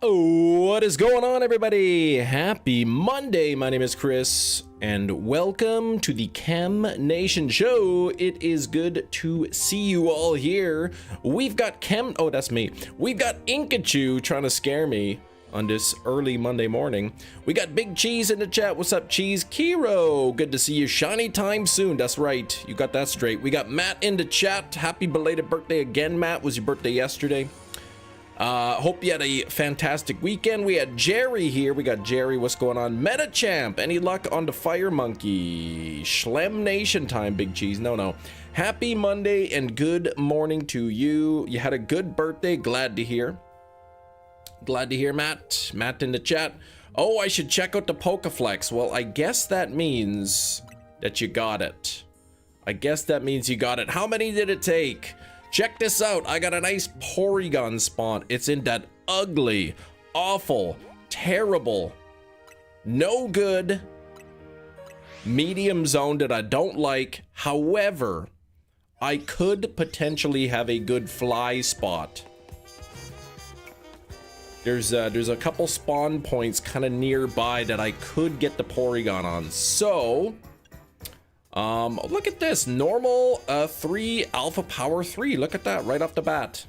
What is going on, everybody? Happy Monday. My name is Chris and welcome to the Chem Nation show. It is good to see you all here. We've got that's me. We've got Inkachu trying to scare me on this early Monday morning. We got Big Cheese in the chat. What's up, Cheese? Kiro, good to see you. Shiny time soon. That's right, you got that straight. We got Matt in the chat. Happy belated birthday again, Matt. Was your birthday yesterday? Hope you had a fantastic weekend. We had Jerry here. We got Jerry. What's going on? Metachamp. Any luck on the Fire Monkey? Schlem Nation time, Big Cheese. No. Happy Monday and good morning to you. You had a good birthday. Glad to hear. Glad to hear, Matt. Matt in the chat. Oh, I should check out the Pokeflex. Well, I guess that means that you got it. I guess that means you got it. How many did it take? Check this out. I got a nice Porygon spawn. It's in that ugly, awful, terrible, no good medium zone that I don't like. However, I could potentially have a good fly spot. There's a couple spawn points kind of nearby that I could get the Porygon on. So look at this, normal 3 alpha power 3. Look at that right off the bat.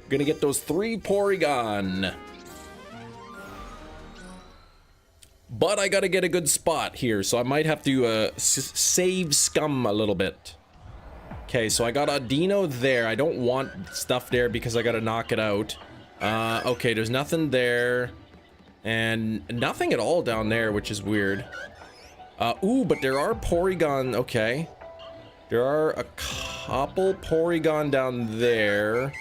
Gonna get those 3 Porygon, but I gotta get a good spot here, so I might have to save scum a little bit. Okay, so I got a Dino there. I don't want stuff there because I gotta knock it out. Okay, there's nothing there and nothing at all down there, which is weird. Ooh, but there are Porygon. Okay, there are a couple Porygon down there,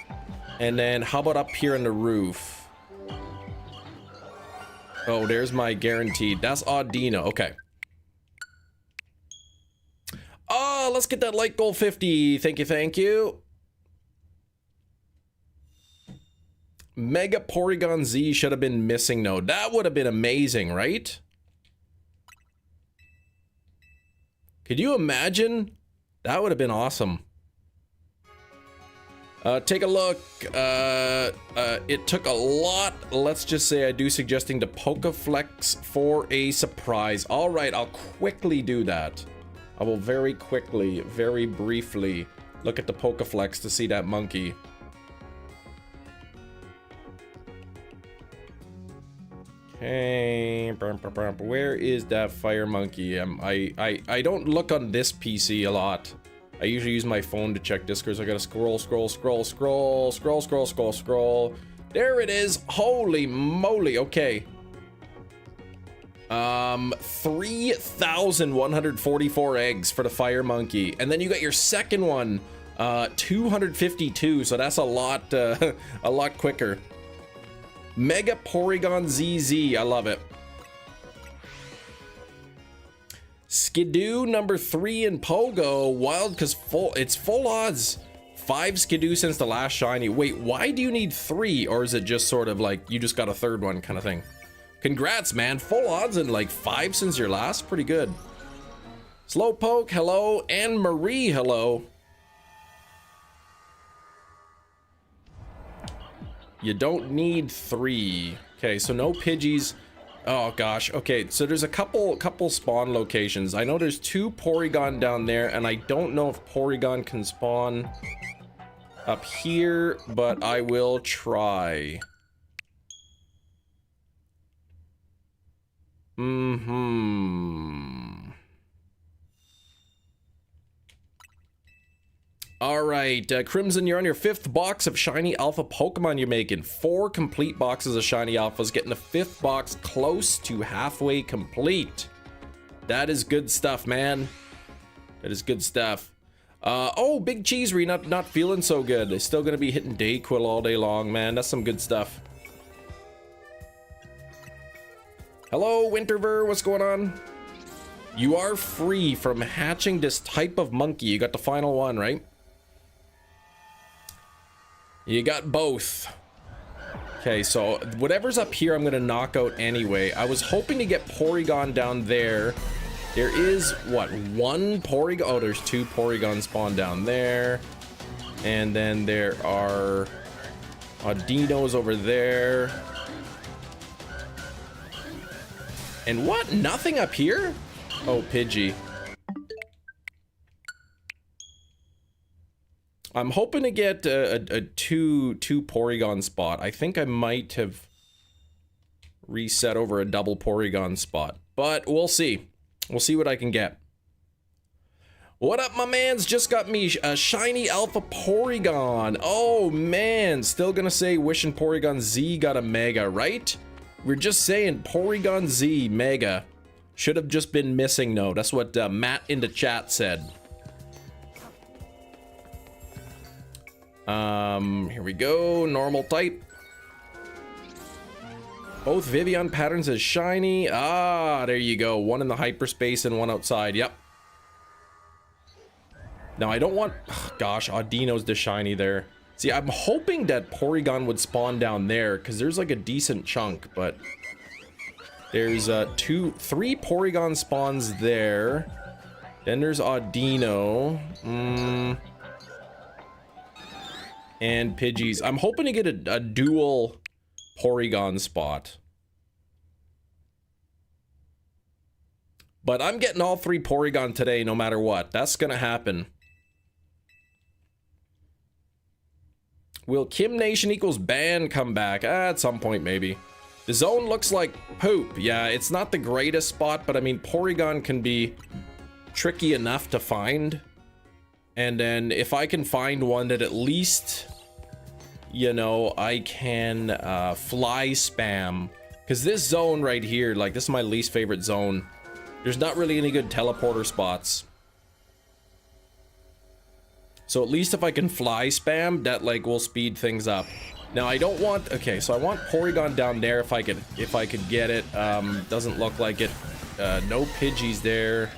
and then how about up here on the roof? Oh, there's my guaranteed. That's Audino. Okay. Oh, let's get that light goal 50. Thank you. Mega Porygon Z should have been missing. No, that would have been amazing, right? Could you imagine? That would have been awesome. Take a look. It took a lot. Let's just say I do suggesting the Pokeflex for a surprise. All right, I'll quickly do that. I will very quickly, very briefly look at the Pokeflex to see that monkey. Okay, where is that fire monkey? I don't look on this PC a lot. I usually use my phone to check Discord, so I gotta scroll. There it is. Holy moly. Okay. 3,144 eggs for the fire monkey, and then you got your second one, 252. So that's a lot quicker. Mega Porygon ZZ, I love it. Skidoo number 3 in Pogo. Wild because it's full odds. 5 Skidoo since the last shiny. Wait, why do you need 3? Or is it just sort of like you just got a third one kind of thing? Congrats, man. Full odds and like 5 since your last. Pretty good. Slowpoke, hello. Anne Marie, hello. You don't need 3. Okay, so no Pidgeys. Oh gosh. Okay, so there's a couple spawn locations. I know there's 2 Porygon down there, and I don't know if Porygon can spawn up here, but I will try. All right, Crimson, you're on your 5th box of shiny alpha Pokemon you're making. 4 complete boxes of shiny alphas, getting the 5th box close to halfway complete. That is good stuff, man. That is good stuff. Oh, Big Cheesery, not feeling so good. They're still gonna be hitting Dayquil all day long, man. That's some good stuff. Hello, Winterver, what's going on? You are free from hatching this type of monkey. You got the final one, right? You got both. Okay, so whatever's up here, I'm gonna knock out anyway. I was hoping to get Porygon down there. There is, what, 1 Porygon? Oh, there's 2 Porygon spawn down there. And then there are Audino's over there. And what? Nothing up here? Oh, Pidgey. I'm hoping to get a two Porygon spot. I think I might have reset over a double Porygon spot, but we'll see. We'll see what I can get. What up, my man's just got me a shiny alpha Porygon. Oh man, still gonna say wishing Porygon Z got a mega, right? We're just saying Porygon Z mega. Should have just been missing though. That's what Matt in the chat said. Here we go, normal type. Both Vivian patterns is shiny. Ah, there you go. One in the hyperspace and one outside. Yep. Now I don't want, oh, gosh, Audino's the shiny there. See, I'm hoping that Porygon would spawn down there because there's like a decent chunk, but there's three Porygon spawns there. Then there's Audino. And Pidgeys. I'm hoping to get a dual Porygon spot. But I'm getting all three Porygon today no matter what. That's gonna happen. Will Kim Nation equals ban come back? At some point, maybe. The zone looks like poop. Yeah, it's not the greatest spot, but I mean, Porygon can be tricky enough to find. And then if I can find one that at least, you know, I can fly spam. Because this zone right here, like, this is my least favorite zone. There's not really any good teleporter spots. So at least if I can fly spam, that like will speed things up. Now I don't want, okay, so I want Porygon down there if I could get it. Doesn't look like it. No Pidgeys there.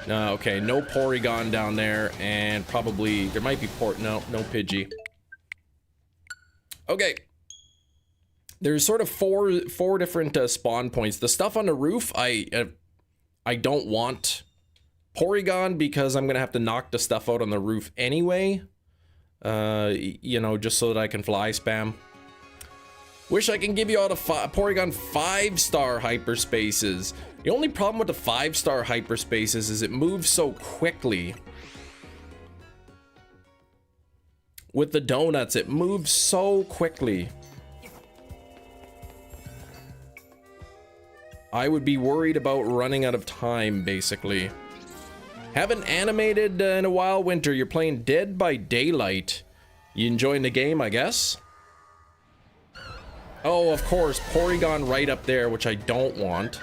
No, okay, no Porygon down there, and probably there might be no Pidgey. Okay. There's sort of four different spawn points. The stuff on the roof, I don't want Porygon because I'm gonna have to knock the stuff out on the roof anyway. You know, just so that I can fly spam. Wish I can give you all the Porygon 5-star hyperspaces. The only problem with the 5-star hyperspaces is it moves so quickly. With the donuts, it moves so quickly. I would be worried about running out of time, basically. Haven't animated in a while, Winter. You're playing Dead by Daylight. You enjoying the game, I guess? Oh, of course, Porygon right up there, which I don't want.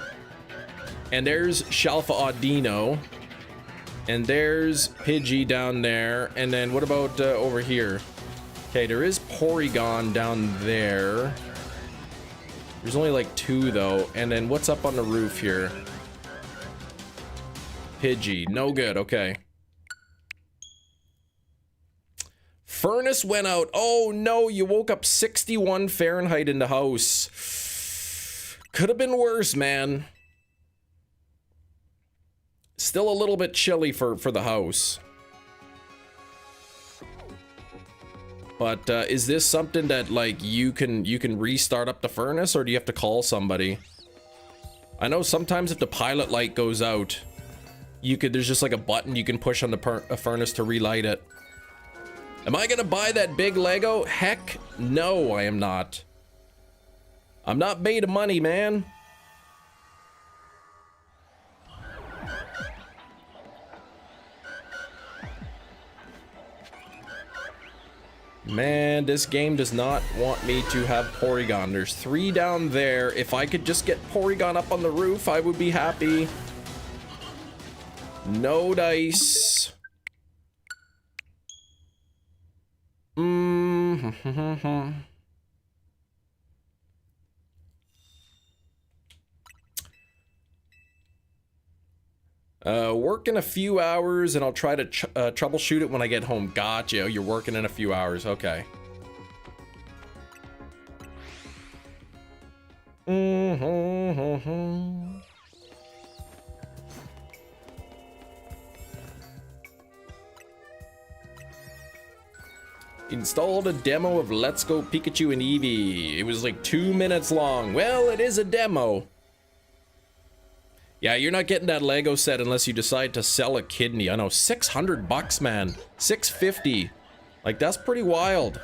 And there's Shalfa Audino. And there's Pidgey down there. And then what about over here? Okay, there is Porygon down there. There's only like 2 though. And then what's up on the roof here? Pidgey, no good, okay. Furnace went out. Oh no, you woke up 61 Fahrenheit in the house. Could have been worse, man. Still a little bit chilly for the house. But is this something that like you can restart up the furnace, or do you have to call somebody? I know sometimes if the pilot light goes out, there's just like a button you can push on the furnace to relight it. Am I gonna buy that big Lego? Heck no, I am not. I'm not made of money, man. Man, this game does not want me to have Porygon. There's 3 down there. If I could just get Porygon up on the roof, I would be happy. No dice. Work in a few hours and I'll try to troubleshoot it when I get home. Gotcha. You're working in a few hours. Okay. Installed a demo of Let's Go Pikachu and Eevee. It was like 2 minutes long. Well, it is a demo. Yeah, you're not getting that Lego set unless you decide to sell a kidney. I know, 600 bucks, man. 650. Like, that's pretty wild.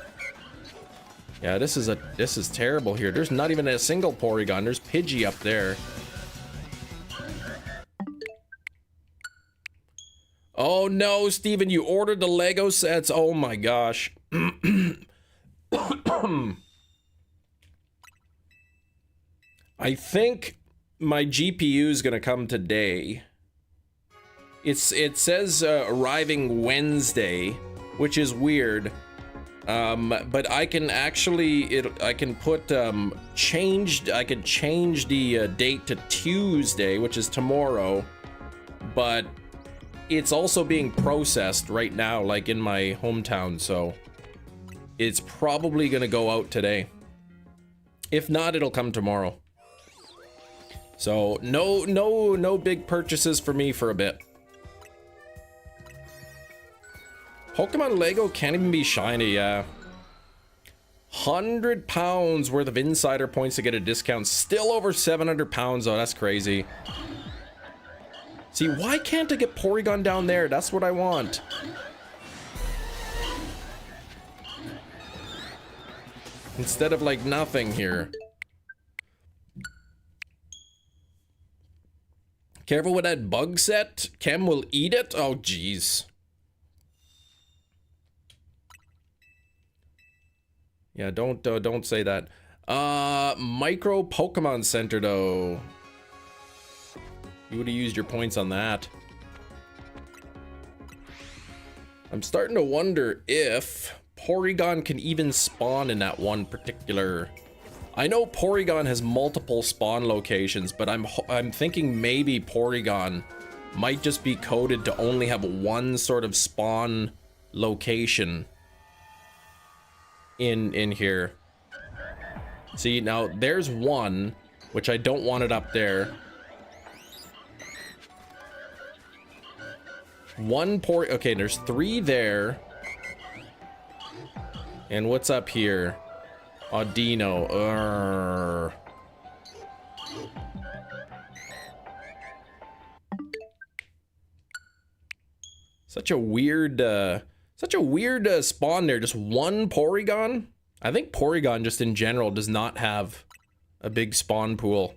Yeah, this is terrible here. There's not even a single Porygon. There's Pidgey up there. Oh no, Steven, you ordered the Lego sets. Oh my gosh. I think my GPU is gonna come today. It says arriving Wednesday, which is weird. But I can actually I can put I could change the date to Tuesday, which is tomorrow, but it's also being processed right now, like in my hometown, so it's probably gonna go out today. If not, it'll come tomorrow. So no big purchases for me for a bit. Pokemon Lego can't even be shiny, yeah. £100 worth of insider points to get a discount. Still over 700 pounds though, that's crazy. See, why can't I get Porygon down there? That's what I want. Instead of like nothing here. Careful with that bug set. Chem will eat it. Oh, jeez. Yeah, don't say that. Micro Pokemon Center though. You would have used your points on that. I'm starting to wonder if Porygon can even spawn in that one particular. I know Porygon has multiple spawn locations, but I'm thinking maybe Porygon might just be coded to only have one sort of spawn location in here. See, now there's one, which I don't want it up there. Okay, there's 3 there. And what's up here? Audino. Such a weird spawn there. Just one Porygon? I think Porygon just in general does not have a big spawn pool.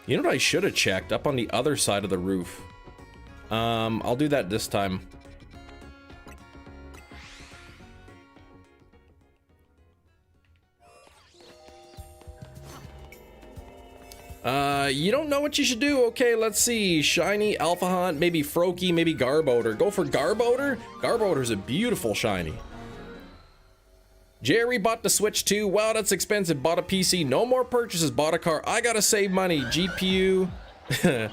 You know what I should have checked? Up on the other side of the roof. I'll do that this time. You don't know what you should do? Okay, let's see. Shiny, Alpha Hunt, maybe Froakie, maybe Garbodor. Go for Garbodor? Garbodor's a beautiful shiny. Jerry bought the Switch too. Wow, that's expensive. Bought a PC. No more purchases. Bought a car. I gotta save money. GPU. Yeah,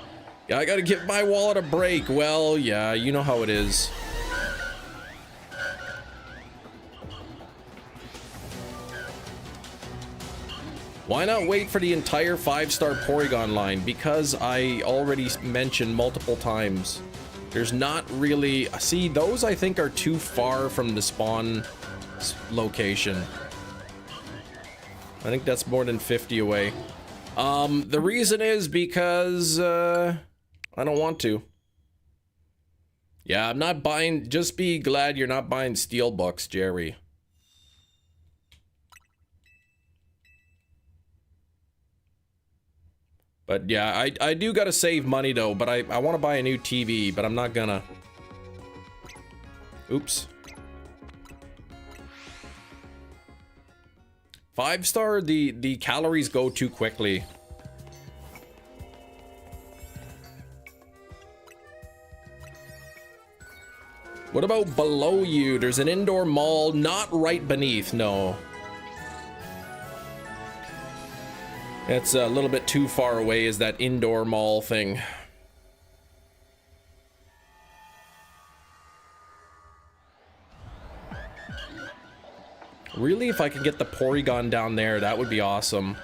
I gotta give my wallet a break. Well, yeah, you know how it is. Why not wait for the entire 5-star Porygon line? Because I already mentioned multiple times. There's not really... See, those I think are too far from the spawn location. I think that's more than 50 away. The reason is because I don't want to. Yeah, I'm not buying... Just be glad you're not buying Steelbooks, Jerry. But yeah, I do gotta save money though, but I want to buy a new TV, but I'm not gonna. Oops. 5-star, the calories go too quickly. What about below you? There's an indoor mall, not right beneath, no. It's a little bit too far away, is that indoor mall thing. Really, if I could get the Porygon down there, that would be awesome.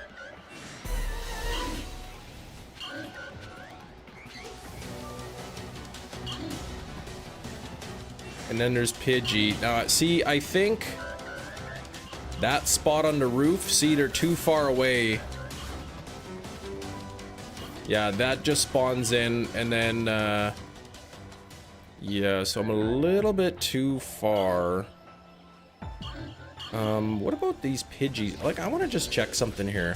And then there's Pidgey. Now, see, I think that spot on the roof, see, they're too far away. Yeah, that just spawns in, and then, yeah, so I'm a little bit too far. What about these Pidgeys? Like, I want to just check something here.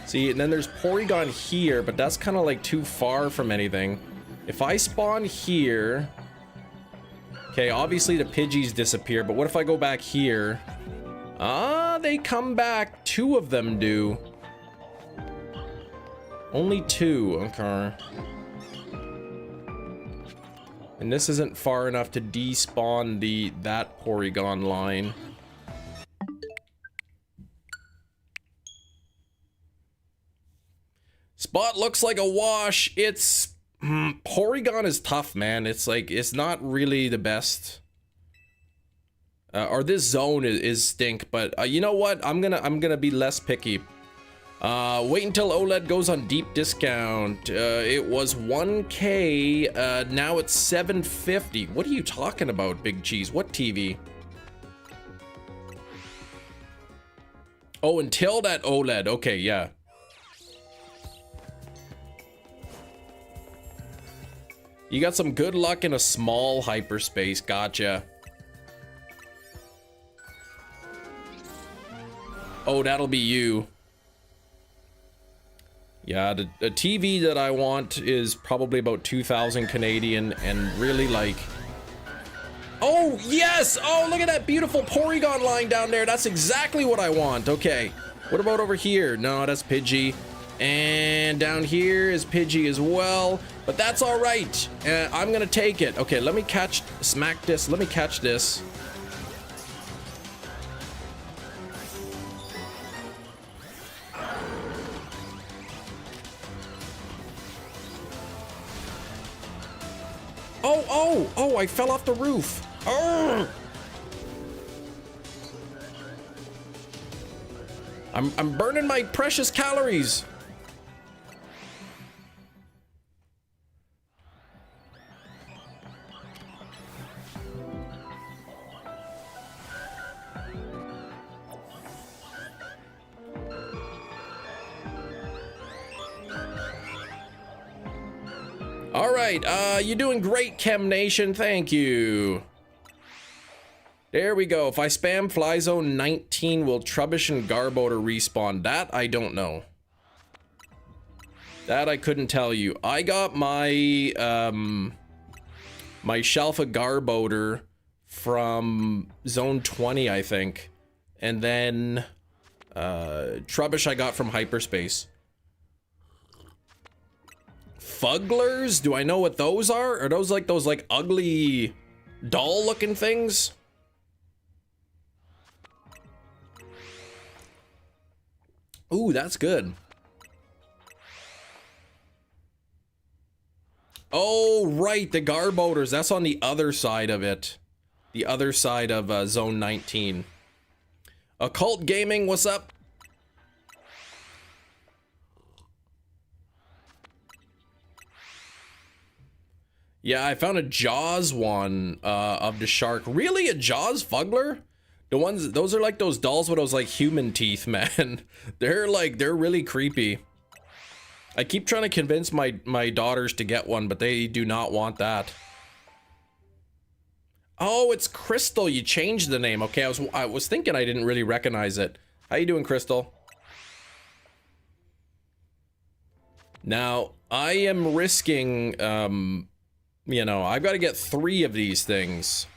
See, and then there's Porygon here, but that's kind of like too far from anything. If I spawn here... Okay, obviously the Pidgeys disappear, but what if I go back here? Ah, they come back. 2 of them do. Only 2, okay. And this isn't far enough to despawn that Porygon line. Spot looks like a wash. It's Porygon is tough, man. It's like it's not really the best. Or this zone is stink, but you know what? I'm gonna be less picky. Wait until OLED goes on deep discount. It was 1K. Now it's 750. What are you talking about, Big Cheese? What TV? Oh, until that OLED. Okay, yeah. You got some good luck in a small hyperspace. Gotcha. Oh, that'll be you. Yeah, the TV that I want is probably about 2,000 Canadian and really like... Oh, yes! Oh, look at that beautiful Porygon line down there. That's exactly what I want. Okay. What about over here? No, that's Pidgey. And down here is Pidgey as well. But that's all right. I'm going to take it. Okay, let me smack this. Let me catch this. Oh, I fell off the roof. Oh! I'm burning my precious calories. All right, you're doing great, Chem Nation. Thank you. There we go. If I spam Fly Zone 19, will Trubbish and Garbodor respawn? That I don't know. That I couldn't tell you. I got my my Shalfa Garbodor from Zone 20, I think, and then Trubbish I got from Hyperspace. Fugglers? Do I know what those are? Are those like ugly doll looking things? Ooh, that's good. Oh, right, the Garbodors. That's on the other side of it. The other side of Zone 19. Occult Gaming, what's up? Yeah, I found a Jaws one of the shark. Really, a Jaws Fuggler? Those are like those dolls with those like human teeth, man. They're really creepy. I keep trying to convince my daughters to get one, but they do not want that. Oh, it's Crystal. You changed the name. Okay, I was thinking I didn't really recognize it. How you doing, Crystal? Now, I am risking, you know, I've got to get 3 of these things.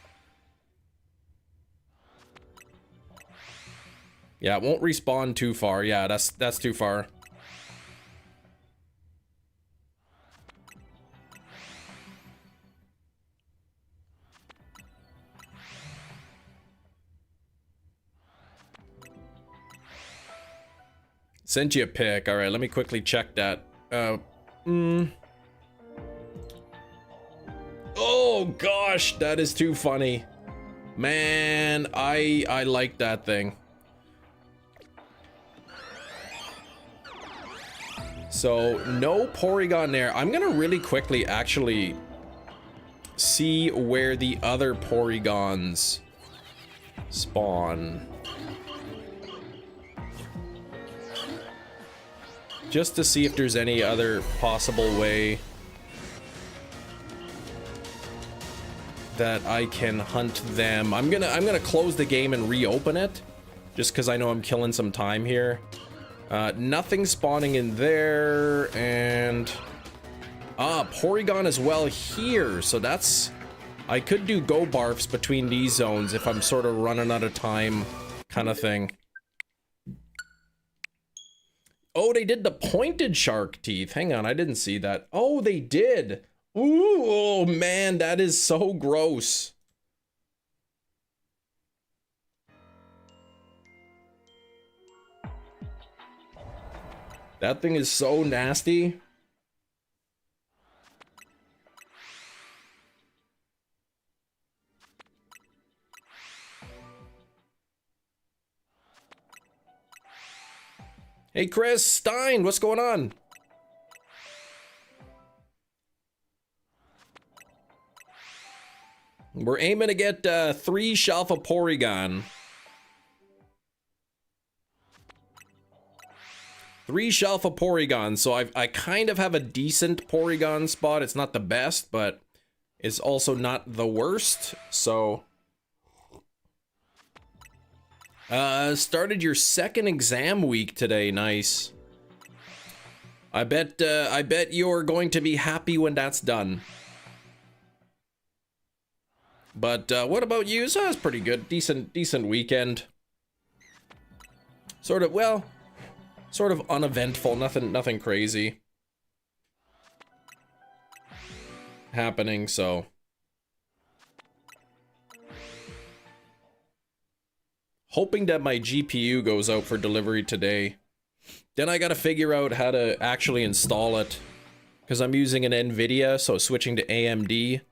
Yeah, it won't respawn too far. Yeah, that's too far. Sent you a pic. All right, let me quickly check that. Oh gosh, that is too funny. Man, I like that thing. So no Porygon there. I'm gonna really quickly actually see where the other Porygons spawn. Just to see if there's any other possible way that I can hunt them. I'm gonna close the game and reopen it, just because I know I'm killing some time here. Nothing spawning in there, and Porygon as well here. So that's, I could do go barfs between these zones if I'm sort of running out of time, kind of thing. Oh, they did the pointed shark teeth. Hang on, I didn't see that. Oh, they did. Ooh, oh man, that is so gross. That thing is so nasty. Hey Chris Stein, what's going on? We're aiming to get 3 shelf of Porygon. 3 shelf of Porygon, so I kind of have a decent Porygon spot. It's not the best, but it's also not the worst, so... started your second exam week today, nice. I bet you're going to be happy when that's done. But what about you? So that's pretty good, decent weekend. Sort of, well, sort of uneventful, nothing crazy happening, so. Hoping that my GPU goes out for delivery today. Then I gotta figure out how to actually install it, because I'm using an NVIDIA, so switching to AMD.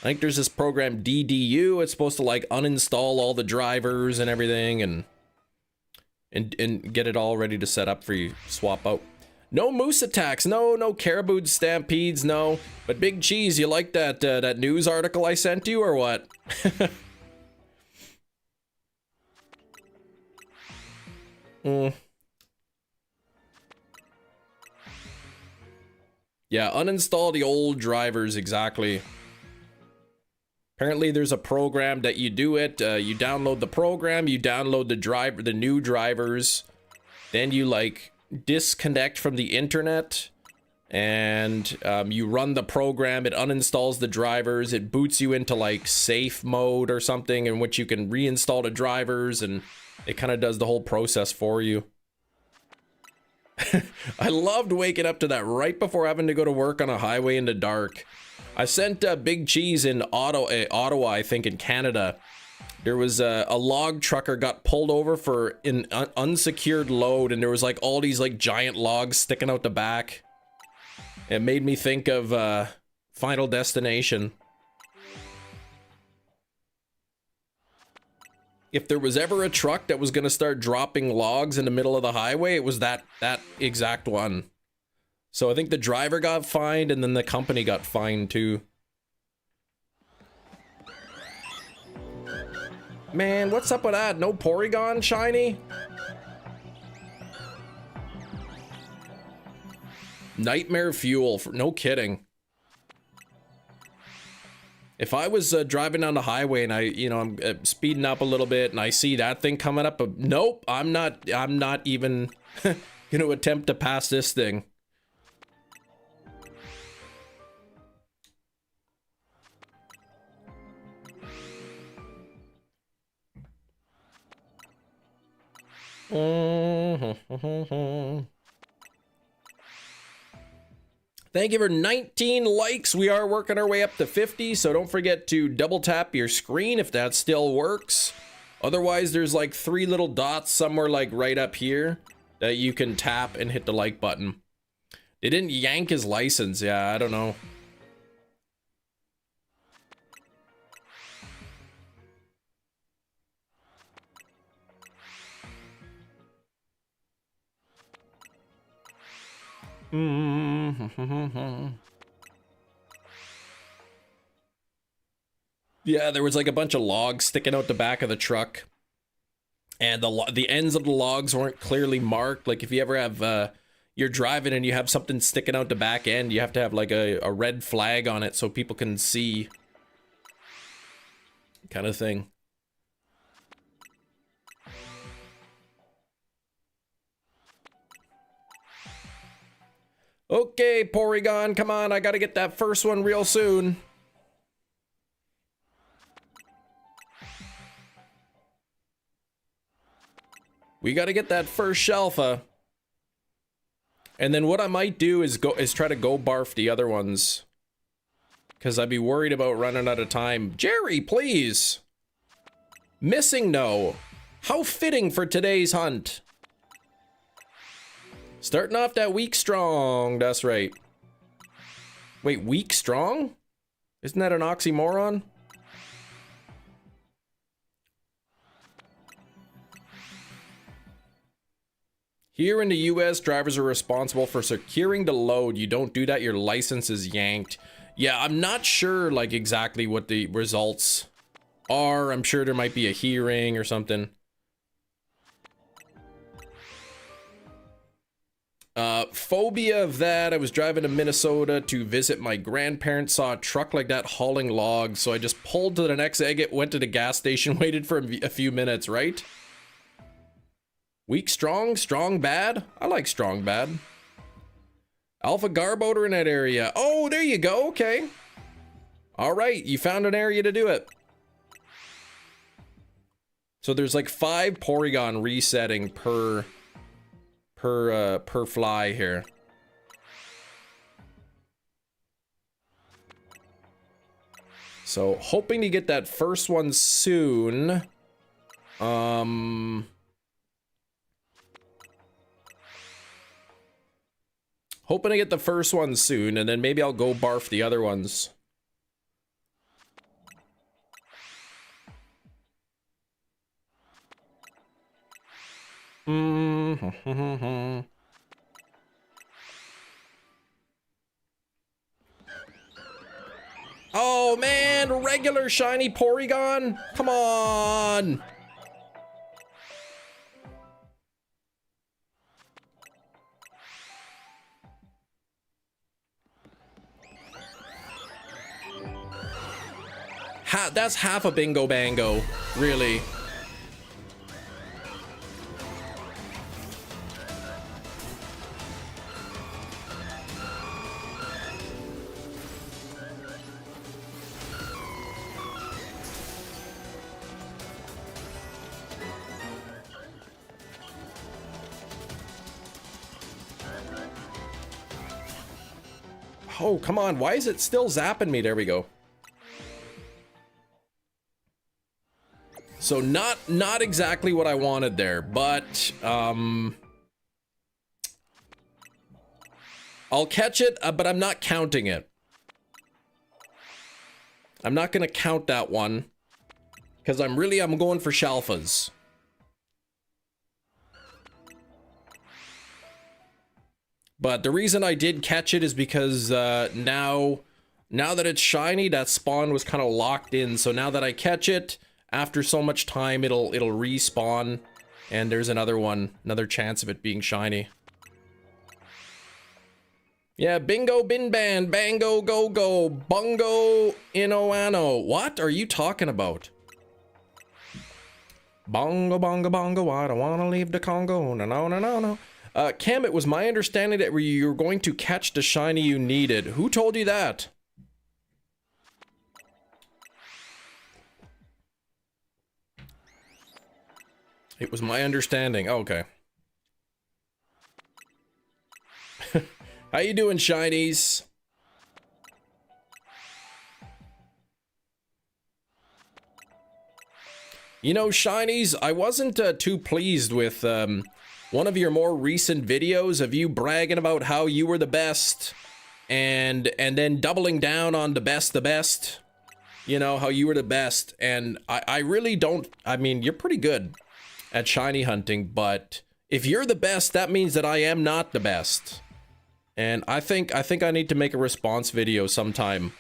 I think there's this program DDU. It's supposed to like uninstall all the drivers and everything, and get it all ready to set up for you swap out. No moose attacks, no caribou stampedes, no. But Big Cheese, you like that that news article I sent you or what? Yeah, uninstall the old drivers, exactly. Apparently there's a program that you do it, you download the program, you download the new drivers, then you like disconnect from the internet, and you run the program, it uninstalls the drivers, it boots you into like safe mode or something in which you can reinstall the drivers, and it kind of does the whole process for you. I loved waking up to that right before having to go to work on a highway in the dark. I sent Big Cheese in Ottawa, I think in Canada. There was a log trucker got pulled over for an unsecured load, and there was like all these like giant logs sticking out the back. It made me think of Final Destination. If there was ever a truck that was gonna start dropping logs in the middle of the highway, it was that exact one. So I think the driver got fined, and then the company got fined too. Man, what's up with that? No Porygon shiny? Nightmare fuel, for no kidding. If I was driving down the highway and I'm speeding up a little bit and I see that thing coming up, nope, I'm not even gonna attempt to pass this thing. Thank you for 19 likes. We are working our way up to 50, so don't forget to double tap your screen if that still works. Otherwise, there's like 3 little dots somewhere like right up here that you can tap and hit the like button. They didn't yank his license. Yeah, I don't know. Yeah, there was like a bunch of logs sticking out the back of the truck. And the ends of the logs weren't clearly marked. Like if you ever have, you're driving and you have something sticking out the back end, you have to have like a red flag on it so people can see. Kind of thing. Okay, Porygon, come on, I gotta get that first one real soon. We gotta get that first Shalfa. And then what I might do is try to go barf the other ones. Cause I'd be worried about running out of time. Jerry, please! Missing no. How fitting for today's hunt. Starting off that week strong, that's right. Wait, week strong? Isn't that an oxymoron? Here in the US, drivers are responsible for securing the load. You don't do that, your license is yanked. Yeah, I'm not sure like exactly what the results are. I'm sure there might be a hearing or something. Phobia of that. I was driving to Minnesota to visit my grandparents, saw a truck like that hauling logs, so I just pulled to the next exit, went to the gas station, waited for a few minutes, right? Weak strong, strong bad? I like strong bad. Alpha Garbodor in that area. Oh, there you go, okay. Alright, you found an area to do it. So there's like 5 Porygon resetting per fly here. So hoping to get that first one soon. Hoping to get the first one soon, and then maybe I'll go barf the other ones. Oh man, regular shiny Porygon? Come on! That's half a bingo bango, really. Oh, come on, why is it still zapping me? There we go. So not exactly what I wanted there, but I'll catch it, but I'm not counting it. I'm not gonna count that one because I'm going for Shalfas. But the reason I did catch it is because now that it's shiny, that spawn was kind of locked in. So now that I catch it, after so much time, it'll respawn, and there's another chance of it being shiny. Yeah, bingo, bin ban, bango, go go, bungo, inoano. What are you talking about? Bongo, bongo, bongo, I don't want to leave the Congo. No, no, no, no, no. Cam, it was my understanding that you were going to catch the shiny you needed. Who told you that? It was my understanding. Oh, okay. How you doing, shinies? You know, shinies, I wasn't too pleased with one of your more recent videos of you bragging about how you were the best and then doubling down on the best. You know, how you were the best. And I really don't, I mean, you're pretty good at shiny hunting, but if you're the best, that means that I am not the best. And I think I need to make a response video sometime.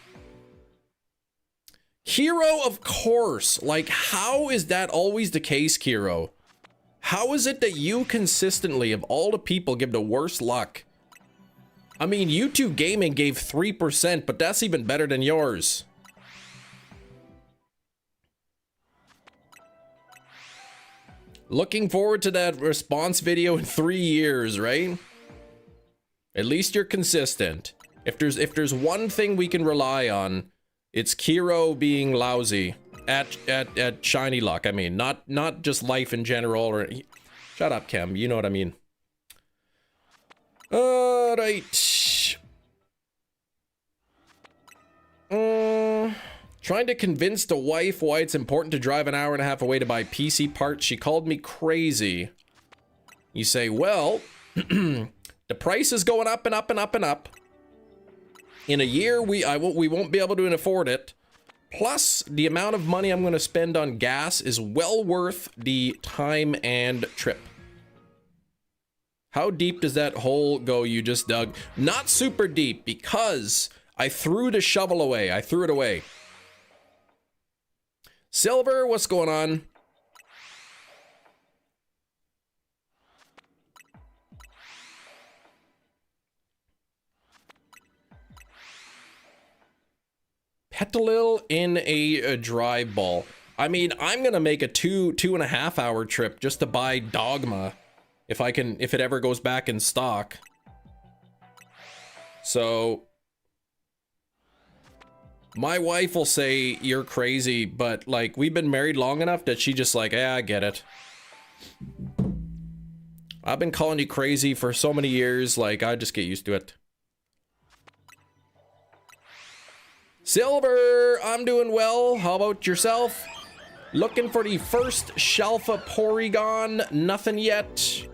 Hero, of course. Like, how is that always the case, Kiro? How is it that you consistently, of all the people, give the worst luck? I mean, YouTube Gaming gave 3%, but that's even better than yours. Looking forward to that response video in 3 years, right? At least you're consistent. If there's one thing we can rely on, it's Kiro being lousy at shiny luck. I mean, not just life in general. Or shut up, Kem. You know what I mean. All right. Trying to convince the wife why it's important to drive an hour and a half away to buy PC parts. She called me crazy. You say, well, the price is going up and up and up and up. In a year, we won't be able to afford it. Plus, the amount of money I'm going to spend on gas is well worth the time and trip. How deep does that hole go you just dug? Not super deep, because I threw the shovel away. I threw it away. Silver, what's going on? Petalil in a drive ball. I mean, I'm gonna make a 2.5 hour trip just to buy Dogma if it ever goes back in stock. So my wife will say you're crazy, but like, we've been married long enough that she just like, yeah, I get it. I've been calling you crazy for so many years, like I just get used to it. Silver, I'm doing well. How about yourself? Looking for the first Shalfa Porygon. Nothing yet.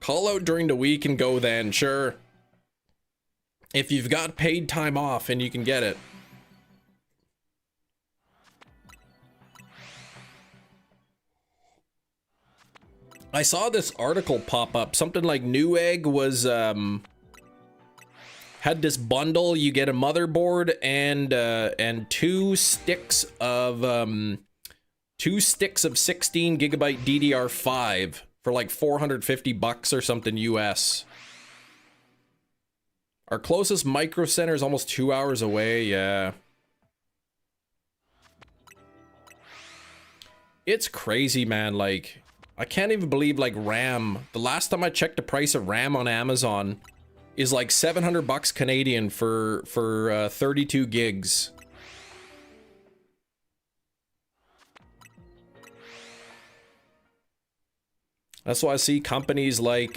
Call out during the week and go then, sure. If you've got paid time off and you can get it. I saw this article pop up. Something like Newegg was, had this bundle. You get a motherboard and two sticks of 16 gigabyte DDR5 for like $450 or something US. Our closest micro center is almost 2 hours away. Yeah. It's crazy, man. Like, I can't even believe, like, RAM. The last time I checked the price of RAM on Amazon is like $700 Canadian for 32 gigs. That's why I see companies like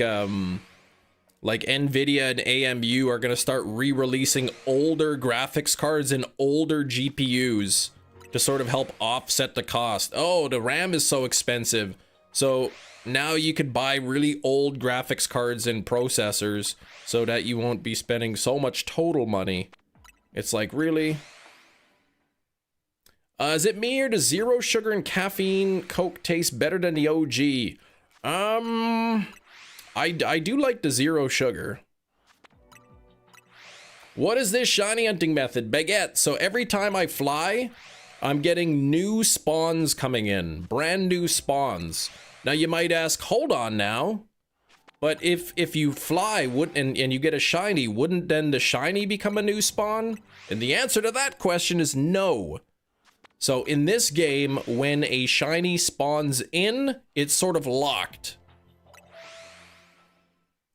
Nvidia and AMU are gonna start re-releasing older graphics cards and older GPUs to sort of help offset the cost. Oh, the RAM is so expensive. So now you could buy really old graphics cards and processors so that you won't be spending so much total money. It's like, really? Is it me, or does zero sugar and caffeine Coke taste better than the OG? I do like the zero sugar. What is this shiny hunting method? Baguette. So every time I fly, I'm getting new spawns coming in. Brand new spawns. Now you might ask, hold on now. But if you fly and you get a shiny, wouldn't then the shiny become a new spawn? And the answer to that question is no. So in this game, when a shiny spawns in, it's sort of locked.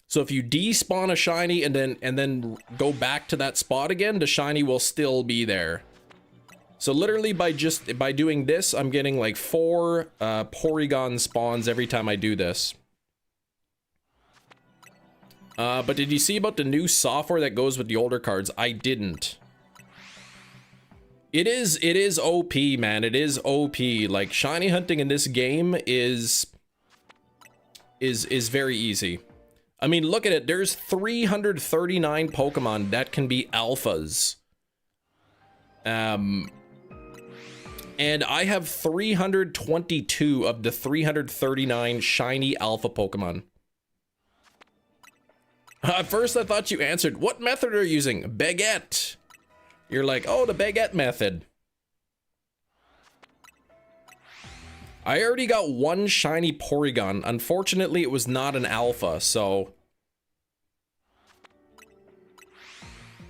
So if you despawn a shiny and then go back to that spot again, the shiny will still be there. So literally by doing this, I'm getting like 4 Porygon spawns every time I do this. But did you see about the new software that goes with the older cards? I didn't. It is OP, man. It is OP. Like, shiny hunting in this game is very easy. I mean, look at it. There's 339 Pokemon that can be alphas. And I have 322 of the 339 shiny alpha Pokemon. At first I thought you answered, what method are you using? Baguette. You're like, oh, the baguette method. I already got one shiny Porygon. Unfortunately, it was not an alpha, so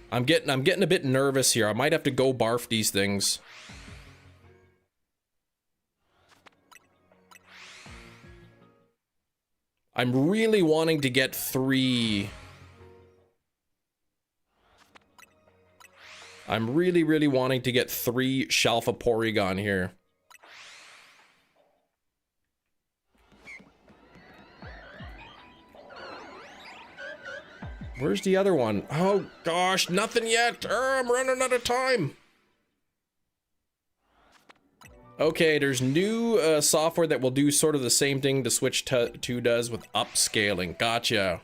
I'm getting a bit nervous here. I might have to go barf these things. I'm really wanting to get 3. I'm really wanting to get 3 Shalfa Porygon here. Where's the other one? Oh gosh, nothing yet. I'm running out of time. Okay, there's new software that will do sort of the same thing the Switch 2 does with upscaling. Gotcha.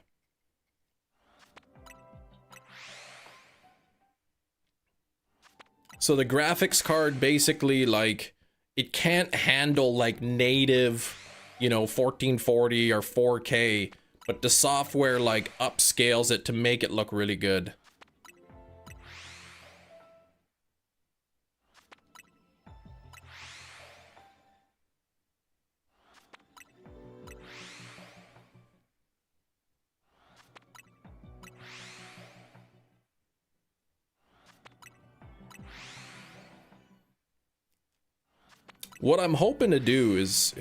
So the graphics card basically, like, it can't handle like native, you know, 1440 or 4K, but the software like upscales it to make it look really good. What I'm hoping to do is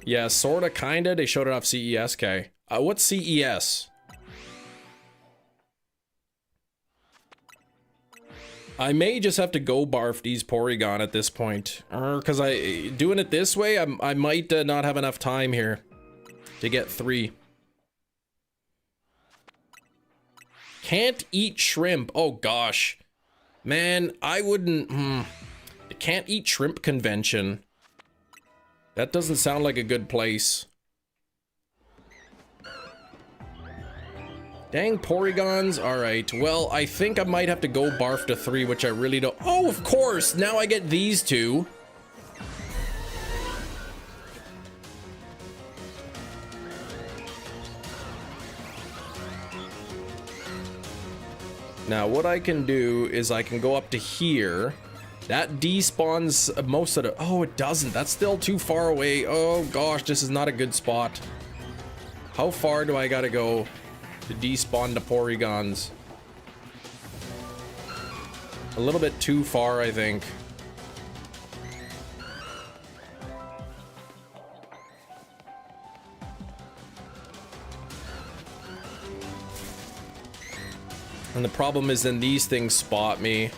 yeah, sorta, kinda. They showed it off CES, okay. What's CES? I may just have to go barf these Porygon at this point. Cause doing it this way, I might not have enough time here to get 3. Can't eat shrimp. Oh gosh. Man, I wouldn't, can't eat shrimp convention. That doesn't sound like a good place. Dang Porygons. Alright, well, I think I might have to go barf to 3, which I really don't. Oh, of course! Now I get these 2. Now, what I can do is I can go up to here. That despawns most of the... Oh, it doesn't. That's still too far away. Oh, gosh, this is not a good spot. How far do I gotta go to despawn the Porygons? A little bit too far, I think. And the problem is then these things spot me.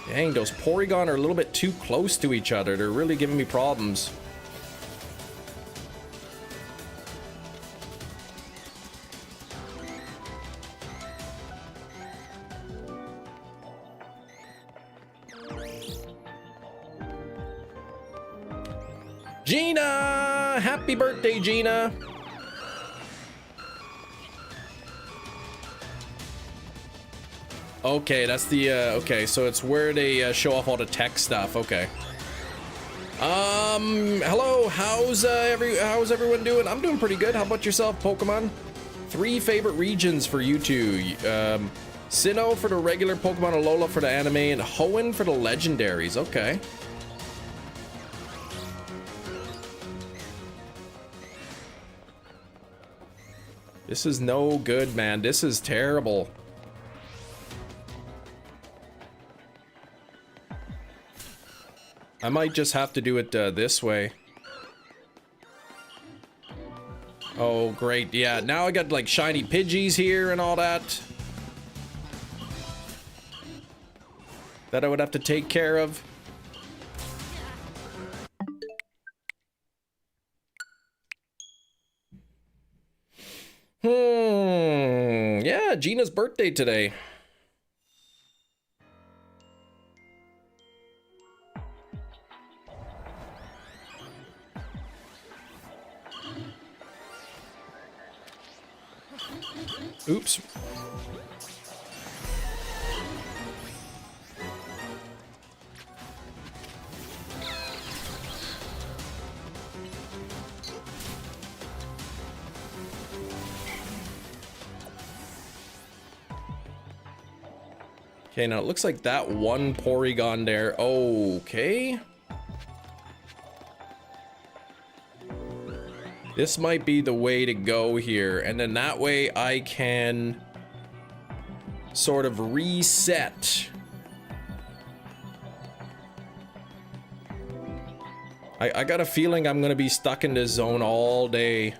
Dang, those Porygon are a little bit too close to each other. They're really giving me problems. Gina! Happy birthday, Gina! Okay, that's the, okay, so it's where they show off all the tech stuff, okay. Hello, how's everyone doing? I'm doing pretty good. How about yourself, Pokemon? 3 favorite regions for you two. Sinnoh for the regular Pokemon, Alola for the anime, and Hoenn for the legendaries, okay. This is no good, man. This is terrible. I might just have to do it this way. Oh, great. Yeah, now I got like shiny Pidgeys here and all that. That I would have to take care of. Yeah, Gina's birthday today. Oops. Okay, now it looks like that one Porygon there. Okay. This might be the way to go here. And then that way I can sort of reset. I got a feeling I'm gonna be stuck in this zone all day.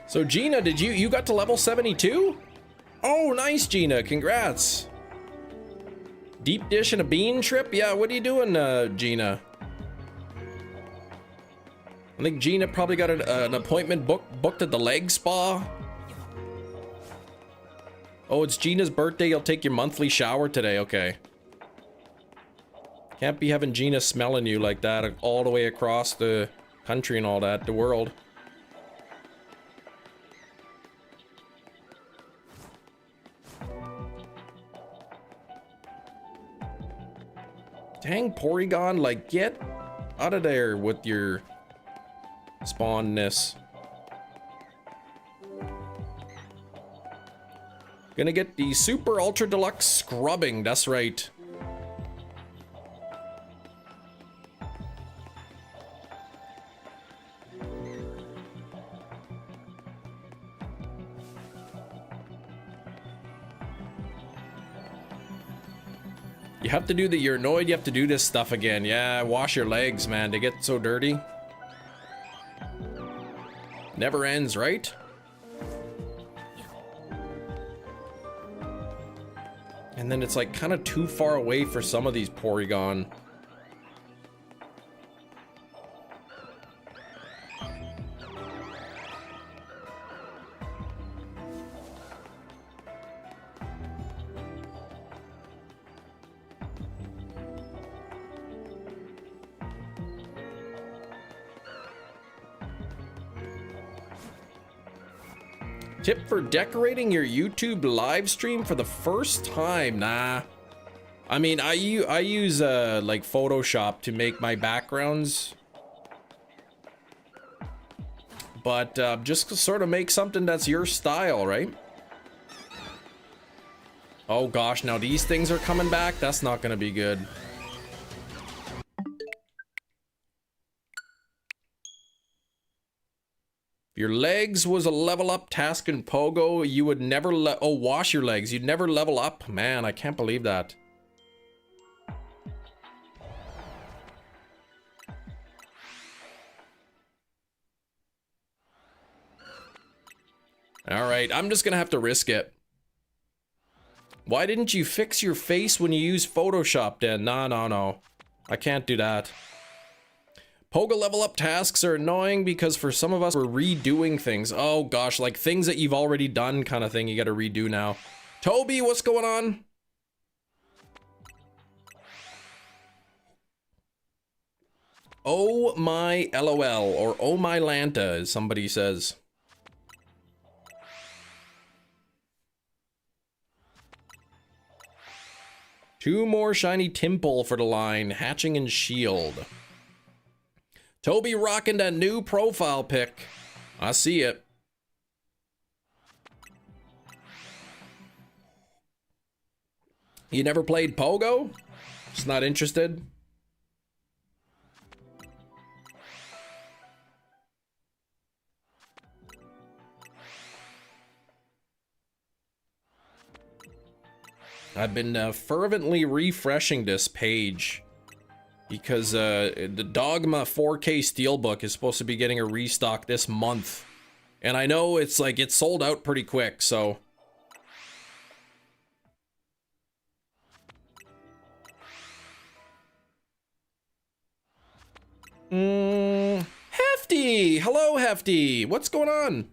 So Gina, did you got to level 72? Oh, nice, Gina. Congrats. Deep dish and a bean trip? Yeah, what are you doing, Gina? I think Gina probably got an appointment booked at the leg spa. Oh, it's Gina's birthday. You'll take your monthly shower today. Okay. Can't be having Gina smelling you like that all the way across the country and all that, the world. Dang, Porygon, like, get out of there with your spawnness. Gonna get the Super Ultra Deluxe Scrubbing, that's right. You have to do you're annoyed you have to do this stuff again. Yeah, wash your legs, man. They get so dirty. Never ends, right? And then it's like kind of too far away for some of these Porygon. Tip for decorating your YouTube live stream for the first time? Nah. I mean, I use like Photoshop to make my backgrounds. But just to sort of make something that's your style, right? Oh gosh, now these things are coming back? That's not gonna be good. Your legs was a level up task in Pogo, you would never wash your legs. You'd never level up. Man, I can't believe that. All right, I'm just gonna have to risk it. Why didn't you fix your face when you use Photoshop then? No. I can't do that. Pogo level up tasks are annoying because for some of us we're redoing things. Oh gosh, like things that you've already done kind of thing you gotta redo now. Toby, what's going on? Oh my LOL, or oh my Lanta, as somebody says. Two more shiny Timple for the line, Hatching and Shield. Toby rocking that new profile pic. I see it. You never played Pogo? Just not interested? I've been fervently refreshing this page because the Dogma 4K Steelbook is supposed to be getting a restock this month. And I know it's like, it's sold out pretty quick, so. Hefty! Hello, Hefty! What's going on?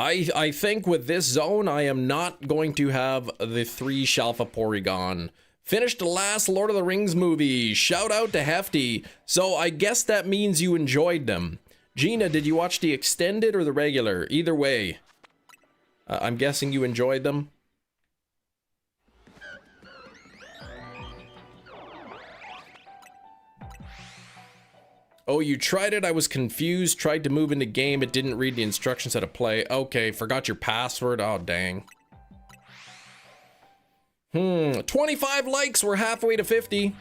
I think with this zone, I am not going to have the 3 Shalfa Porygon. Finished the last Lord of the Rings movie. Shout out to Hefty. So I guess that means you enjoyed them. Gina, did you watch the extended or the regular? Either way. I'm guessing you enjoyed them. Oh, you tried it? I was confused. Tried to move in the game. It didn't read the instructions how to play. Okay, forgot your password. Oh, dang. 25 likes. We're halfway to 50.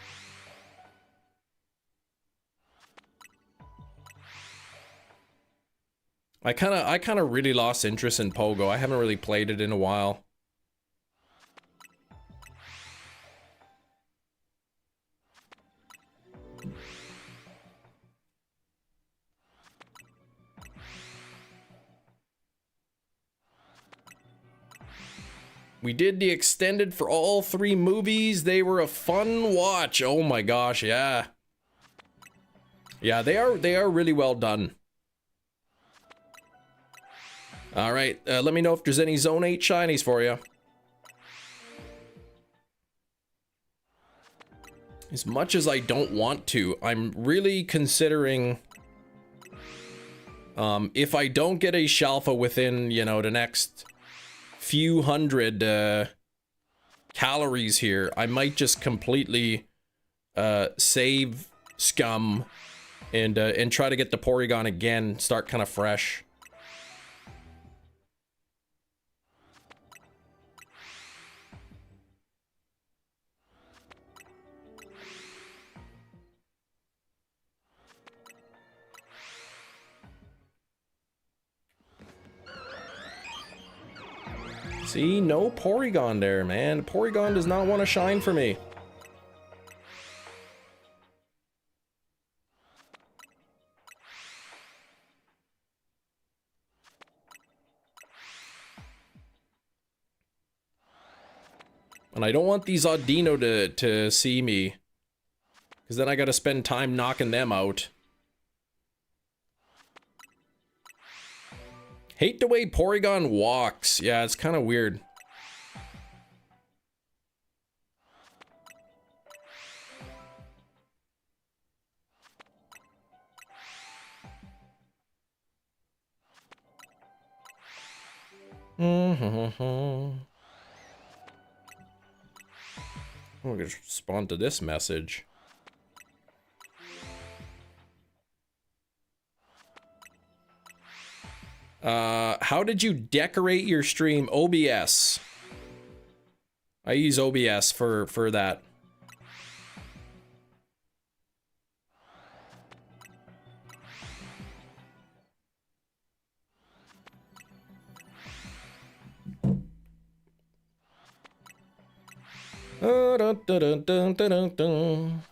I kind of really lost interest in Pogo. I haven't really played it in a while. We did the extended for all 3 movies. They were a fun watch. Oh my gosh, yeah. Yeah, they are really well done. All right, let me know if there's any Zone 8 shinies for you. As much as I don't want to, I'm really considering if I don't get a Shalfa within, you know, the next few hundred calories here, I might just completely save scum and try to get the Porygon again, start kind of fresh. See, no Porygon there, man. Porygon does not want to shine for me. And I don't want these Audino to see me, because then I gotta spend time knocking them out. Hate the way Porygon walks. Yeah, it's kind of weird. I'm gonna respond to this message. How did you decorate your stream? OBS. I use OBS for that. Dun, dun, dun, dun, dun, dun.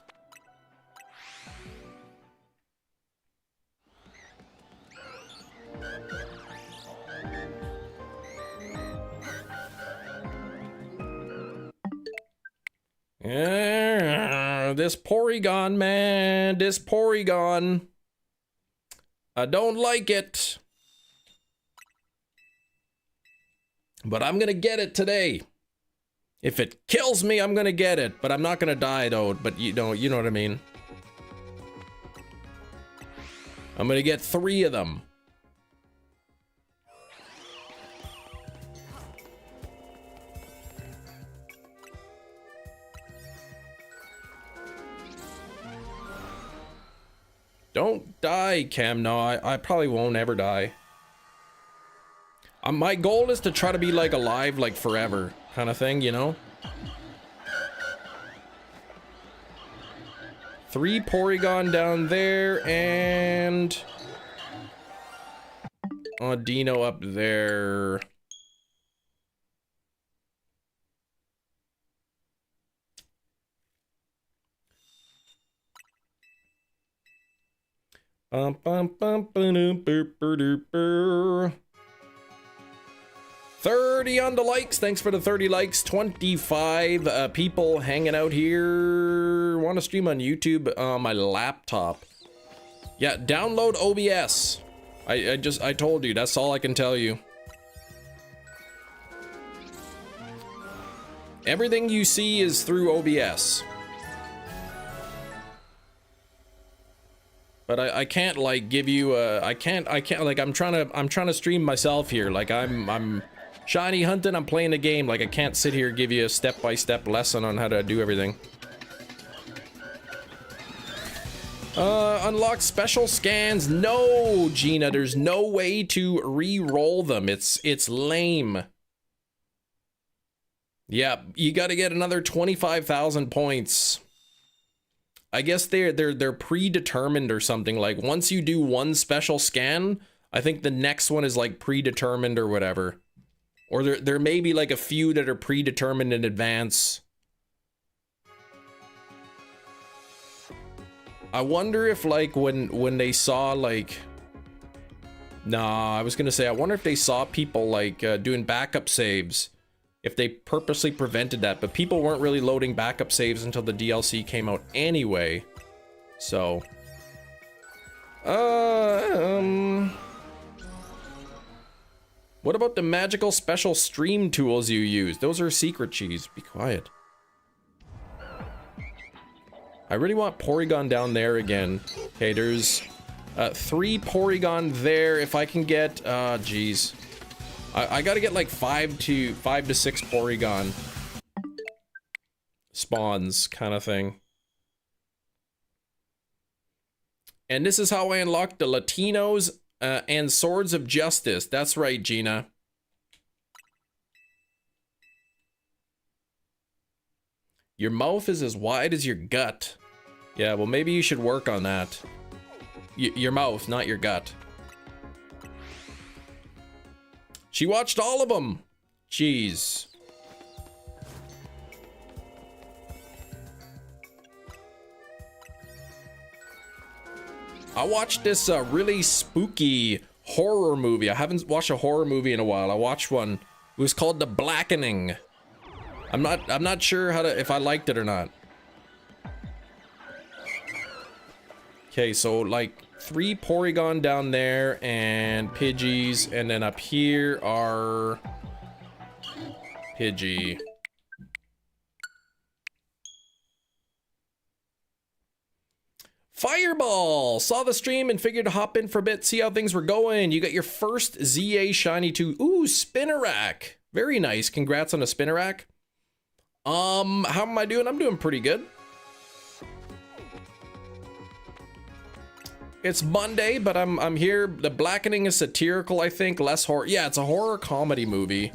This Porygon, man. This Porygon. I don't like it. But I'm gonna get it today. If it kills me, I'm gonna get it. But I'm not gonna die, though. But you know what I mean. I'm gonna get 3 of them. Don't die, Cam. No, I probably won't ever die. My goal is to try to be like alive like forever kind of thing, you know? 3 Porygon down there and Audino up there. Bum, bum, bum, ba-doom, boop, ba-doop, boo. 30 on the likes. Thanks for the 30 likes. 25 people hanging out here. Want to stream on YouTube on my laptop. Yeah, download OBS. I told you. That's all I can tell you. Everything you see is through OBS. But I can't like give you a, I can't like I'm trying to stream myself here. Like I'm shiny hunting, I'm playing a game. Like I can't sit here and give you a step-by-step lesson on how to do everything. Unlock special scans. No, Gina, there's no way to re-roll them. It's lame. Yeah, you got to get another 25,000 points. I guess they're predetermined or something. Like once you do one special scan, I think the next one is like predetermined or whatever. Or there may be like a few that are predetermined in advance. I wonder if like when they saw like, nah, I was gonna say I wonder if they saw people like doing backup saves, if they purposely prevented that, but people weren't really loading backup saves until the DLC came out anyway. So what about the magical special stream tools you use? Those are secret cheese. Be quiet. I really want Porygon down there again. Okay, there's 3 Porygon there. If I can get, geez. I gotta get like 5 to 6 Porygon spawns kind of thing. And this is how I unlock the Latinos and Swords of Justice. That's right, Gina. Your mouth is as wide as your gut. Yeah, well, maybe you should work on that. Your mouth, not your gut. She watched all of them. Jeez. I watched this really spooky horror movie. I haven't watched a horror movie in a while. I watched one. It was called The Blackening. I'm not sure if I liked it or not. Okay, so like 3 Porygon down there and Pidgeys, and then up here are Pidgey. Fireball! Saw the stream and figured to hop in for a bit, see how things were going. You got your first ZA shiny too. Ooh, Spinnerack. Very nice. Congrats on a Spinnerack. How am I doing? I'm doing pretty good. It's Monday, but I'm here. The Blackening is satirical, I think, less horror. Yeah, it's a horror comedy movie.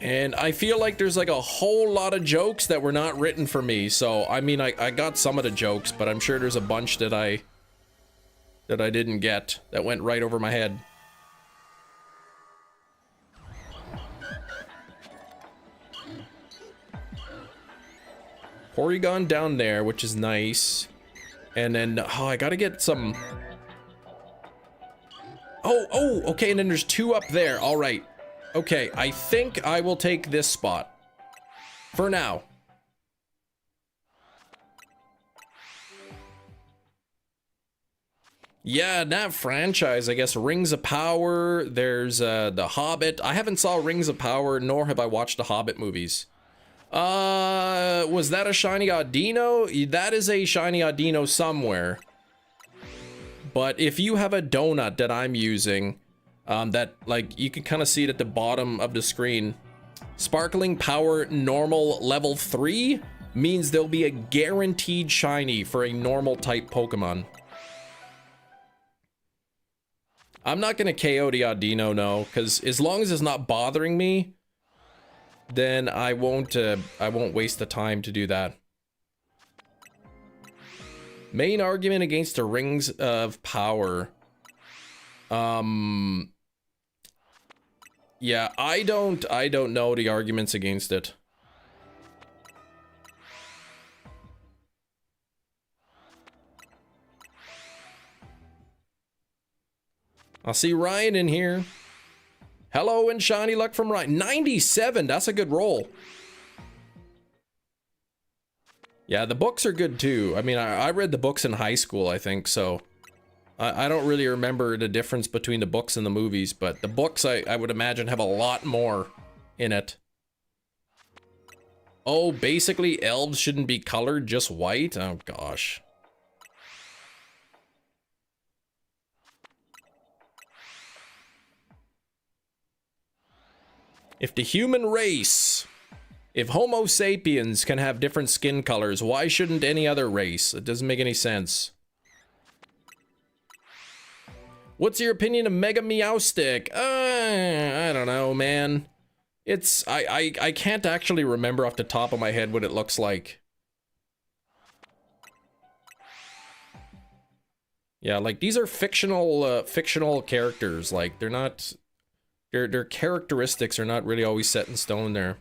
And I feel like there's like a whole lot of jokes that were not written for me. So, I mean, I got some of the jokes, but I'm sure there's a bunch that I didn't get that went right over my head. Porygon down there, which is nice. And then, oh, I gotta get some... Oh, okay, and then there's 2 up there. All right. Okay, I think I will take this spot. For now. Yeah, that franchise, I guess. Rings of Power. There's The Hobbit. I haven't saw Rings of Power, nor have I watched the Hobbit movies. Was that a shiny Audino? That is a shiny Audino somewhere. But if you have a donut that I'm using, that, like, you can kind of see it at the bottom of the screen. Sparkling Power Normal Level 3 means there'll be a guaranteed shiny for a normal type Pokemon. I'm not gonna KO the Audino, no, because as long as it's not bothering me, then I won't waste the time to do that. Main argument against the Rings of Power. Yeah, I don't know the arguments against it. I'll see Ryan in here. Hello and shiny luck from Ryan. 97, that's a good roll. Yeah, the books are good too. I mean, I read the books in high school, I think, so I don't really remember the difference between the books and the movies, but the books I would imagine have a lot more in it. Oh, basically elves shouldn't be colored, just white? Oh gosh. If the human race, if Homo sapiens can have different skin colors, why shouldn't any other race? It doesn't make any sense. What's your opinion of Mega Meowstic? I don't know, man. It's, I can't actually remember off the top of my head what it looks like. Yeah, like these are fictional characters. Like they're not, their characteristics are not really always set in stone there.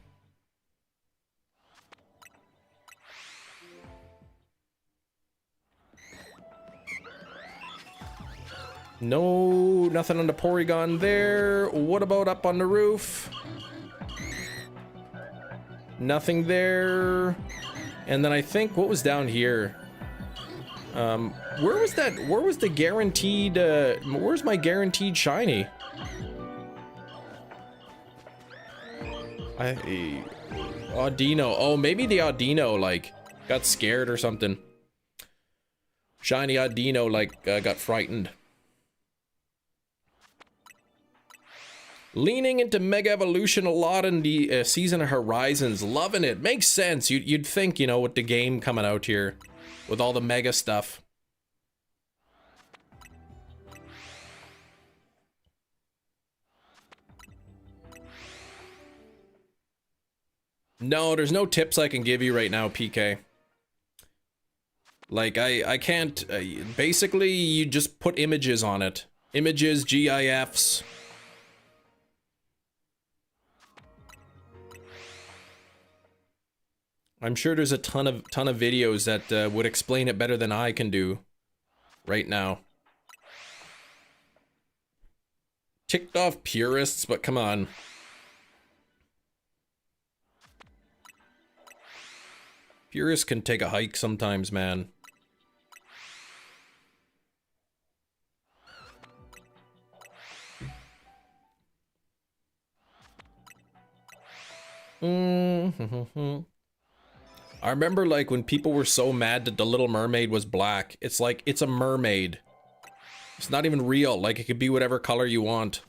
No, nothing on the Porygon there. What about up on the roof? Nothing there. And then I think, what was down here? Where was that? Where was the guaranteed, where's my guaranteed shiny? Audino. Oh, maybe the Audino, like, got scared or something. Shiny Audino, like, got frightened. Leaning into Mega Evolution a lot in the Season of Horizons. Loving it. Makes sense. You'd think, you know, with the game coming out here, with all the Mega stuff. No, there's no tips I can give you right now, PK. Like, I can't... basically, you just put images on it. Images, GIFs... I'm sure there's a ton of videos that would explain it better than I can do right now. Ticked off purists, but come on. Purists can take a hike sometimes, man. I remember, like, when people were so mad that the Little Mermaid was black. It's like, it's a mermaid. It's not even real. Like, it could be whatever color you want.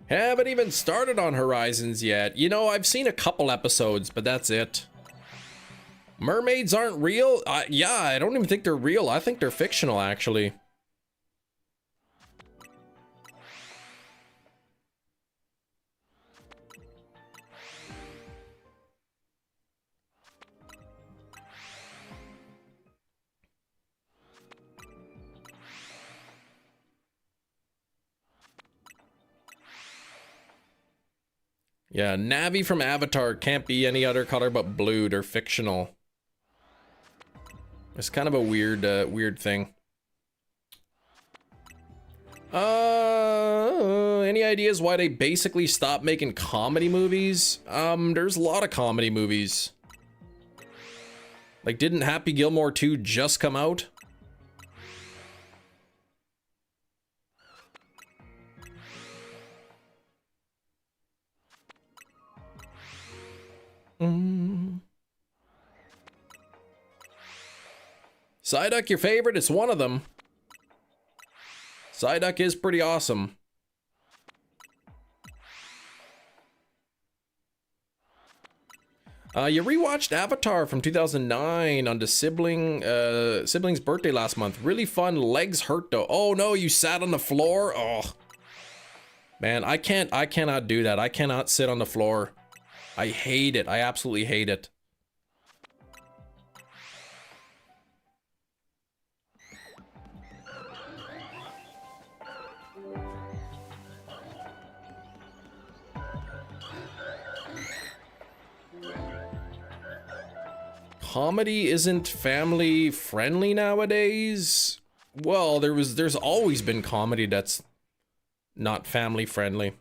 Haven't even started on Horizons yet. You know, I've seen a couple episodes, but that's it. Mermaids aren't real? Yeah, I don't even think they're real. I think they're fictional, actually. Yeah, Navi from Avatar can't be any other color but blue. They're fictional. It's kind of a weird, weird thing. Any ideas why they basically stopped making comedy movies? There's a lot of comedy movies. Like, didn't Happy Gilmore 2 just come out? Psyduck, your favorite? It's one of them. Psyduck is pretty awesome. You rewatched Avatar from 2009 on the sibling's birthday last month. Really fun. Legs hurt though. Oh no, you sat on the floor? Oh. Man, I cannot do that. I cannot sit on the floor. I hate it. I absolutely hate it. Comedy isn't family friendly nowadays? Well, there's always been comedy that's not family friendly.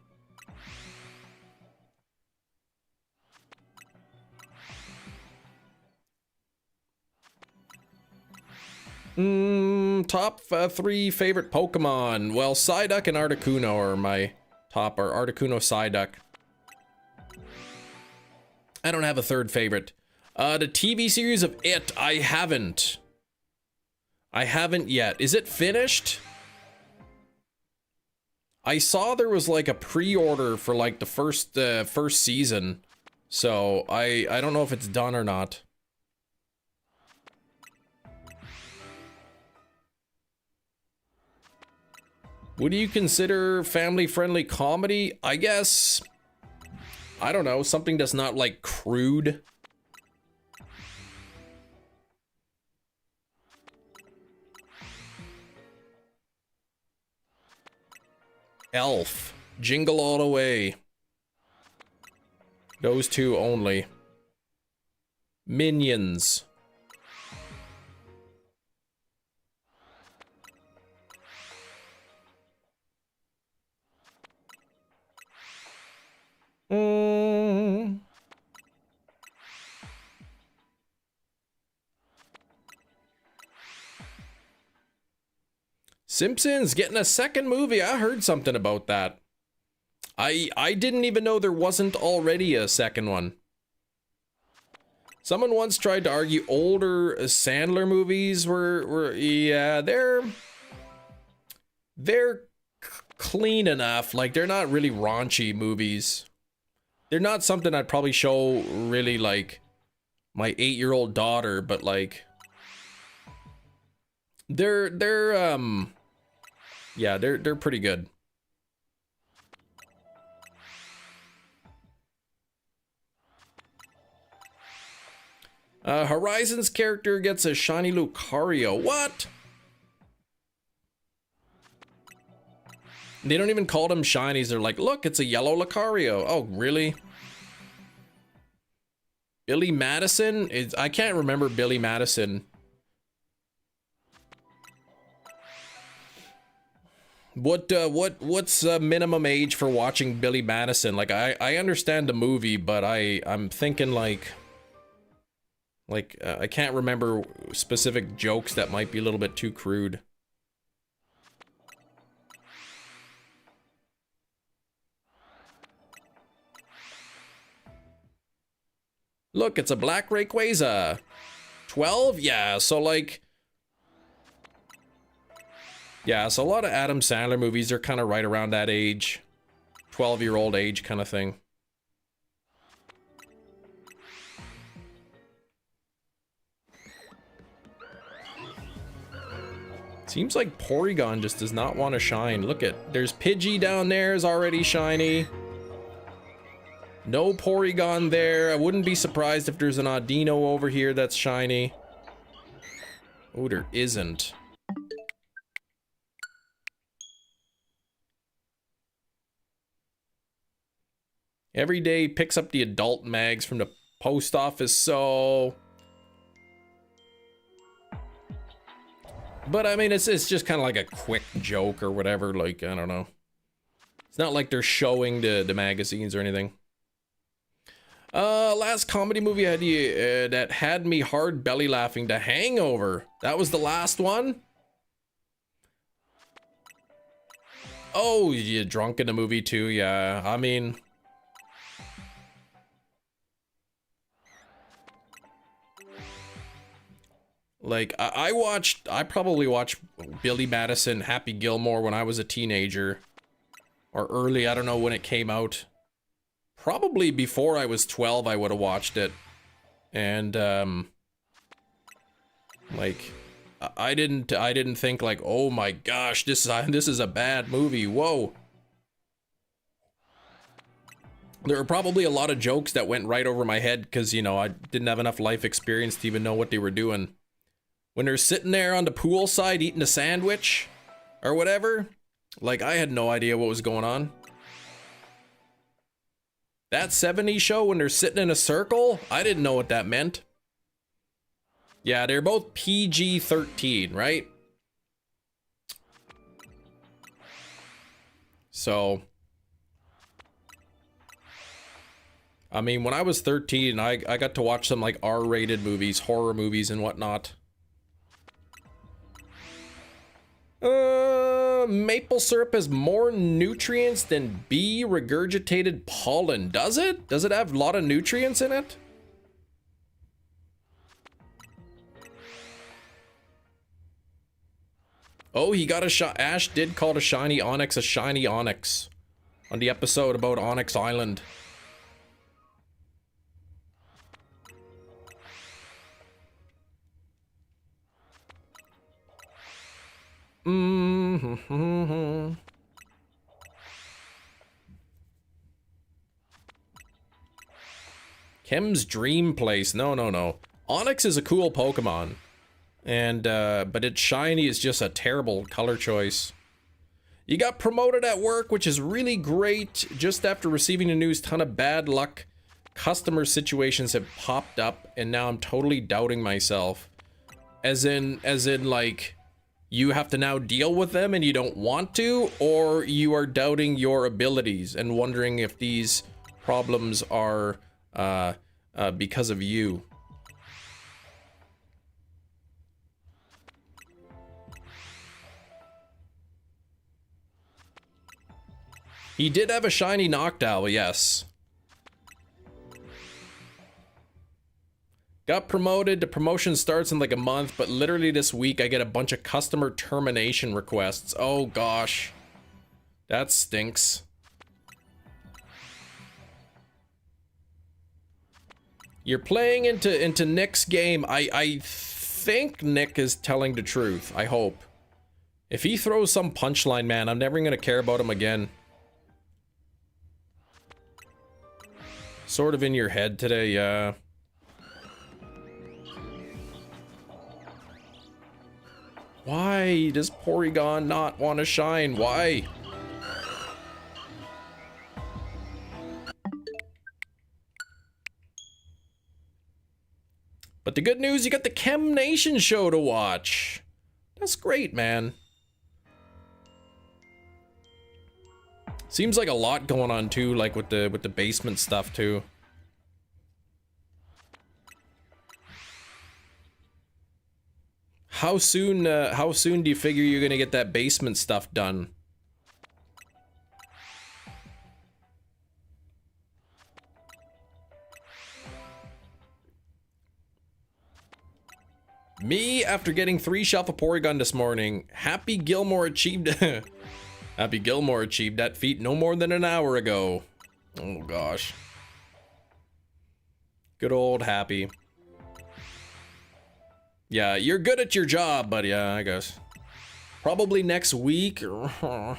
Top 3 favorite Pokemon. Well, Psyduck and Articuno are my top, or Articuno, Psyduck. I don't have a third favorite. The TV series of It, I haven't yet. Is it finished? I saw there was like a pre-order for like the first season, so I don't know if it's done or not. Would you consider family-friendly comedy? I guess, I don't know, something that's not like crude. Elf, Jingle All the Way. Those two only. Minions. Simpsons getting a second movie. I heard something about that. I didn't even know there wasn't already a second one. Someone once tried to argue older Sandler movies were yeah, they're clean enough. Like, they're not really raunchy movies. They're not something I'd probably show really like my 8-year-old daughter, but like they're yeah, they're pretty good. Horizon's character gets a shiny Lucario. What? They don't even call them shinies. They're like, look, it's a yellow Lucario. Oh, really? Billy Madison? I can't remember Billy Madison. What's minimum age for watching Billy Madison? Like, I understand the movie, but I'm thinking like I can't remember specific jokes that might be a little bit too crude. Look, it's a black Rayquaza. 12? Yeah, so like... Yeah, so a lot of Adam Sandler movies are kind of right around that age. 12-year-old age kind of thing. Seems like Porygon just does not want to shine. Look at, there's Pidgey down there is already shiny. No Porygon there. I wouldn't be surprised if there's an Audino over here that's shiny. Oh, there isn't. Every day picks up the adult mags from the post office, so... But I mean, it's just kind of like a quick joke or whatever, like, I don't know. It's not like they're showing the magazines or anything. Last comedy movie I had that had me hard belly laughing, The Hangover. That was the last one? Oh, you drunk in the movie too, yeah. I mean... Like, I probably watched Billy Madison, Happy Gilmore when I was a teenager. Or early, I don't know when it came out. Probably before I was 12, I would have watched it. And, like, I didn't think like, oh my gosh, this is a bad movie, whoa. There were probably a lot of jokes that went right over my head because, you know, I didn't have enough life experience to even know what they were doing. When they're sitting there on the poolside eating a sandwich or whatever, like, I had no idea what was going on. That 70s show when they're sitting in a circle, I didn't know what that meant. Yeah, they're both PG-13, right? So, I mean, when I was 13, I got to watch some like R-rated movies, horror movies and whatnot. Maple syrup has more nutrients than bee regurgitated pollen. Does it? Does it have a lot of nutrients in it? Oh, he got a Ash did call a shiny onyx on the episode about Onyx Island. Kim's dream place. No. Onyx is a cool Pokemon. And, but its shiny is just a terrible color choice. You got promoted at work, which is really great. Just after receiving the news, ton of bad luck. Customer situations have popped up, and now I'm totally doubting myself. As in, like, you have to now deal with them and you don't want to, or you are doubting your abilities and wondering if these problems are, because of you. He did have a shiny Noctowl, yes. Got promoted. The promotion starts in like a month, but literally this week I get a bunch of customer termination requests. Oh gosh. That stinks. You're playing into Nick's game. I think Nick is telling the truth. I hope. If he throws some punchline, man, I'm never gonna care about him again. Sort of in your head today, yeah. Why does Porygon not want to shine? Why? But the good news, you got the Chem Nation show to watch. That's great, man. Seems like a lot going on too, like with the basement stuff too. How soon do you figure you're gonna get that basement stuff done? Me, after getting 3 Shelf of Porygon this morning, Happy Gilmore achieved Happy Gilmore achieved that feat no more than an hour ago. Oh gosh. Good old Happy. Yeah, you're good at your job, but yeah, I guess. Probably next week. Yeah,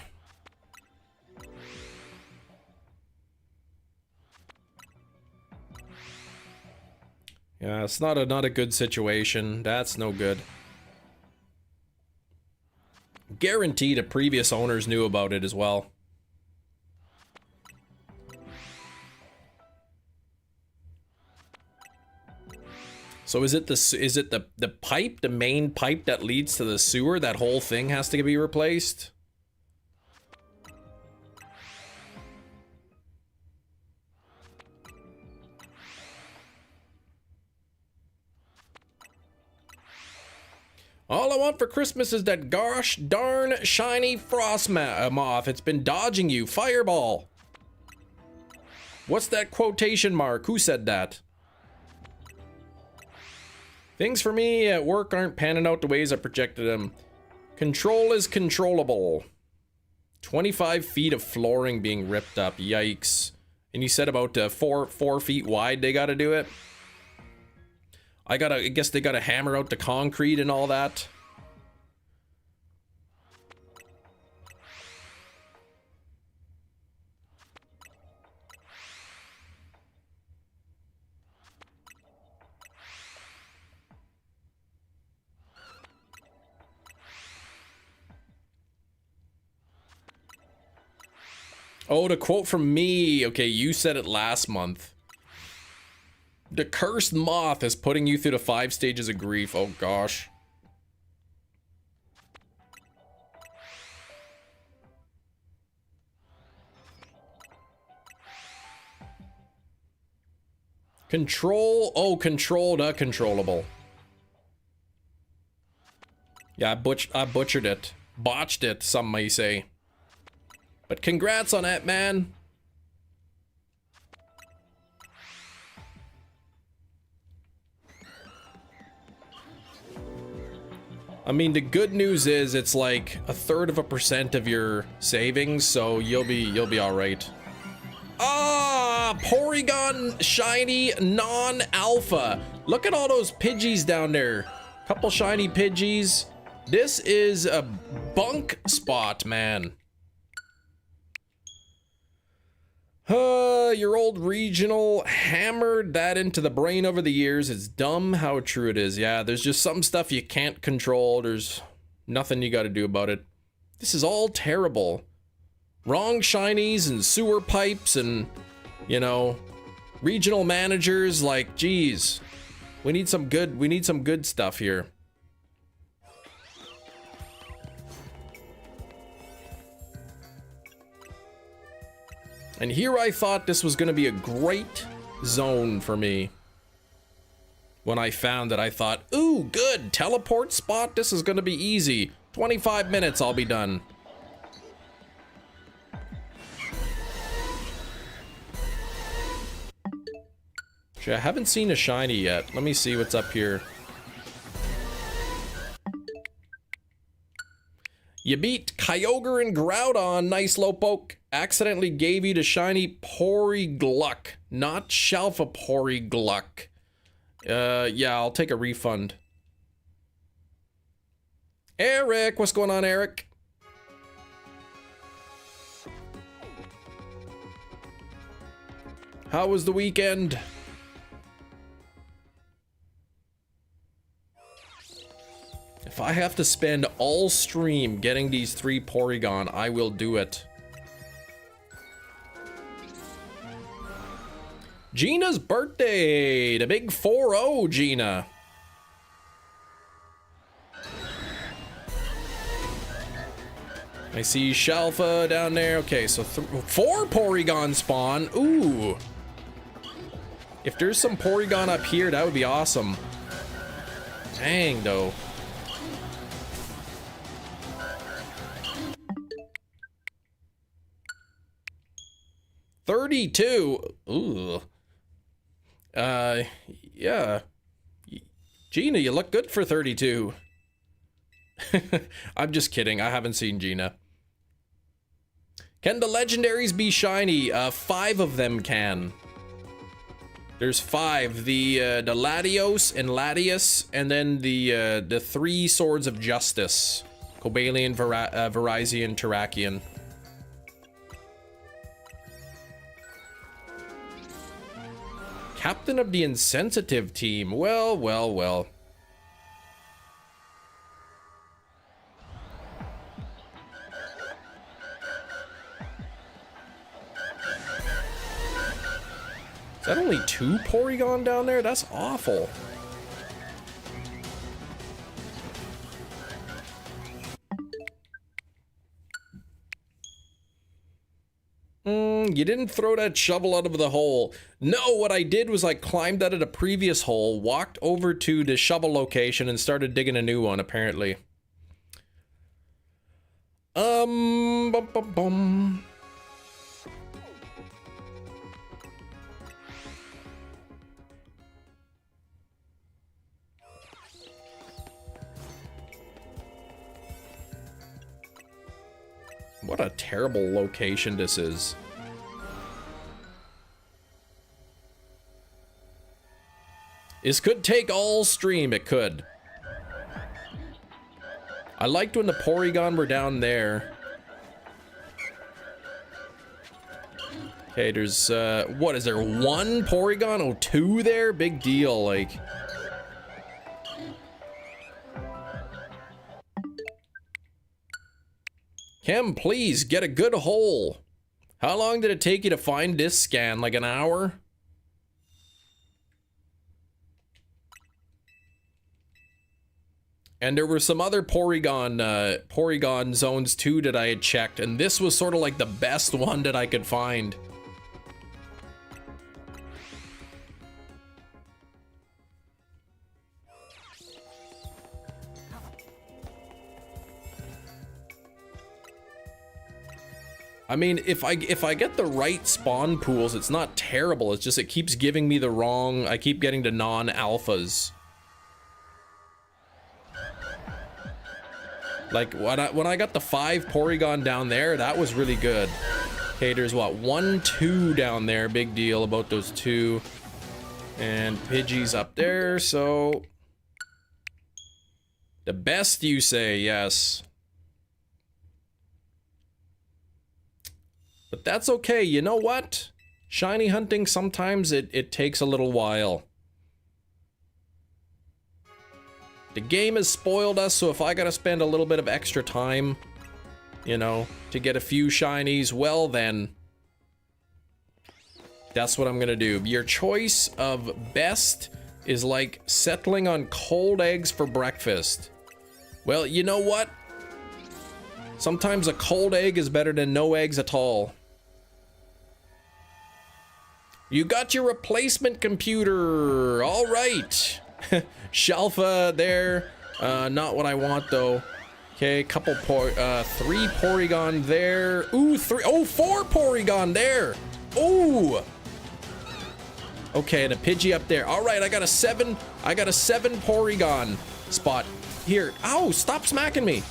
it's not a good situation. That's no good. Guaranteed the previous owners knew about it as well. So is it the pipe, the main pipe that leads to the sewer? That whole thing has to be replaced? All I want for Christmas is that gosh darn shiny frost moth. It's been dodging you. Fireball. What's that quotation mark? Who said that? Things for me at work aren't panning out the ways I projected them. Control is controllable. 25 feet of flooring being ripped up. Yikes. And you said about 4 feet wide they gotta do it? I guess they gotta hammer out the concrete and all that. Oh, the quote from me. Okay, you said it last month. The cursed moth is putting you through the 5 stages of grief. Oh gosh. Control. Oh, controlled, uncontrollable. Yeah, I butchered it. Botched it, some may say. But congrats on that, man. I mean, the good news is it's like 1/3% of your savings, so you'll be all right. Ah, Porygon shiny non-alpha. Look at all those Pidgeys down there. Couple shiny Pidgeys. This is a bunk spot, man. Your old regional hammered that into the brain over the years. It's dumb how true it is. Yeah, there's just some stuff you can't control. There's nothing you got to do about it. This is all terrible. Wrong shinies and sewer pipes and, you know, regional managers. Like, geez, we need some good stuff here. And here I thought this was going to be a great zone for me. When I found it, I thought, ooh, good, teleport spot, this is going to be easy. 25 minutes, I'll be done. Actually, I haven't seen a shiny yet. Let me see what's up here. You beat Kyogre and Groudon, nice Slowpoke. Accidentally gave you the shiny Porygluck, not Shalfa Porygluck. Yeah, I'll take a refund. Eric, what's going on, Eric? How was the weekend? If I have to spend all stream getting these 3 Porygon, I will do it. Gina's birthday! The big 4-0, Gina. I see Shalfa down there. Okay, so 4 Porygon spawn. Ooh. If there's some Porygon up here, that would be awesome. Dang, though. $32. Ooh. Yeah. Gina, you look good for 32. I'm just kidding. I haven't seen Gina. Can the legendaries be shiny? 5 of them can. There's 5. The Latios and Latias, and then the 3 Swords of Justice. Cobalion, Virizion, Terrakion. Captain of the insensitive team. Well, well, well. Is that only 2 Porygon down there? That's awful. You didn't throw that shovel out of the hole. No, what I did was I climbed out of the previous hole, walked over to the shovel location, and started digging a new one, apparently. Bum, bum, bum. What a terrible location this is. This could take all stream, it could. I liked when the Porygon were down there. Okay, there's, what is there, 1 Porygon? Oh, 2 there? Big deal, like. Kim, please, get a good hole. How long did it take you to find this scan? Like an hour? And there were some other Porygon zones too that I had checked, and this was sort of like the best one that I could find. I mean, if I get the right spawn pools, it's not terrible. It's just it keeps giving me the wrong. I keep getting to non-alphas. Like when I got the 5 Porygon down there, that was really good. Okay, there's what, 1, 2 down there. Big deal about those 2. And Pidgey's up there, so the best, you say? Yes. But that's okay, you know what? Shiny hunting, sometimes it takes a little while. The game has spoiled us, so if I gotta spend a little bit of extra time, you know, to get a few shinies, well then, that's what I'm gonna do. Your choice of best is like settling on cold eggs for breakfast. Well, you know what? Sometimes a cold egg is better than no eggs at all. You got your replacement computer. All right. Shalfa there. Not what I want though. Okay, couple 3 Porygon there. Ooh, 4 Porygon there. Ooh. Okay, and a Pidgey up there. All right, I got a 7 Porygon spot here. Ow, stop smacking me.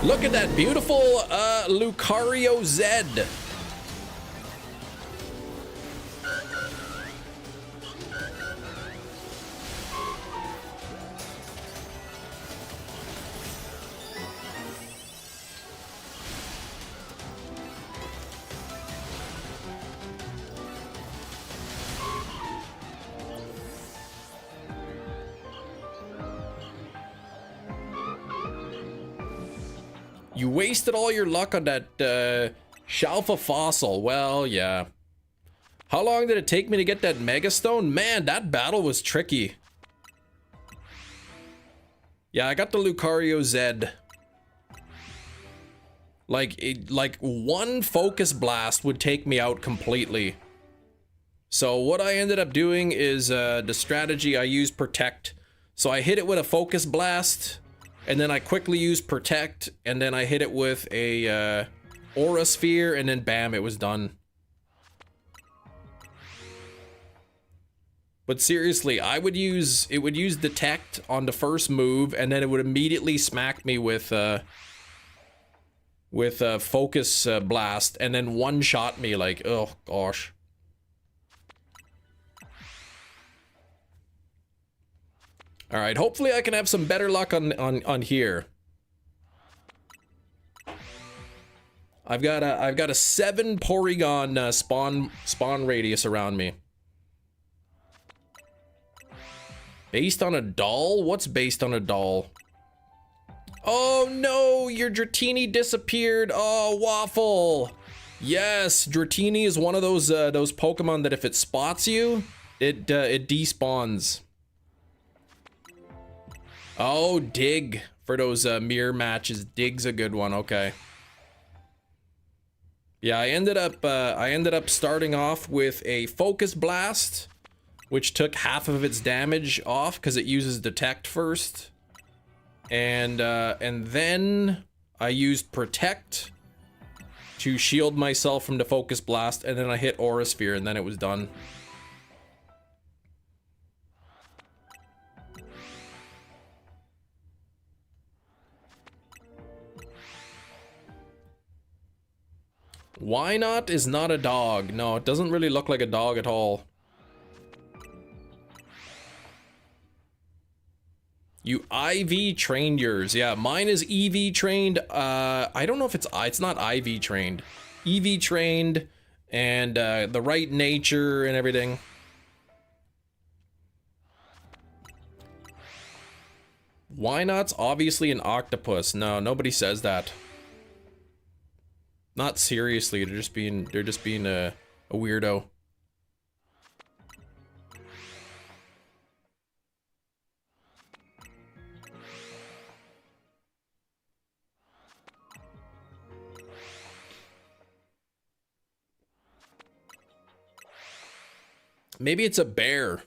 Look at that beautiful Lucario Z. You wasted all your luck on that Shalfa fossil. Well, yeah. How long did it take me to get that Mega Stone? Man, that battle was tricky. Yeah, I got the Lucario Z. Like one Focus Blast would take me out completely. So what I ended up doing is the strategy I used, Protect. So I hit it with a Focus Blast. And then I quickly used Protect, and then I hit it with a Aura Sphere, and then bam, it was done. But seriously, it would use Detect on the first move, and then it would immediately smack me with Focus Blast, and then one-shot me like, oh gosh. All right, hopefully I can have some better luck on here. I've got a 7 Porygon spawn radius around me. Based on a doll? What's based on a doll? Oh no, your Dratini disappeared. Oh, Waffle. Yes, Dratini is one of those Pokemon that if it spots you, it despawns. Oh, Dig for those mirror matches. Dig's a good one. Okay. Yeah, I ended up starting off with a Focus Blast, which took half of its damage off because it uses Detect first, and then I used Protect to shield myself from the Focus Blast, and then I hit Aura Sphere, and then it was done. Why not is not a dog. No, it doesn't really look like a dog at all. You IV trained yours. Yeah, mine is EV trained. I don't know if it's not IV trained. EV trained and the right nature and everything. Why not's obviously an octopus. No, nobody says that. Not seriously, they're just being a weirdo. Maybe it's a bear.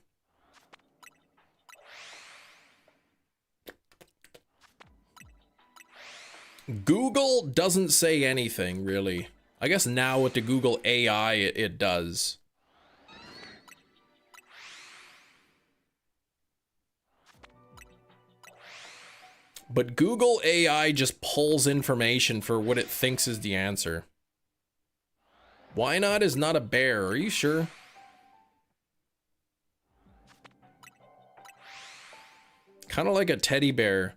Google doesn't say anything, really. I guess now with the Google AI, it does. But Google AI just pulls information for what it thinks is the answer. Why not is not a bear, are you sure? Kind of like a teddy bear.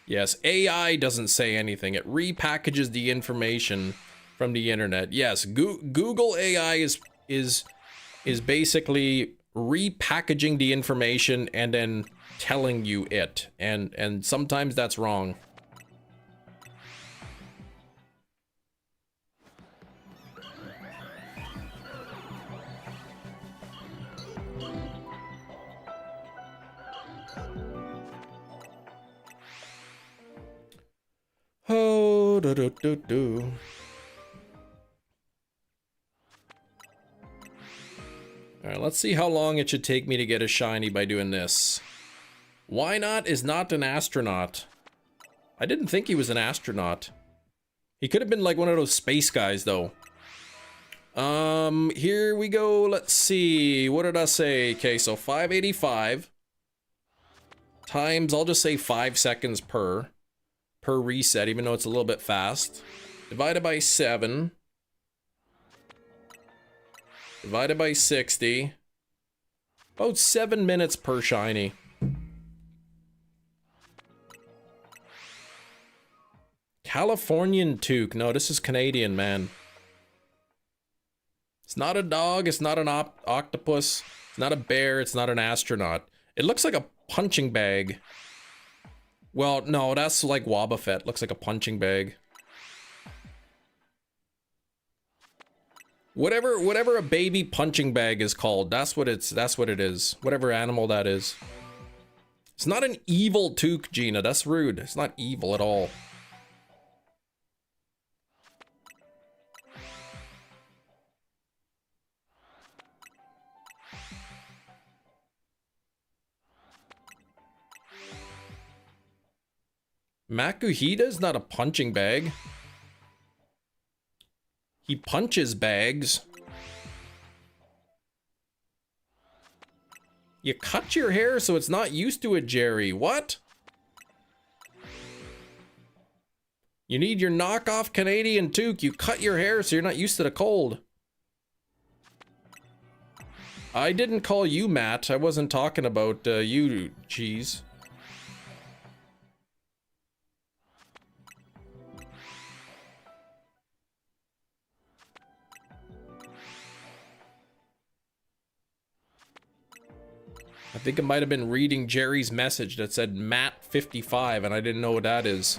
Yes, AI doesn't say anything. It repackages the information from the internet. Yes, Google AI is basically repackaging the information and then telling you it. And sometimes that's wrong. Oh, do. Alright, let's see how long it should take me to get a shiny by doing this. Why not is not an astronaut. I didn't think he was an astronaut. He could have been like one of those space guys, though. Here we go. Let's see. What did I say? Okay, so 585 times, I'll just say 5 seconds per reset, even though it's a little bit fast. Divided by 7. Divided by 60. About 7 minutes per shiny. Californian toque. No, this is Canadian, man. It's not a dog. It's not an octopus. It's not a bear. It's not an astronaut. It looks like a punching bag. Well, no, that's like Wobbuffet. Looks like a punching bag. Whatever a baby punching bag is called, that's what it is. Whatever animal that is. It's not an evil toque, Gina. That's rude. It's not evil at all. Makuhita's not a punching bag. He punches bags. You cut your hair so it's not used to it, Jerry. What? You need your knockoff Canadian toque. You cut your hair so you're not used to the cold. I didn't call you Matt. I wasn't talking about you, Cheese. I think I might have been reading Jerry's message that said Matt 55 and I didn't know what that is.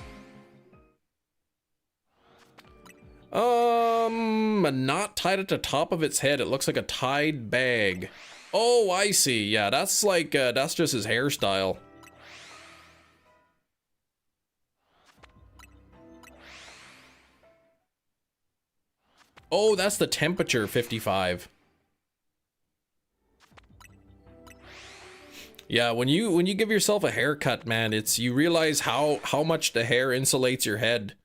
A knot tied at the top of its head. It looks like a tied bag. Oh, I see. Yeah, that's like, that's just his hairstyle. Oh, that's the temperature, 55. Yeah, when you give yourself a haircut, man, you realize how much the hair insulates your head.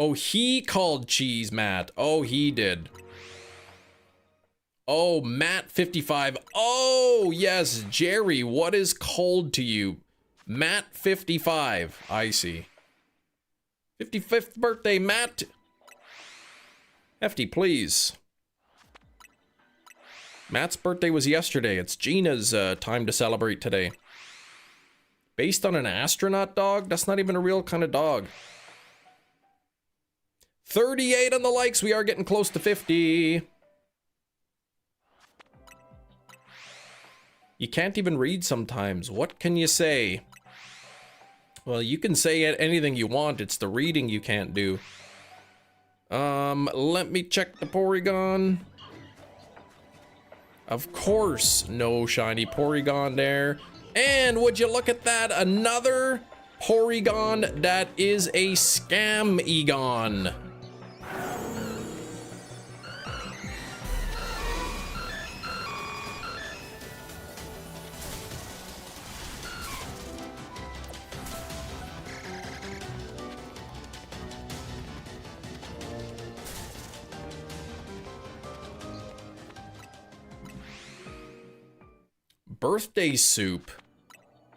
Oh, he called Cheese Matt. Oh, he did. Oh, Matt 55. Oh, yes, Jerry, what is cold to you? Matt 55. I see. 55th birthday, Matt. Hefty, please. Matt's birthday was yesterday. It's Gina's time to celebrate today. Based on an astronaut dog? That's not even a real kind of dog. 38 on the likes. We are getting close to 50. You can't even read sometimes. What can you say? Well, you can say anything you want. It's the reading you can't do. Let me check the Porygon. Of course, no shiny Porygon there. And would you look at that? Another Porygon that is a scam Egon. birthday soup.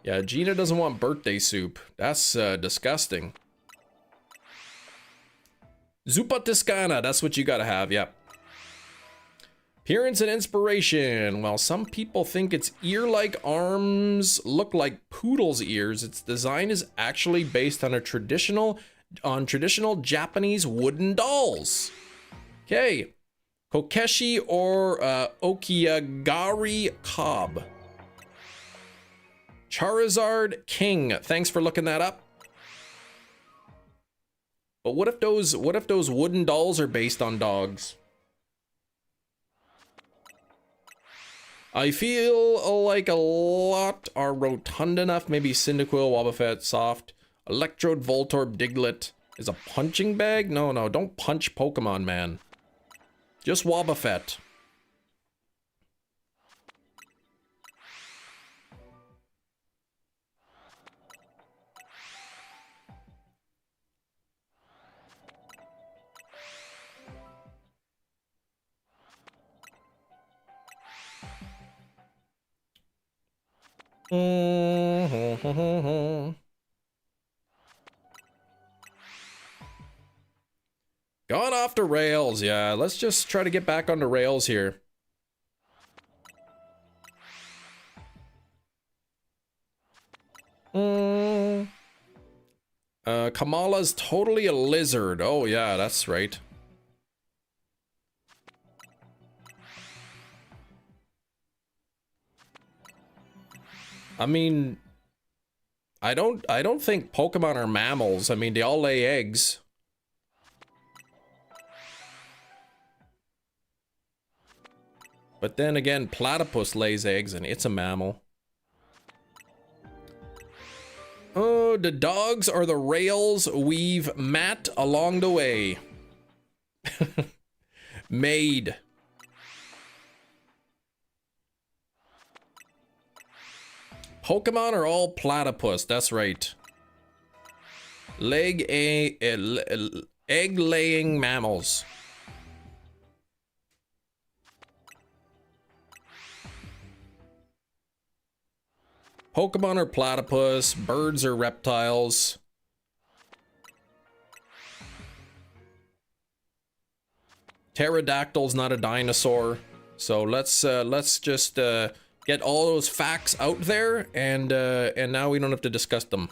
Yeah, Gina doesn't want birthday soup. That's disgusting. Zupa Toscana, that's what you gotta have, yep. Appearance and inspiration. Well, some people think its ear-like arms look like poodle's ears. Its design is actually based on traditional Japanese wooden dolls. Okay. Kokeshi or Okiagari Cobb. Charizard King. Thanks for looking that up. But what if those wooden dolls are based on dogs? I feel like a lot are rotund enough. Maybe Cyndaquil, Wobbuffet, Soft, Electrode, Voltorb, Diglett. Is a punching bag? No, don't punch Pokemon, man. Just Wobbuffet. Gone off the rails, yeah. Let's just try to get back on the rails here. Kamala's totally a lizard. Oh yeah, that's right. I mean, I don't think Pokemon are mammals. I mean, they all lay eggs. But then again, platypus lays eggs and it's a mammal. Oh, the dogs are the rails we've mat along the way. Made. Pokemon are all platypus, that's right. Egg-laying mammals. Pokemon are platypus, birds are reptiles. Pterodactyl's not a dinosaur. So let's just get all those facts out there, and now we don't have to discuss them.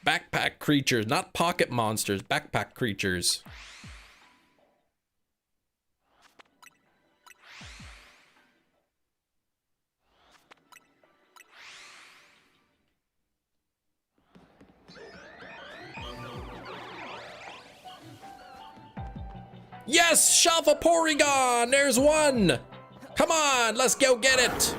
Backpack creatures, not pocket monsters, backpack creatures. Yes, shelf a Porygon. There's one. Come on, let's go get it.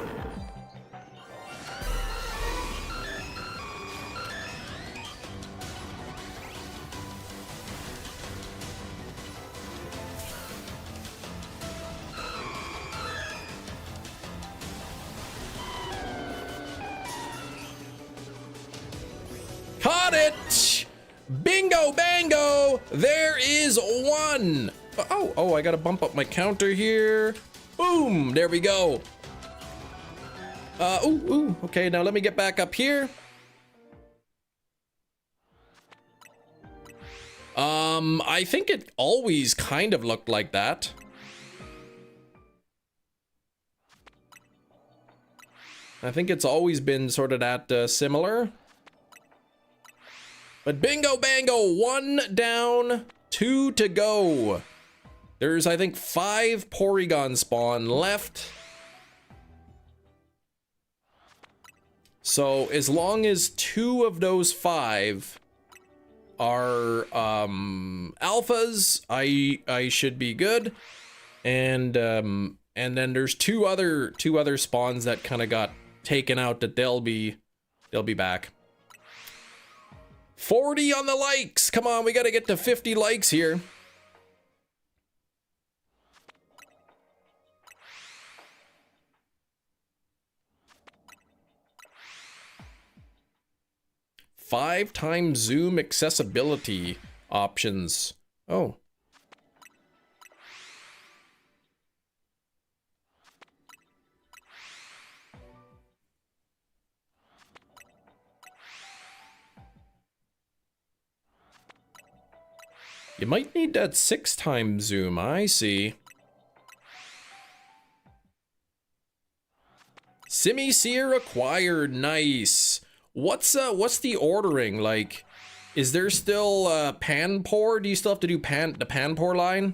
Caught it. Bingo bango. There is one. Oh, I gotta bump up my counter here. Boom, there we go. Okay, now let me get back up here. I think it always kind of looked like that. I think it's always been sort of that similar. But bingo bango, 1 down, 2 to go. There's, I think, 5 Porygon spawn left. So as long as 2 of those 5 are alphas, I should be good. And then there's two other spawns that kind of got taken out that they'll be back. 40 on the likes. Come on, we got to get to 50 likes here. Five times zoom accessibility options. Oh. You might need that 6x zoom, I see. Semi-seer acquired, nice. What's the ordering? Like, is there still pan pour? Do you still have to do the pan pour line?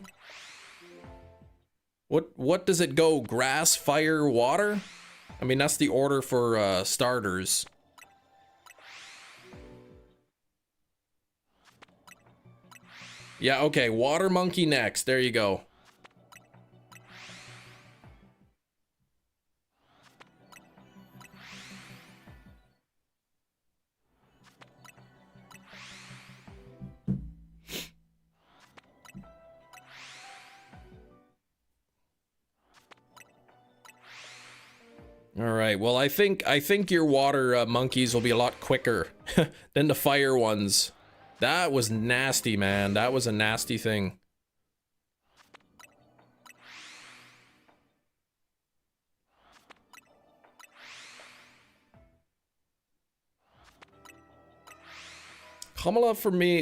What does it go? Grass, fire, water? I mean, that's the order for starters. Yeah, okay, water monkey next. There you go. All right, well, I think your water monkeys will be a lot quicker than the fire ones. That was nasty, man. That was a nasty thing. Kamala for me,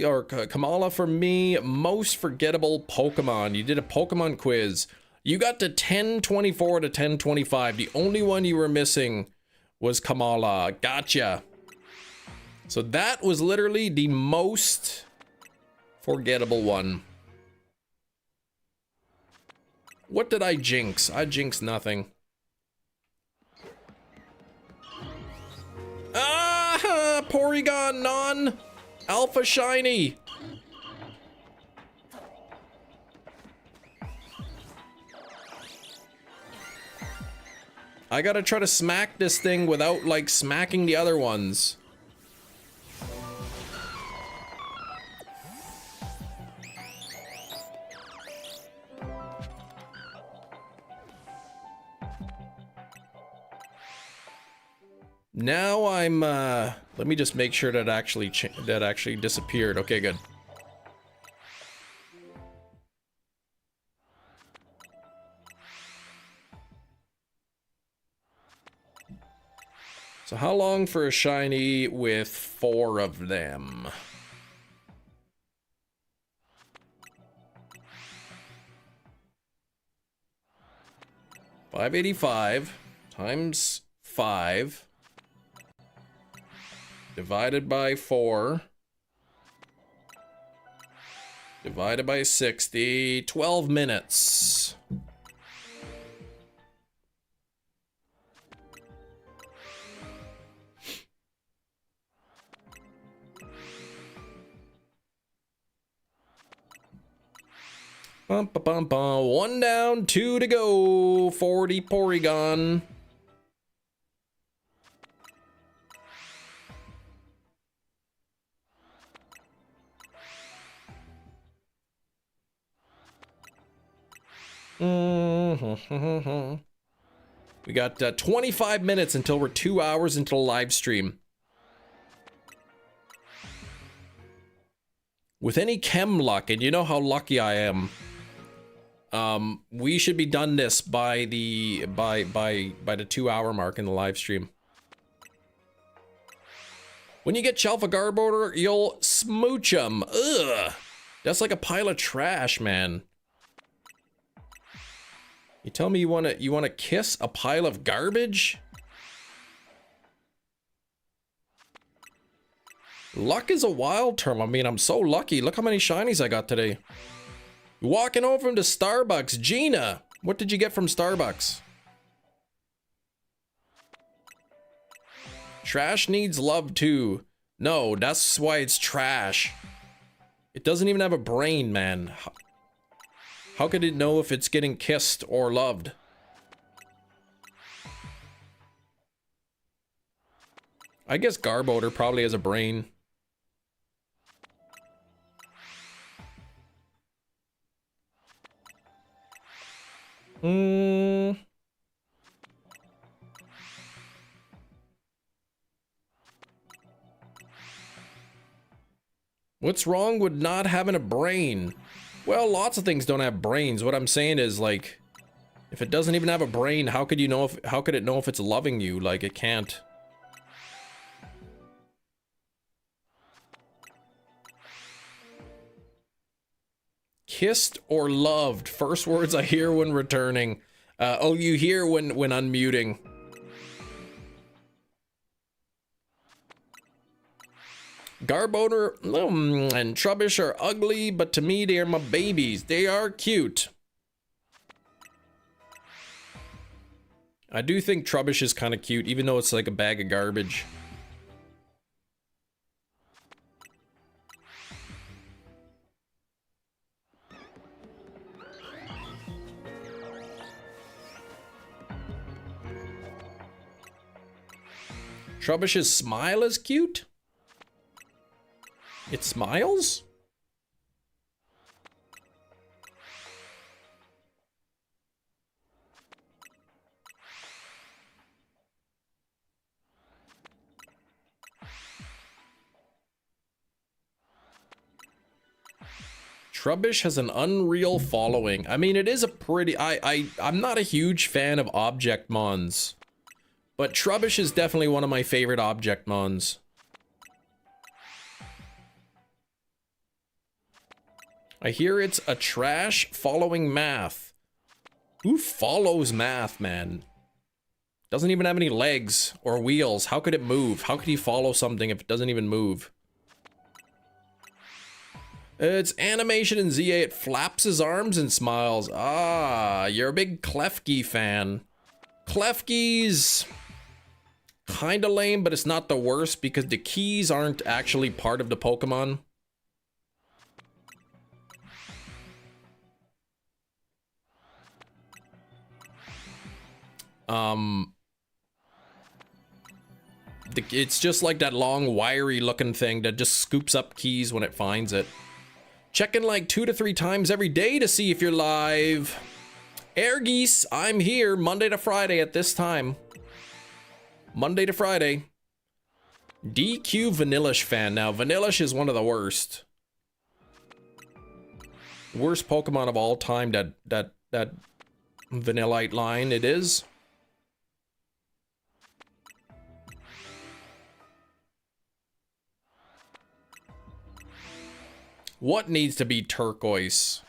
most forgettable Pokemon. You did a Pokemon quiz. You got to 1024 to 1025. The only one you were missing was Kamala. Gotcha. So that was literally the most forgettable one. What did I jinx? I jinxed nothing. Ah! Porygon non alpha shiny. I gotta try to smack this thing without, like, smacking the other ones. Now I'm, let me just make sure that actually disappeared. Okay, good. So how long for a shiny with 4 of them? $585 times 5 divided by 4 divided by 60, 12 minutes. Bum, bum, bum, bum. 1 down, 2 to go. 40 Porygon. We got 25 minutes until we're 2 hours into the live stream. With any chem luck, and you know how lucky I am, we should be done this by the 2 hour mark in the live stream. When you get Chalfa Garbodor, you'll smooch 'em. Ugh, that's like a pile of trash, man. You tell me you wanna kiss a pile of garbage? Luck is a wild term. I mean, I'm so lucky. Look how many shinies I got today. Walking over to Starbucks. Gina, what did you get from Starbucks? Trash needs love too. No, that's why it's trash. It doesn't even have a brain, man. How could it know if it's getting kissed or loved? I guess Garbodor probably has a brain. What's wrong with not having a brain? Well, lots of things don't have brains. What I'm saying is, like, if it doesn't even have a brain, how could it know if it's loving you? Like, it can't. kissed or loved. First words I hear when returning. Oh, you hear when unmuting. Garbodor and Trubbish are ugly, but to me they are my babies. They are cute. I do think Trubbish is kind of cute, even though it's like a bag of garbage. Trubbish's smile is cute? It smiles? Trubbish has an unreal following. I mean, it is a pretty... I'm not a huge fan of object mons. But Trubbish is definitely one of my favorite object mons. I hear it's a trash following math. Who follows math, man? Doesn't even have any legs or wheels. How could it move? How could he follow something if it doesn't even move? It's animation in ZA. It flaps his arms and smiles. Ah, you're a big Klefki fan. Klefki's kinda lame, but it's not the worst because the keys aren't actually part of the Pokemon. It's just like that long wiry looking thing that just scoops up keys when it finds it. Checking like 2 to 3 times every day to see if you're live. Air Geese, I'm here Monday to Friday at this time. Monday to Friday. DQ Vanillish fan. Now, Vanillish is one of the worst. Worst Pokemon of all time, that Vanillite line, it is. What needs to be turquoise?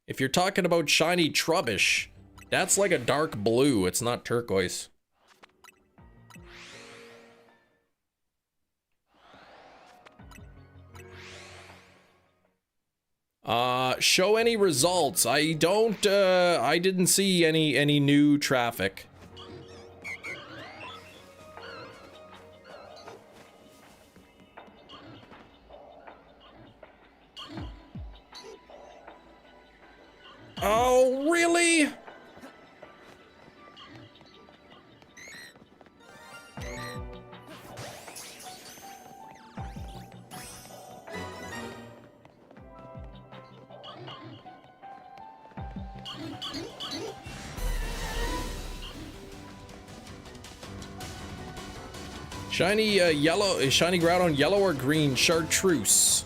If you're talking about shiny Trubbish, that's like a dark blue. It's not turquoise. Show any results. I didn't see any new traffic. Oh, really? Shiny yellow, is shiny Groudon yellow or green? Chartreuse.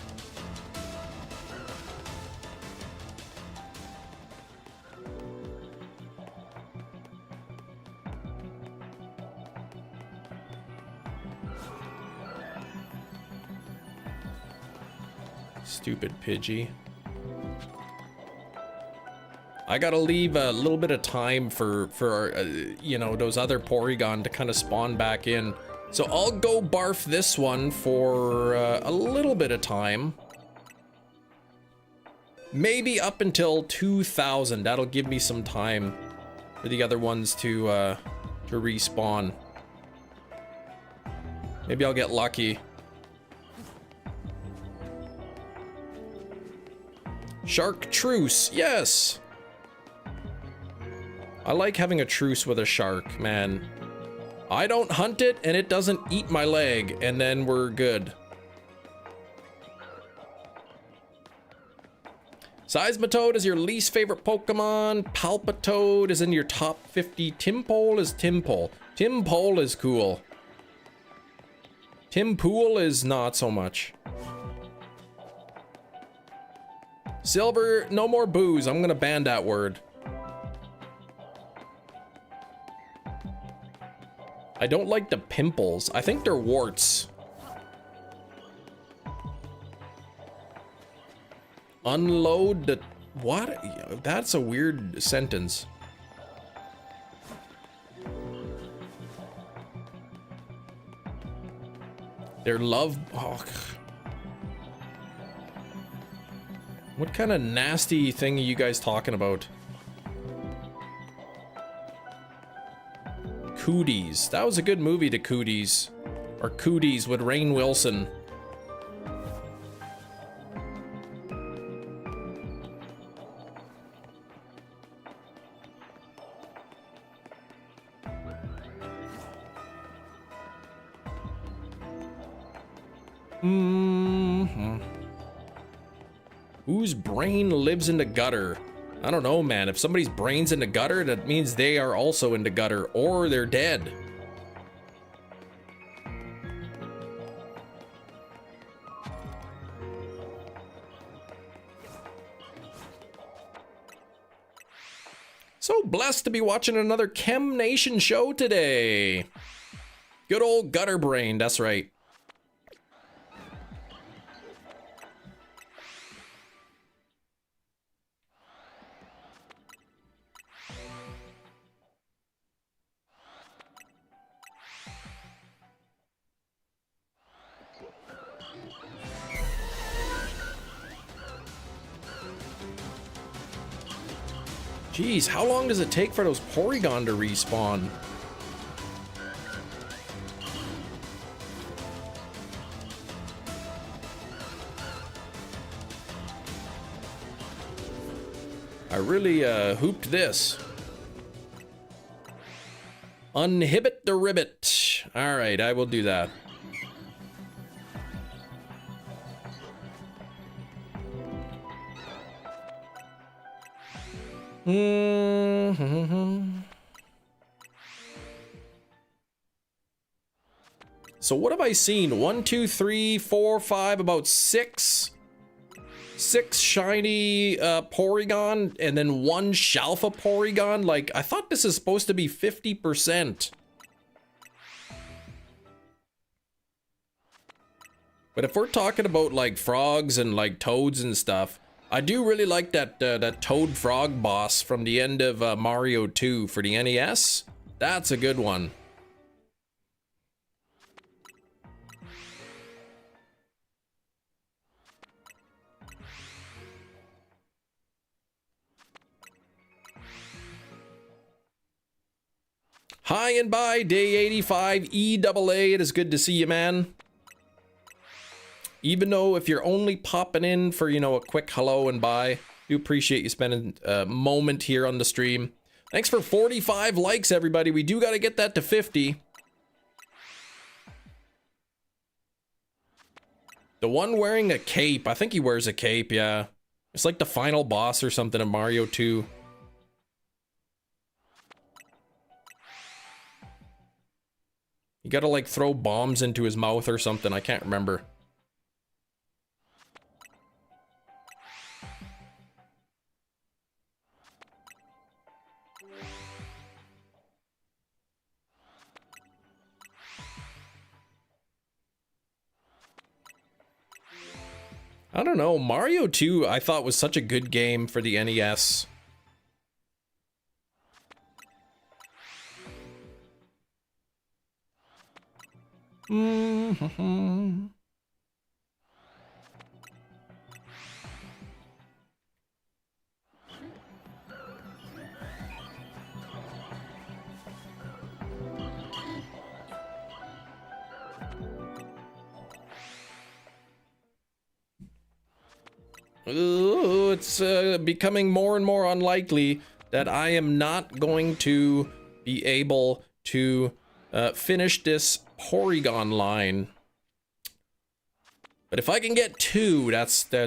Stupid Pidgey. I gotta leave a little bit of time for you know, those other Porygon to kind of spawn back in. So I'll go barf this one for a little bit of time. Maybe up until 2000. That'll give me some time for the other ones to respawn. Maybe I'll get lucky. Chartreuse, yes! I like having a truce with a shark, man. I don't hunt it, and it doesn't eat my leg, and then we're good. Seismitoad is your least favorite Pokemon. Palpitoad is in your top 50. Timpole is Timpole. Timpole is cool. Timpool is not so much. Silver, no more booze. I'm gonna ban that word. I don't like the pimples. I think they're warts. Unload the... What? That's a weird sentence. Their love... Oh. What kind of nasty thing are you guys talking about? Cooties. That was a good movie, The Cooties. Or Cooties with Rainn Wilson. Whose brain lives in the gutter? I don't know, man. If somebody's brain's in the gutter, that means they are also in the gutter, or they're dead. So blessed to be watching another Chem Nation show today. Good old gutter brain, that's right. Jeez, how long does it take for those Porygon to respawn? I really hooped this. Unhibit the ribbit. All right, I will do that. So what have I seen? 1, 2, 3, 4, 5, about six shiny Porygon, and then 1 Shalfa Porygon. Like, I thought this is supposed to be 50%. But if we're talking about like frogs and like toads and stuff, I do really like that that Toad Frog boss from the end of Mario 2 for the NES. That's a good one. Hi and bye, day 85 EAA. It is good to see you, man. Even though if you're only popping in for, you know, a quick hello and bye, do appreciate you spending a moment here on the stream. Thanks for 45 likes, everybody. We do got to get that to 50. The one wearing a cape, I think he wears a cape, yeah. It's like the final boss or something in Mario 2. You gotta like throw bombs into his mouth or something, I can't remember. I don't know, Mario 2 I thought was such a good game for the NES. Ooh, it's becoming more and more unlikely that I am not going to be able to finish this Porygon line. But if I can get 2,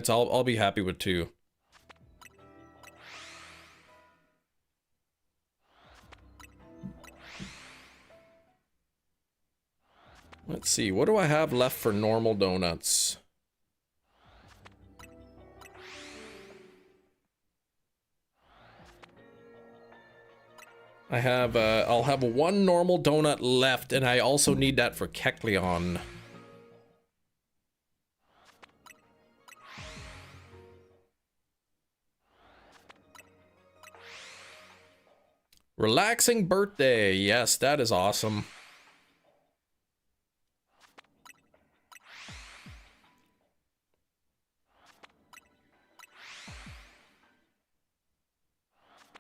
I'll be happy with 2. Let's see, what do I have left for normal donuts? I have, I'll have 1 normal donut left, and I also need that for Kecleon. Relaxing birthday. Yes, that is awesome.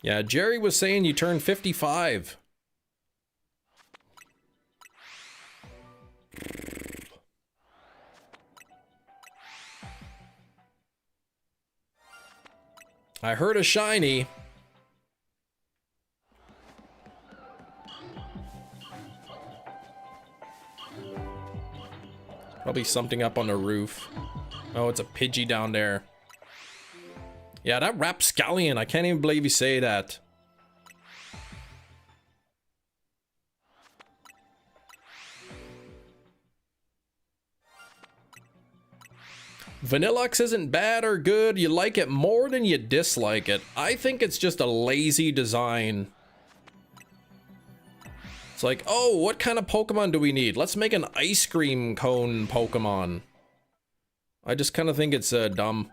Yeah, Jerry was saying you turned 55. I heard a shiny. Probably something up on the roof. Oh, it's a Pidgey down there. Yeah, that Rapscallion, I can't even believe you say that. Vanillux isn't bad or good. You like it more than you dislike it. I think it's just a lazy design. It's like, oh, what kind of Pokemon do we need? Let's make an ice cream cone Pokemon. I just kind of think it's dumb.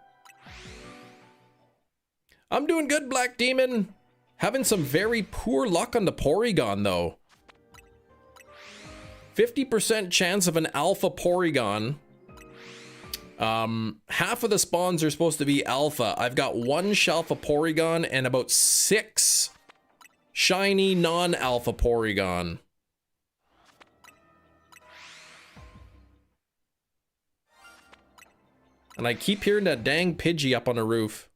I'm doing good, Black Demon. Having some very poor luck on the Porygon, though. 50% chance of an alpha Porygon. Half of the spawns are supposed to be alpha. I've got one shelf of Porygon and about 6 shiny non-alpha Porygon. And I keep hearing that dang Pidgey up on the roof.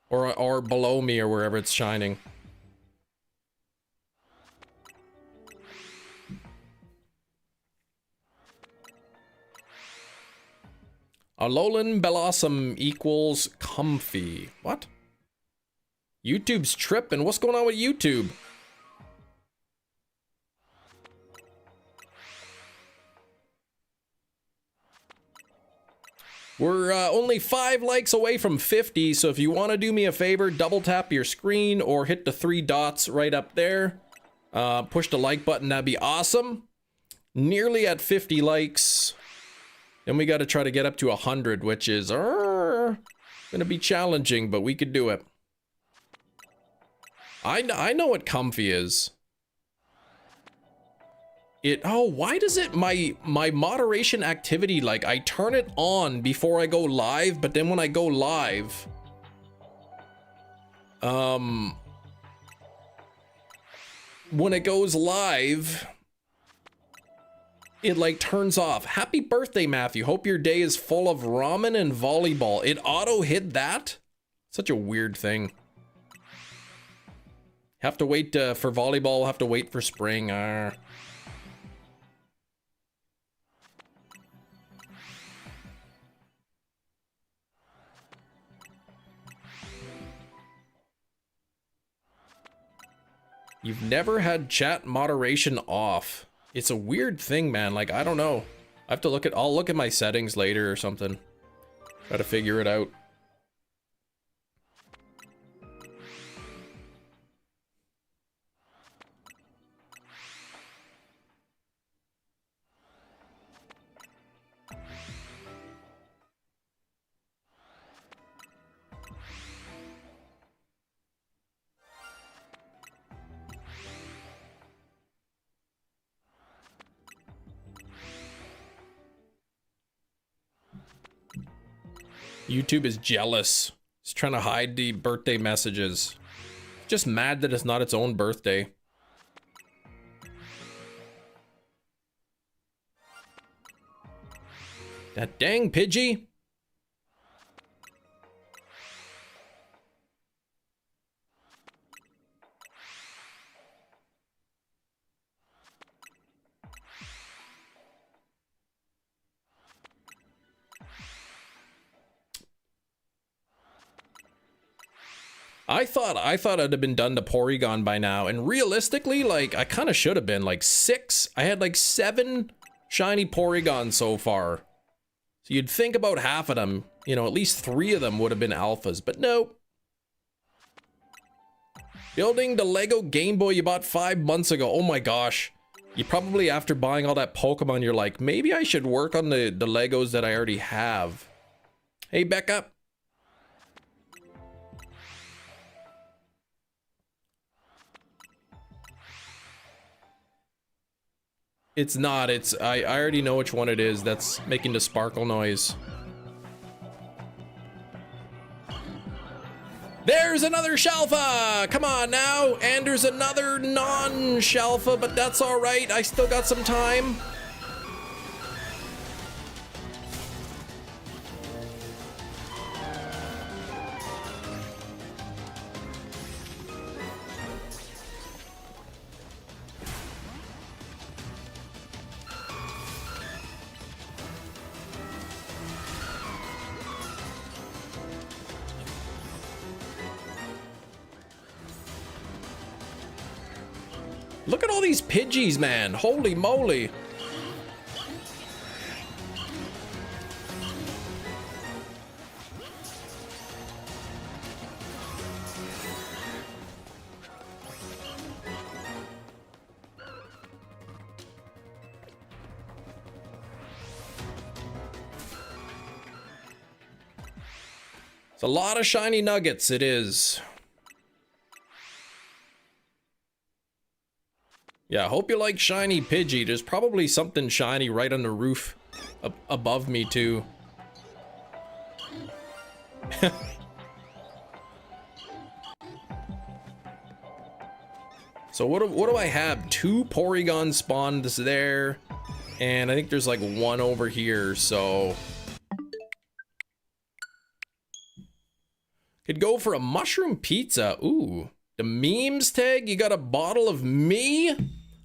Or below me or wherever it's shining. Alolan Blossom equals comfy. What? YouTube's tripping. What's going on with YouTube? We're only 5 likes away from 50, so if you want to do me a favor, double tap your screen or hit the 3 dots right up there. Push the like button, that'd be awesome. Nearly at 50 likes. Then we got to try to get up to 100, which is gonna be challenging, but we could do it. I know what comfy is. Why does it, my moderation activity, like I turn it on before I go live, but then when I go live, when it goes live, it like turns off. Happy birthday, Matthew. Hope your day is full of ramen and volleyball. It auto hit that? Such a weird thing. Have to wait for volleyball, have to wait for spring. You've never had chat moderation off. It's a weird thing, man. Like, I don't know. I have to look at, I'll look at my settings later or something. Try to figure it out. YouTube is jealous. It's trying to hide the birthday messages. Just mad that it's not its own birthday. That dang Pidgey. I thought I'd have been done to Porygon by now, and realistically, like, I kind of should have been, like, 6. I had, like, 7 shiny Porygon so far. So you'd think about half of them, you know, at least 3 of them would have been alphas, but nope. Building the Lego Game Boy you bought 5 months ago. Oh my gosh. You probably, after buying all that Pokemon, you're like, maybe I should work on the Legos that I already have. Hey, Becca. It's not. I already know which one it is that's making the sparkle noise. There's another Shalfa! Come on now! And there's another non-Shalfa, but that's alright. I still got some time. Look at all these Pidgeys, man. Holy moly. It's a lot of shiny nuggets, it is. Yeah, I hope you like shiny Pidgey. There's probably something shiny right on the roof above me, too. So what do I have? 2 Porygon spawns there, and I think there's like 1 over here, so... Could go for a mushroom pizza. Ooh. The memes tag? You got a bottle of me?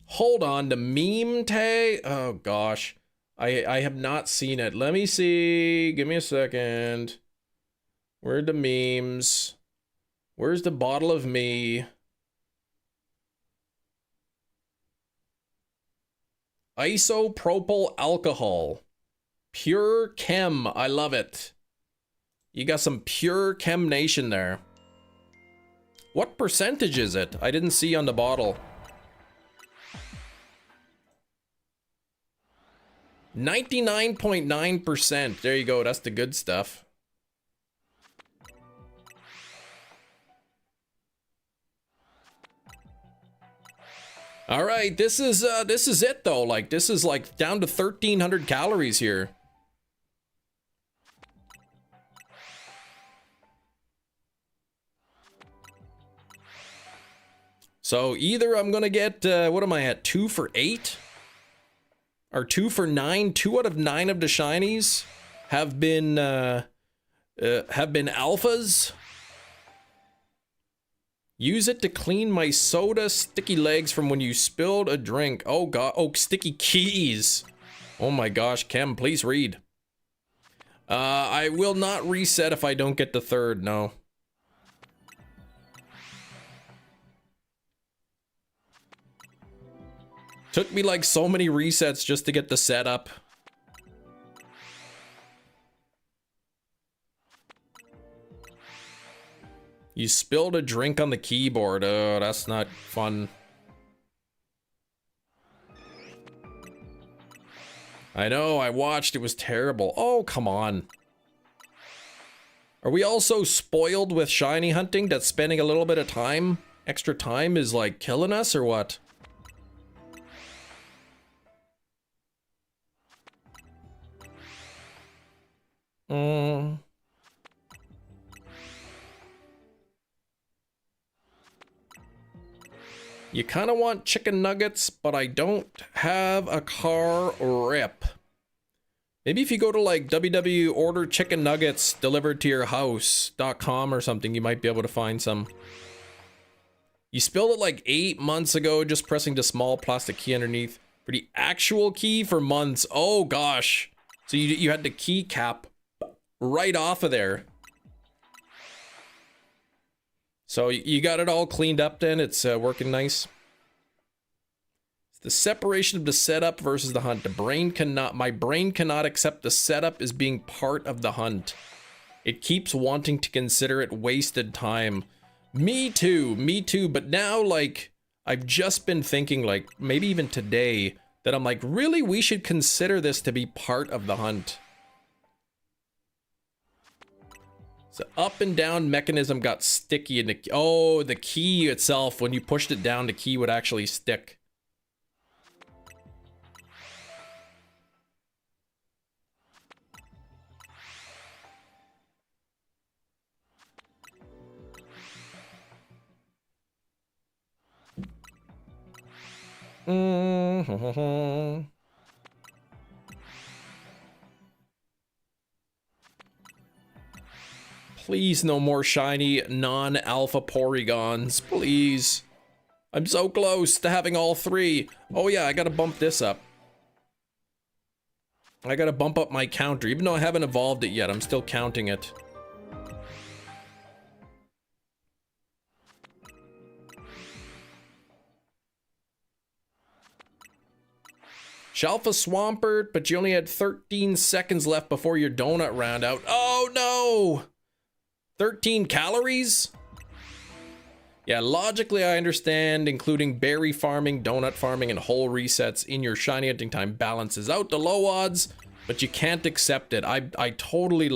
Hold on, the meme tag? Oh gosh. I have not seen it. Let me see. Give me a second. Where are the memes? Where's the bottle of me? Isopropyl alcohol. Pure chem. I love it. You got some pure chem nation there. What percentage is it? I didn't see on the bottle. 99.9%. There you go. That's the good stuff. All right, this is it though. Like this is like down to 1,300 calories here. So either I'm gonna get, what am I at, 2 for 8? Or 2 for 9? 2 out of 9 of the shinies have been alphas. Use it to clean my soda sticky legs from when you spilled a drink. Oh god, oh, sticky keys. Oh my gosh, Chem, please read. I will not reset if I don't get the 3rd, no. Took me like so many resets just to get the setup. You spilled a drink on the keyboard. Oh, that's not fun. I know, I watched. It was terrible. Oh, come on. Are we also spoiled with shiny hunting that spending a little bit of time, extra time, is like killing us or what? You kind of want chicken nuggets, but I don't have a car rip. Maybe if you go to like www order chicken nuggets delivered to your house.com or something, you might be able to find some. You spilled it like 8 months ago, just pressing the small plastic key underneath. For the actual key for months. Oh gosh. So you had the key cap right off of there. So you got it all cleaned up then? It's working nice. It's the separation of the setup versus the hunt. My brain cannot accept the setup as being part of the hunt. It keeps wanting to consider it wasted time. Me too, but now like I've just been thinking like maybe even today that I'm like, really, we should consider this to be part of the hunt. So up and down mechanism got sticky in the, oh, the key itself, when you pushed it down, the key would actually stick. Please, no more shiny non-alpha Porygons, please. I'm so close to having all three. Oh yeah, I gotta bump this up. I gotta bump up my counter. Even though I haven't evolved it yet, I'm still counting it. Shalfa Swampert, but you only had 13 seconds left before your donut round out. Oh no! 13 calories? Yeah, logically I understand including berry farming, donut farming, and whole resets in your shiny hunting time balances out the low odds, but you can't accept it. I totally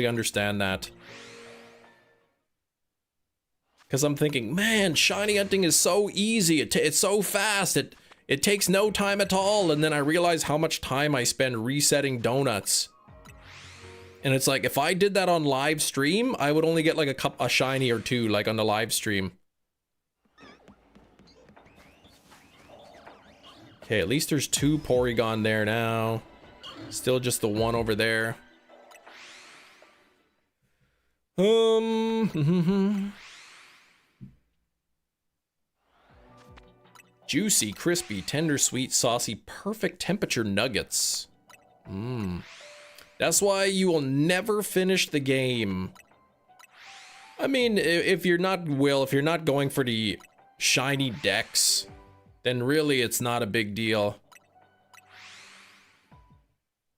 understand that. Because I'm thinking, man, shiny hunting is so easy. It's so fast. It takes no time at all. And then I realize how much time I spend resetting donuts. And it's like, if I did that on live stream, I would only get like a shiny or two, like on the live stream. Okay, at least there's 2 Porygon there now. Still just the one over there. Juicy, crispy, tender, sweet, saucy, perfect temperature nuggets. That's why you will never finish the game. I mean, if you're not going for the shiny decks, then really it's not a big deal.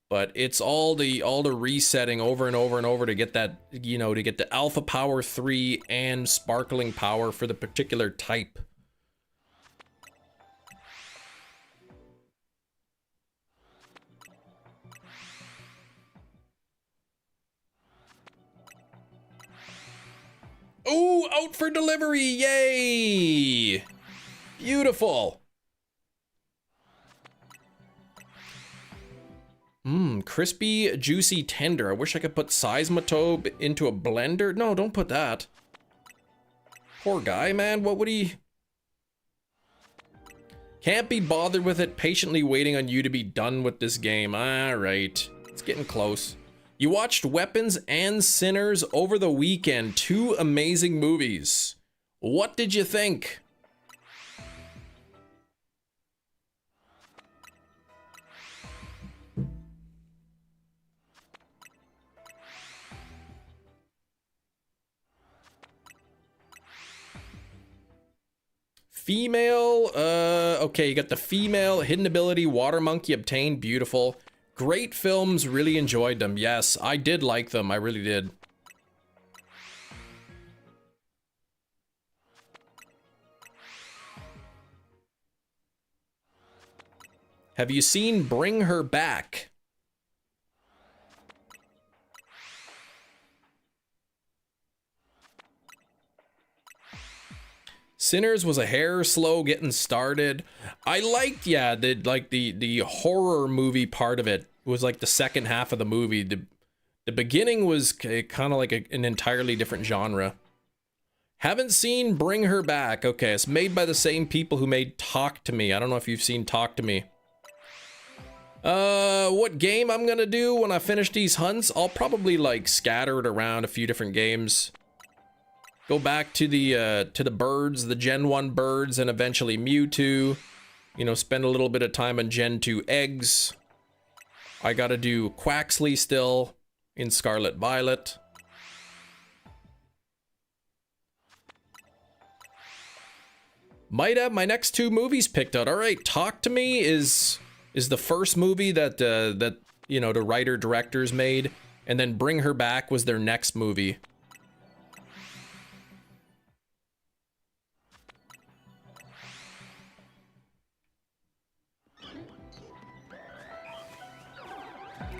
But it's all the resetting over and over and over to get that, you know, to get the Alpha Power 3 and Sparkling Power for the particular type. Ooh, out for delivery, yay! Beautiful. Crispy, juicy, tender. I wish I could put Seismitoad into a blender. No, don't put that. Poor guy, man, what would he... Can't be bothered with it, patiently waiting on you to be done with this game. Alright, it's getting close. You watched Weapons and Sinners over the weekend. 2 amazing movies. What did you think? Female, okay, you got the female hidden ability, Water Monkey obtained, beautiful. Great films, really enjoyed them. Yes, I did like them, I really did. Have you seen Bring Her Back? Sinners was a hair slow getting started. I liked, yeah, the horror movie part of it was like the second half of the movie. The beginning was kind of like an entirely different genre. Haven't seen Bring Her Back. Okay, it's made by the same people who made Talk to Me. I don't know if you've seen Talk to Me. What game I'm gonna do when I finish these hunts? I'll probably like scatter it around a few different games. Go back to the birds, the Gen 1 birds, and eventually Mewtwo. You know, spend a little bit of time on Gen 2 eggs. I gotta do Quaxley still in Scarlet Violet. Might have my next 2 movies picked out. All right, Talk to Me is the first movie that you know, the writer directors made, and then Bring Her Back was their next movie.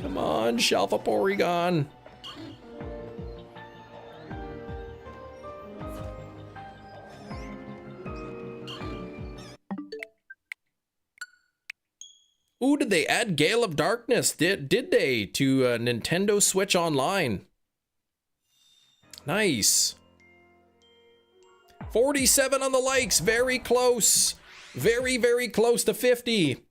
Come on, Shalfa Porygon. Ooh, did they add Gale of Darkness? Did they to Nintendo Switch Online? Nice. 47 on the likes, very close. Very, very close to 50.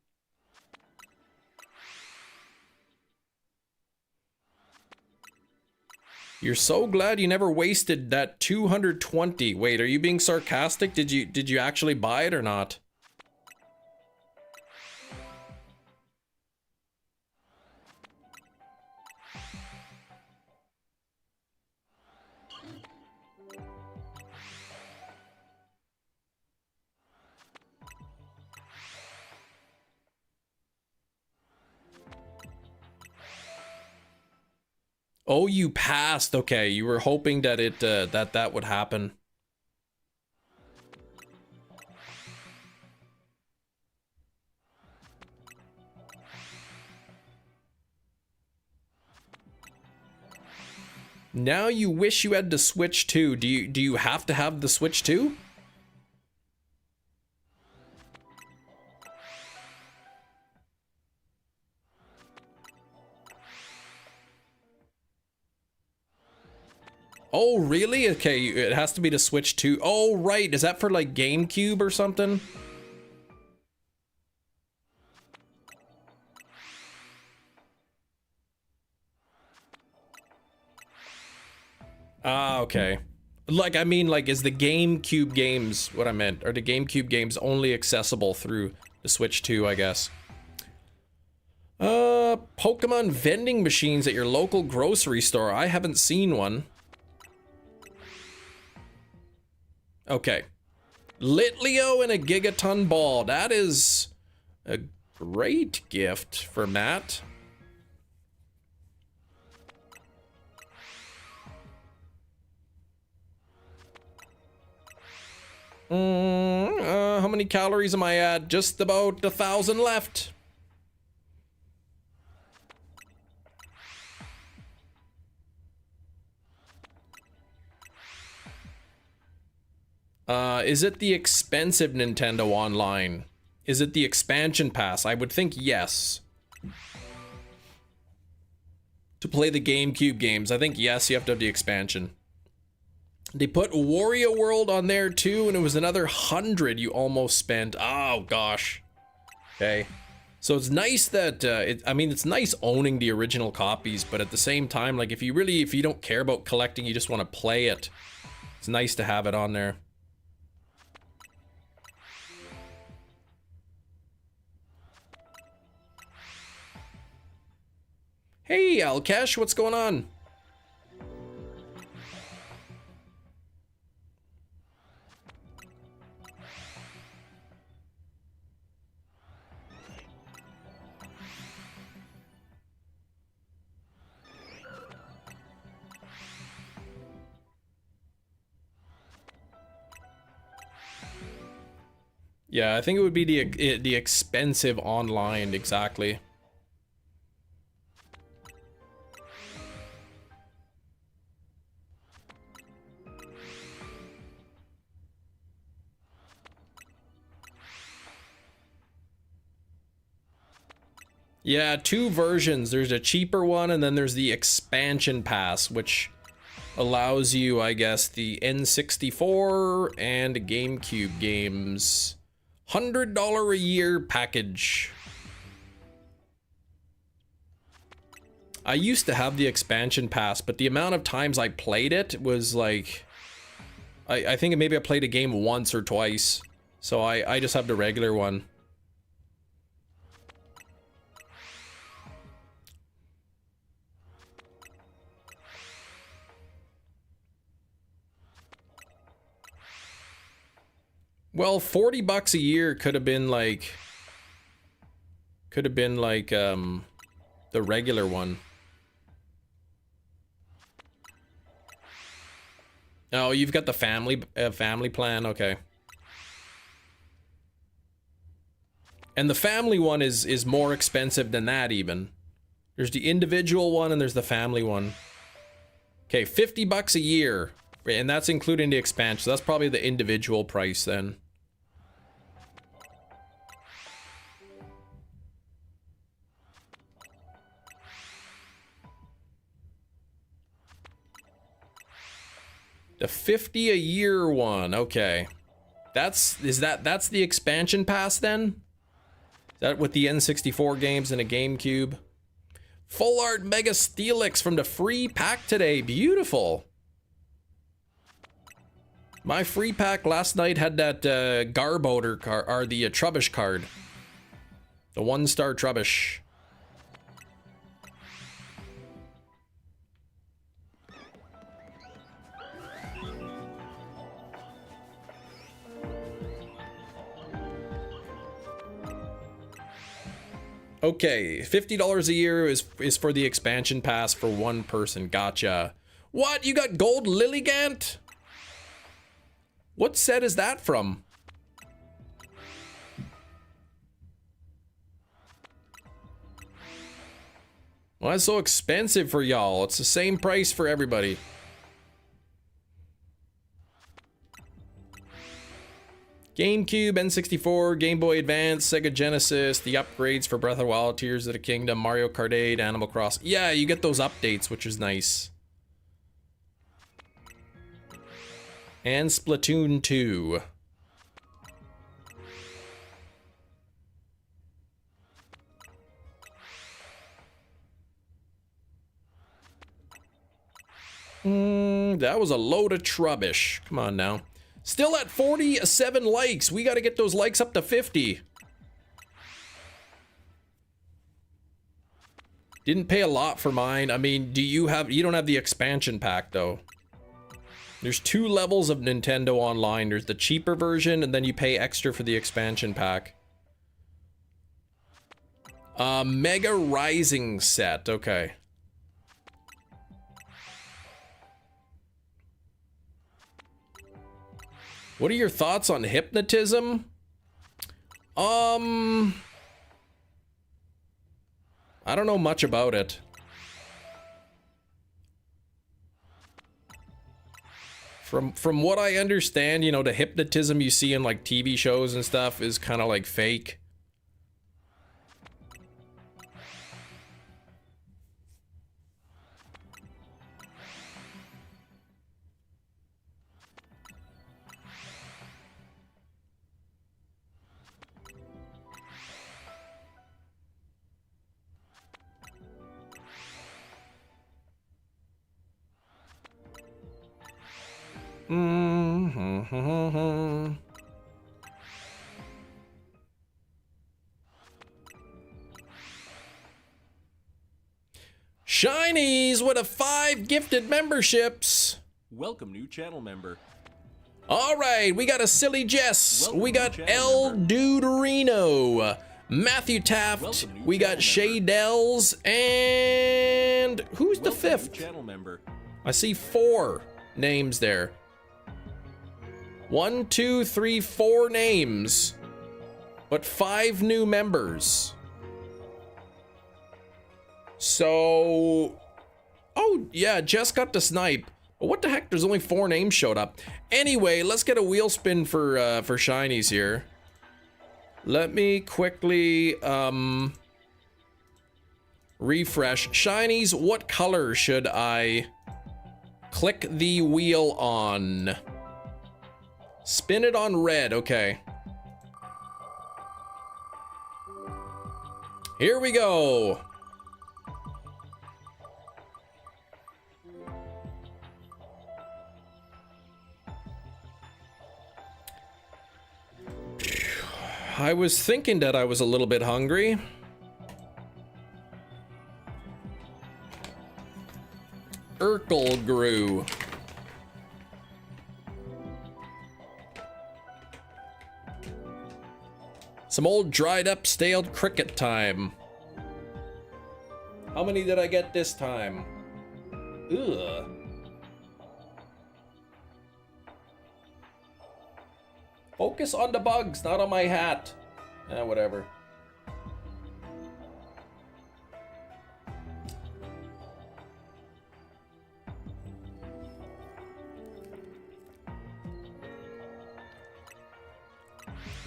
You're so glad you never wasted that 220. Wait, are you being sarcastic? Did you actually buy it or not? Oh, you passed. Okay, you were hoping that that would happen. Now you wish you had the Switch too. Do you have to have the Switch too? Oh, really? Okay, it has to be the Switch 2. Oh, right. Is that for like GameCube or something? Ah, okay. Like, I mean, like, is the GameCube games what I meant? Are the GameCube games only accessible through the Switch 2, I guess? Pokemon vending machines at your local grocery store. I haven't seen one. Okay. Litleo and a Gigaton Ball. That is a great gift for Matt. How many calories am I at? Just about 1,000 left. Is it the expensive Nintendo Online? Is it the expansion pass? I would think yes. To play the GameCube games, I think yes, you have to have the expansion. They put Wario World on there too, and it was another 100 you almost spent. Oh gosh. Okay. So it's nice that, I mean, it's nice owning the original copies, but at the same time, like if you don't care about collecting, you just want to play it, it's nice to have it on there. Hey, Alkesh, what's going on? Yeah, I think it would be the expensive online, exactly. Yeah, two versions. There's a cheaper one, and then there's the expansion pass, which allows you, I guess, the N64 and GameCube games. $100 a year package. I used to have the expansion pass, but the amount of times I played it was like... I think maybe I played a game once or twice. So I just have the regular one. Well, 40 bucks a year could have been like the regular one. Oh, you've got the family plan, okay. And the family one is more expensive than that even. There's the individual one and there's the family one. Okay, 50 bucks a year. And that's including the expansion. So that's probably the individual price then. The 50 a year one, okay. That's the expansion pass then? Is that with the N64 games and a GameCube? Full art Mega Steelix from the free pack today. Beautiful. My free pack last night had that Garbodor card, or the Trubbish card. The 1-star Trubbish. Okay, $50 a year is for the expansion pass for one person. Gotcha. What? You got gold Lilligant? What set is that from? Why is it so expensive for y'all? It's the same price for everybody. GameCube, N64, Game Boy Advance, Sega Genesis, the upgrades for Breath of the Wild, Tears of the Kingdom, Mario Kart 8, Animal Crossing. Yeah, you get those updates, which is nice. And Splatoon 2. That was a load of trubbish. Come on now. Still at 47 likes. We got to get those likes up to 50. Didn't pay a lot for mine. I mean, you don't have the expansion pack though. There's 2 levels of Nintendo Online. There's the cheaper version and then you pay extra for the expansion pack. Mega Rising set. Okay. What are your thoughts on hypnotism? I don't know much about it. From what I understand, you know, the hypnotism you see in like TV shows and stuff is kind of like fake. Shinies with a 5 gifted memberships. Welcome, new channel member. All right, we got a Silly Jess. Welcome, we got new El channel Duderino, Matthew Taft. Welcome, new We got channel Shay member. Dells, and who's the Welcome, new 5th? channel member. I see 4 names there. 1, 2, 3, 4 names, but 5 new members. So, oh yeah, Jess got the snipe. But what the heck? There's only 4 names showed up. Anyway, let's get a wheel spin for shinies here. Let me quickly refresh. Shinies, what color should I click the wheel on? Spin it on red, okay. Here we go. I was thinking that I was a little bit hungry. Urkel grew. Some old dried up stale cricket time. How many did I get this time? Ugh. Focus on the bugs, not on my hat. Whatever.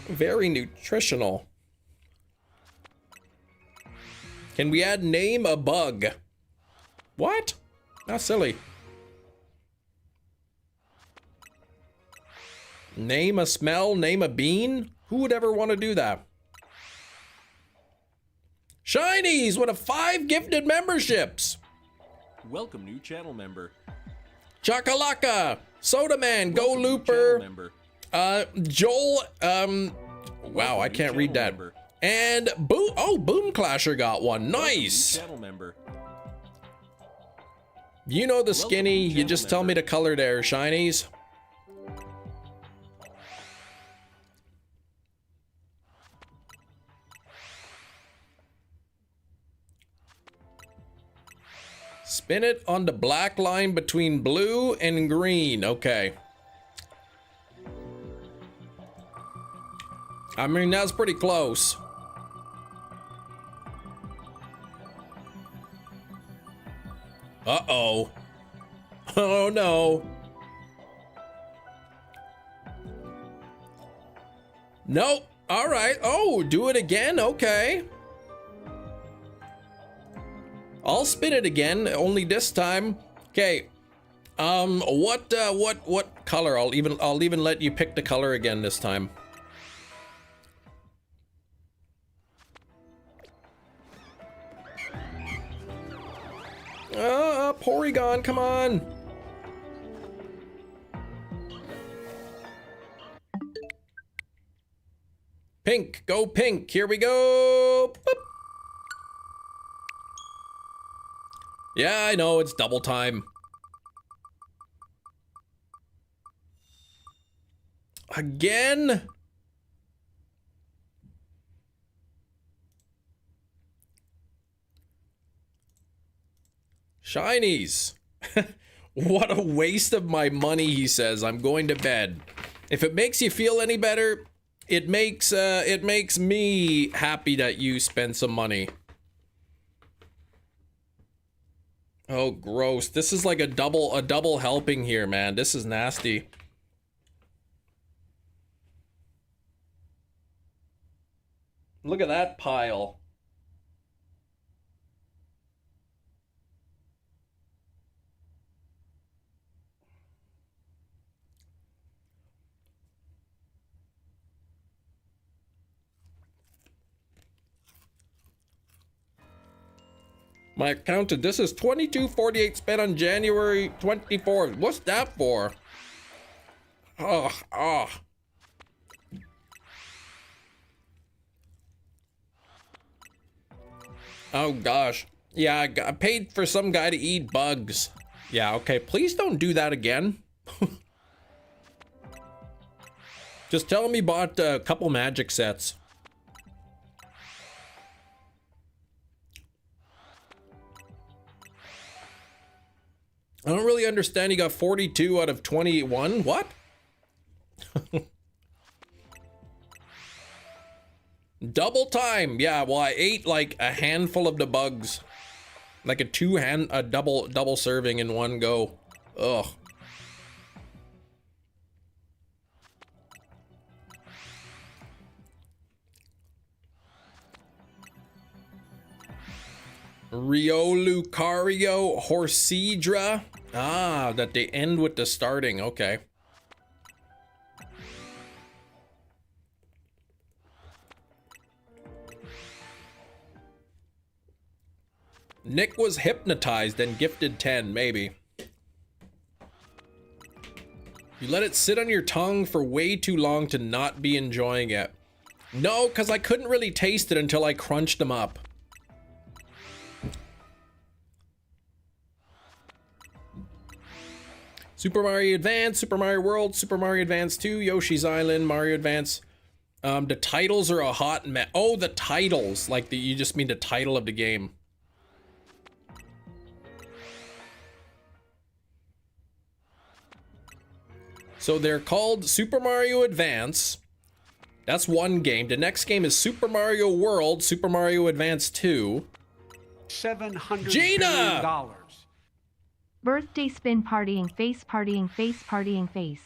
Very nutritional. Can we add name a bug? What? That's silly. Name a smell, name a bean? Who would ever want to do that? Shinies with a 5 gifted memberships. Welcome new channel member. Chakalaka, Soda Man, Go Welcome new Looper, channel member. Joel, wow, Welcome I new can't read channel that. member. And Boom Clasher got one. Welcome new Nice. channel member. You know the Welcome skinny, new you just channel tell me member. the color there, Shinies. Spin it on the black line between blue and green. Okay. I mean, that's pretty close. Uh-oh. Oh, no. Nope. All right. Oh, do it again? Okay. I'll spin it again, only this time. Okay. What color? I'll even let you pick the color again this time. Porygon, come on. Pink, go pink. Here we go. Boop. Yeah, I know, it's double time. Again? Shinies. What a waste of my money, he says. I'm going to bed. If it makes you feel any better, it makes me happy that you spend some money. Oh, gross. This is like a double helping here, man. This is nasty. Look at that pile. My accountant, this is $22.48 spent on January 24th. What's that for? Oh. Oh gosh. Yeah, I paid for some guy to eat bugs. Yeah, okay, please don't do that again. Just tell him he bought a couple magic sets. I don't really understand. He got 42 out of 21. What? Double time. Yeah, well, I ate like a handful of the bugs. Like a double serving in one go. Ugh. Riolucario Horsidra. Ah, that they end with the starting. Okay. Nick was hypnotized and gifted 10, maybe. You let it sit on your tongue for way too long to not be enjoying it. No, because I couldn't really taste it until I crunched them up. Super Mario Advance, Super Mario World, Super Mario Advance 2, Yoshi's Island, Mario Advance. The titles are a hot mess. Oh, the titles. Like, you just mean the title of the game. So they're called Super Mario Advance. That's one game. The next game is Super Mario World, Super Mario Advance 2. $700 Gina! billion. Birthday spin partying face partying face partying face.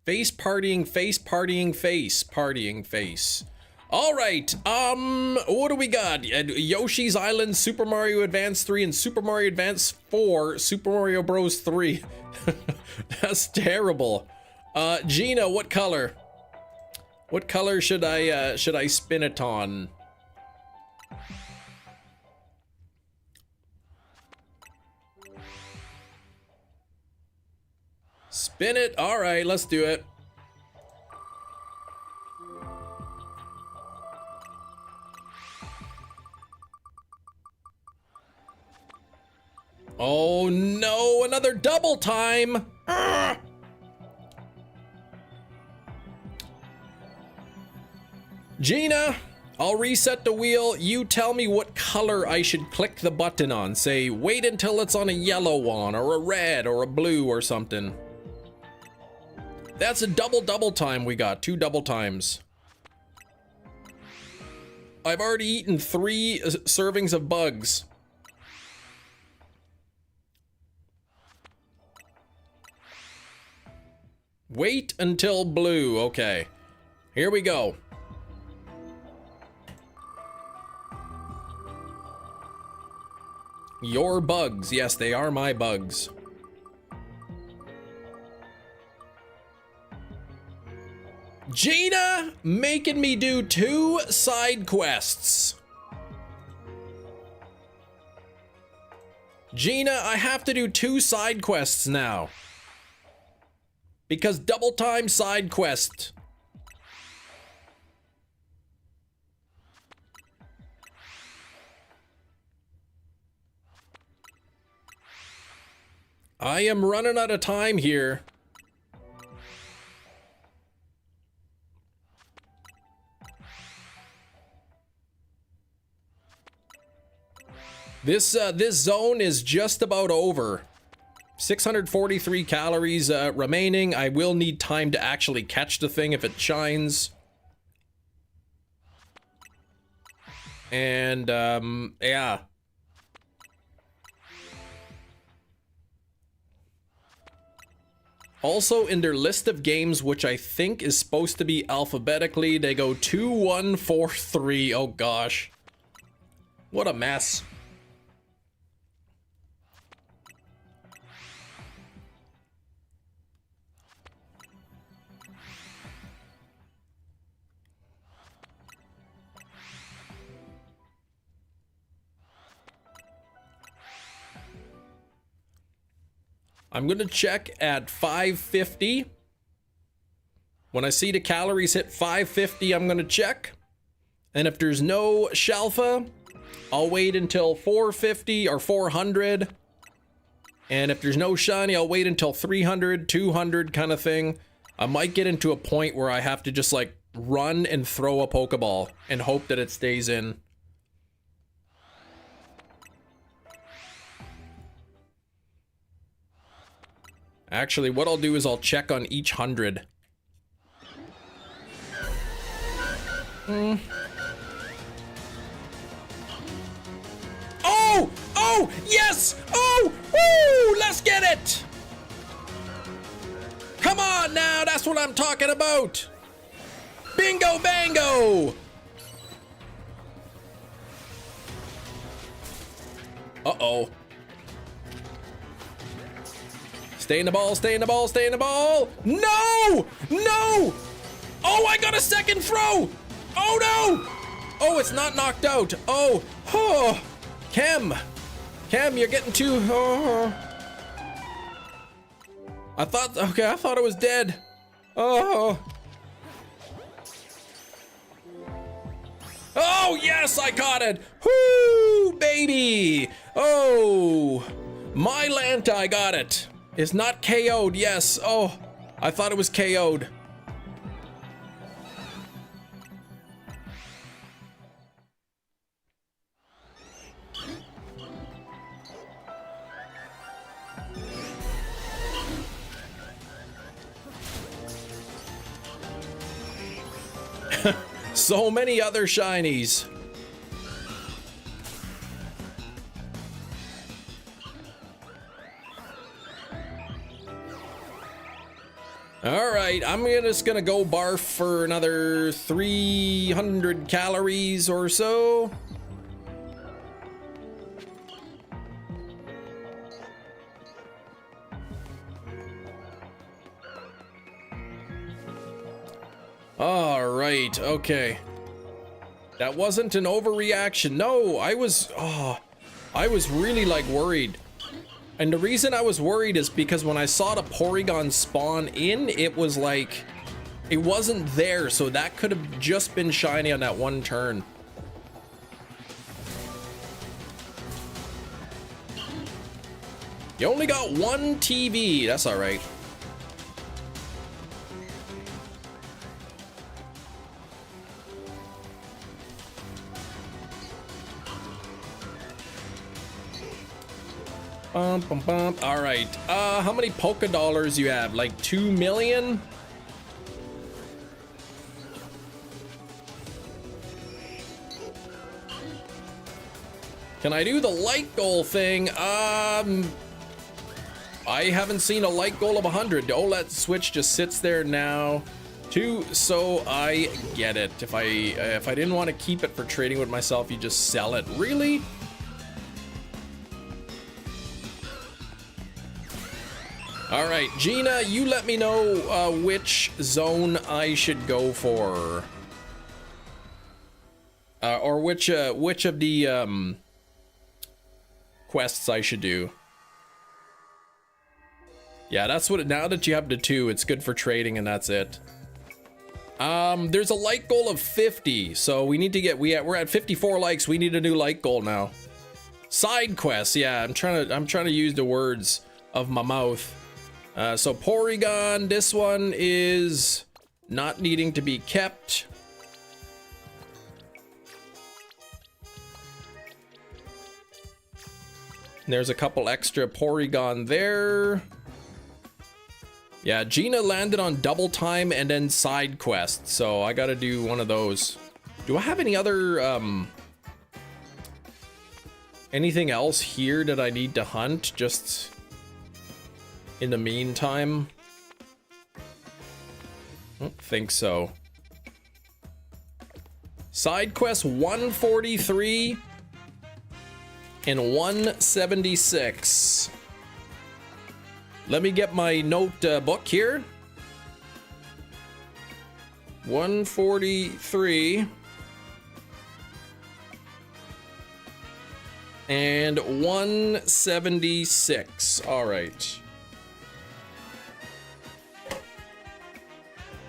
Face partying, face partying, face partying, face. All right, what do we got? Yoshi's Island, Super Mario Advance 3, and Super Mario Advance 4, Super Mario Bros. 3. That's terrible. Gina, what color? What color should I spin it on? Spin it. All right, let's do it. Oh no, another double time. Ugh. Gina, I'll reset the wheel. You tell me what color I should click the button on. Say, wait until it's on a yellow one, or a red, or a blue, or something. That's a double time we got. 2 double times. I've already eaten 3 servings of bugs. Wait until blue. Okay. Here we go. Your bugs. Yes, they are my bugs. Gina making me do 2 side quests. Gina, I have to do 2 side quests now. Because double time side quest. I am running out of time here. This zone is just about over. 643 calories remaining. I will need time to actually catch the thing if it shines. And, yeah. Also, in their list of games, which I think is supposed to be alphabetically, they go 2, 1, 4, 3. Oh gosh. What a mess. I'm gonna check at 550. When I see the calories hit 550, I'm gonna check. And if there's no shalfa, I'll wait until 450 or 400. And if there's no shiny, I'll wait until 300, 200 kind of thing. I might get into a point where I have to just like run and throw a Pokeball and hope that it stays in. Actually, what I'll do is I'll check on each 100. Oh! Oh! Yes! Oh! Woo! Let's get it! Come on now, that's what I'm talking about! Bingo bango! Uh-oh. Stay in the ball, stay in the ball, stay in the ball! No! No! Oh, I got a second throw! Oh no! Oh, it's not knocked out. Oh, oh. Chem, you're getting too, oh. I thought it was dead. Oh. Oh, yes, I caught it. Whoo, baby. Oh, my Lanta, I got it. It's not KO'd, yes. Oh, I thought it was KO'd. So many other shinies. All right, I'm just gonna go barf for another 300 calories or so. All right, okay. That wasn't an overreaction. No, I was really like worried. And the reason I was worried is because when I saw the Porygon spawn in, it was like, it wasn't there. So that could have just been shiny on that one turn. You only got one TV. That's all right. Bum, bum, bum. All right. How many polka dollars you have? Like 2 million? Can I do the light goal thing? I haven't seen a light goal of 100. Oh, that switch just sits there now. 2, so I get it. If I didn't want to keep it for trading with myself, you just sell it. Really? All right, Gina, you let me know which zone I should go for, or which of the quests I should do. Yeah, that's what. Now that you have the 2, it's good for trading, and that's it. There's a like goal of 50, so we need to get. We're at 54 likes. We need a new like goal now. Side quests. Yeah, I'm trying to use the words of my mouth. So Porygon, this one is not needing to be kept. There's a couple extra Porygon there. Yeah, Gina landed on double time and then side quest, so I gotta do one of those. Do I have any other, anything else here that I need to hunt just in the meantime? I don't think so. Side quest 143 and 176. Let me get my note book here. 143 and 176. All right.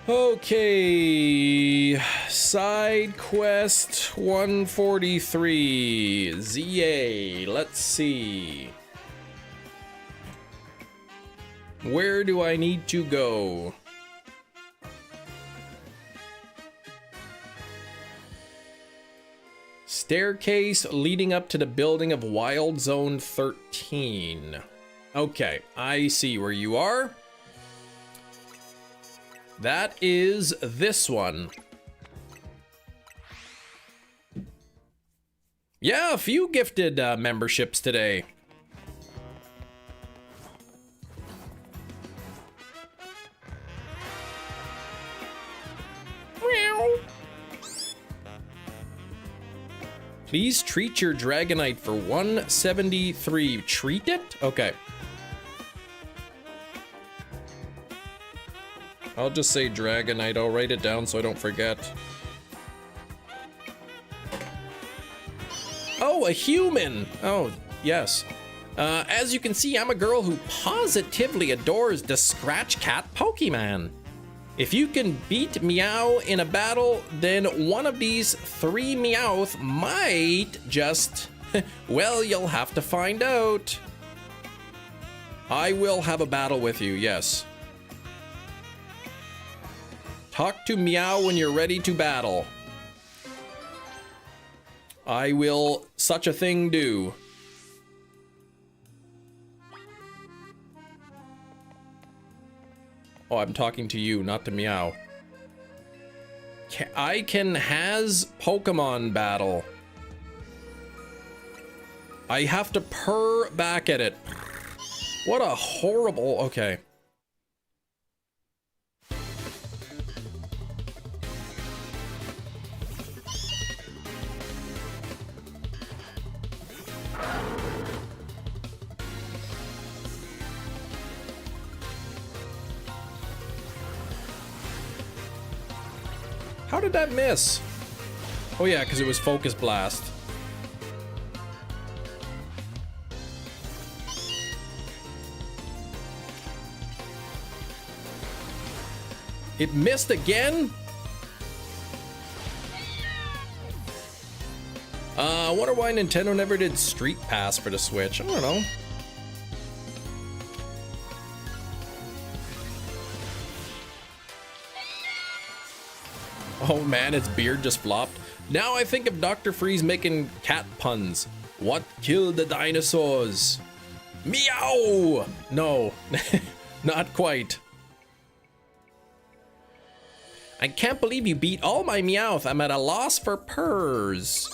Okay, side quest 143, ZA, let's see. Where do I need to go? Staircase leading up to the building of Wild Zone 13. Okay, I see where you are. That is this one. Yeah, a few gifted memberships today. Please treat your Dragonite for 173. Treat it? Okay. I'll just say Dragonite. I'll write it down so I don't forget. Oh, a human. Oh, yes. As you can see, I'm a girl who positively adores the Scratch Cat Pokemon. If you can beat Meow in a battle, then one of these 3 Meowth might just... well, you'll have to find out. I will have a battle with you, yes. Talk to Meow when you're ready to battle. I will such a thing do. Oh, I'm talking to you, not to Meow. I can has Pokemon battle. I have to purr back at it. What a horrible... Okay. How did that miss? Oh yeah, because it was Focus Blast. It missed again? I wonder why Nintendo never did Street Pass for the Switch. I don't know. Oh man, its beard just flopped. Now I think of Dr. Freeze making cat puns. What killed the dinosaurs? Meow! No, not quite. I can't believe you beat all my Meowth. I'm at a loss for purrs.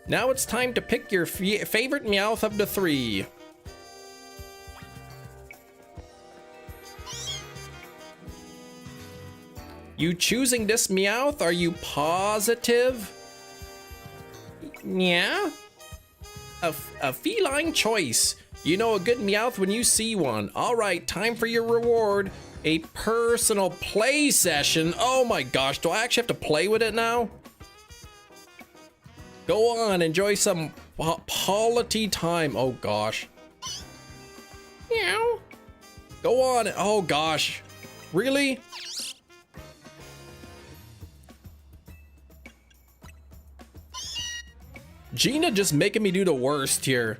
Now it's time to pick your favorite Meowth of the 3. You choosing this Meowth? Are you positive? Yeah? A feline choice. You know a good Meowth when you see one. All right, time for your reward. A personal play session. Oh my gosh, do I actually have to play with it now? Go on, enjoy some quality time. Oh gosh. Meow. Go on. Oh gosh. Really? Gina just making me do the worst here.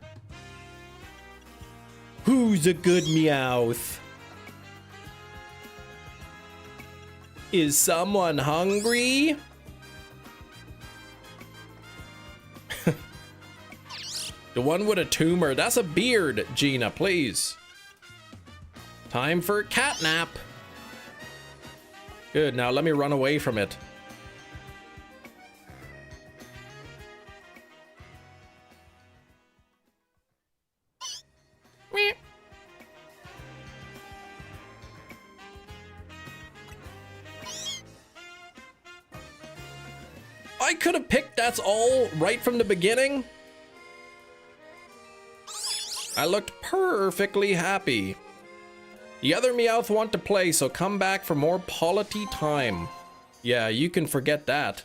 Who's a good Meowth? Is someone hungry? The one with a tumor. That's a beard, Gina, please. Time for a cat nap. Good, now let me run away from it. I could have picked that's all right from the beginning. I looked perfectly happy. The other Meowth want to play, so come back for more quality time. Yeah, you can forget that.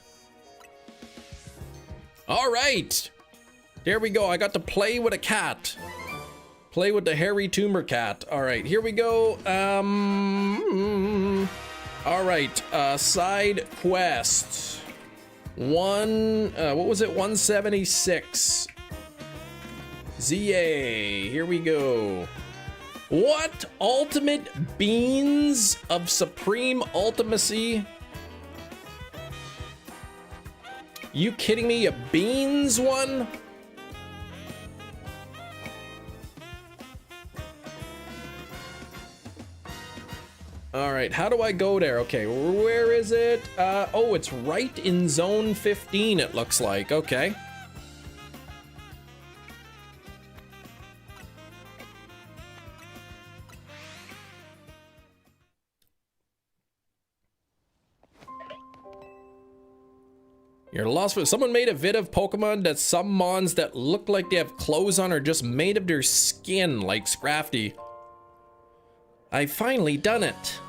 All right. There we go. I got to play with a cat. Play with the hairy tumor cat. All right, here we go. All right, side quest. What was it? 176. ZA, here we go. What? Ultimate Beans of Supreme Ultimacy? You kidding me? A beans one? All right, how do I go there? Okay, where is it? Oh, it's right in zone 15, it looks like. Okay. You're lost for someone made a vid of Pokemon that some mons that look like they have clothes on are just made of their skin, like Scrafty. I finally done it.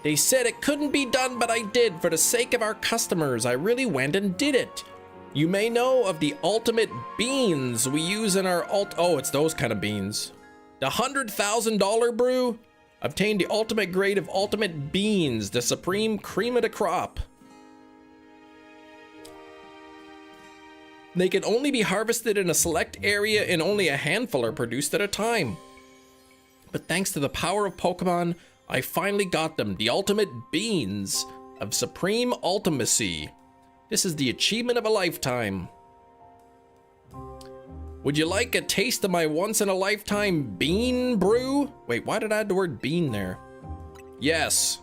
They said it couldn't be done, but I did. For the sake of our customers, I really went and did it. You may know of the ultimate beans we use in our oh, it's those kind of beans. The $100,000 brew obtained the ultimate grade of ultimate beans, the supreme cream of the crop. They can only be harvested in a select area and only a handful are produced at a time. But thanks to the power of Pokemon, I finally got them, the ultimate beans of supreme ultimacy. This is the achievement of a lifetime. Would you like a taste of my once-in-a-lifetime bean brew? Wait, why did I add the word bean there? Yes.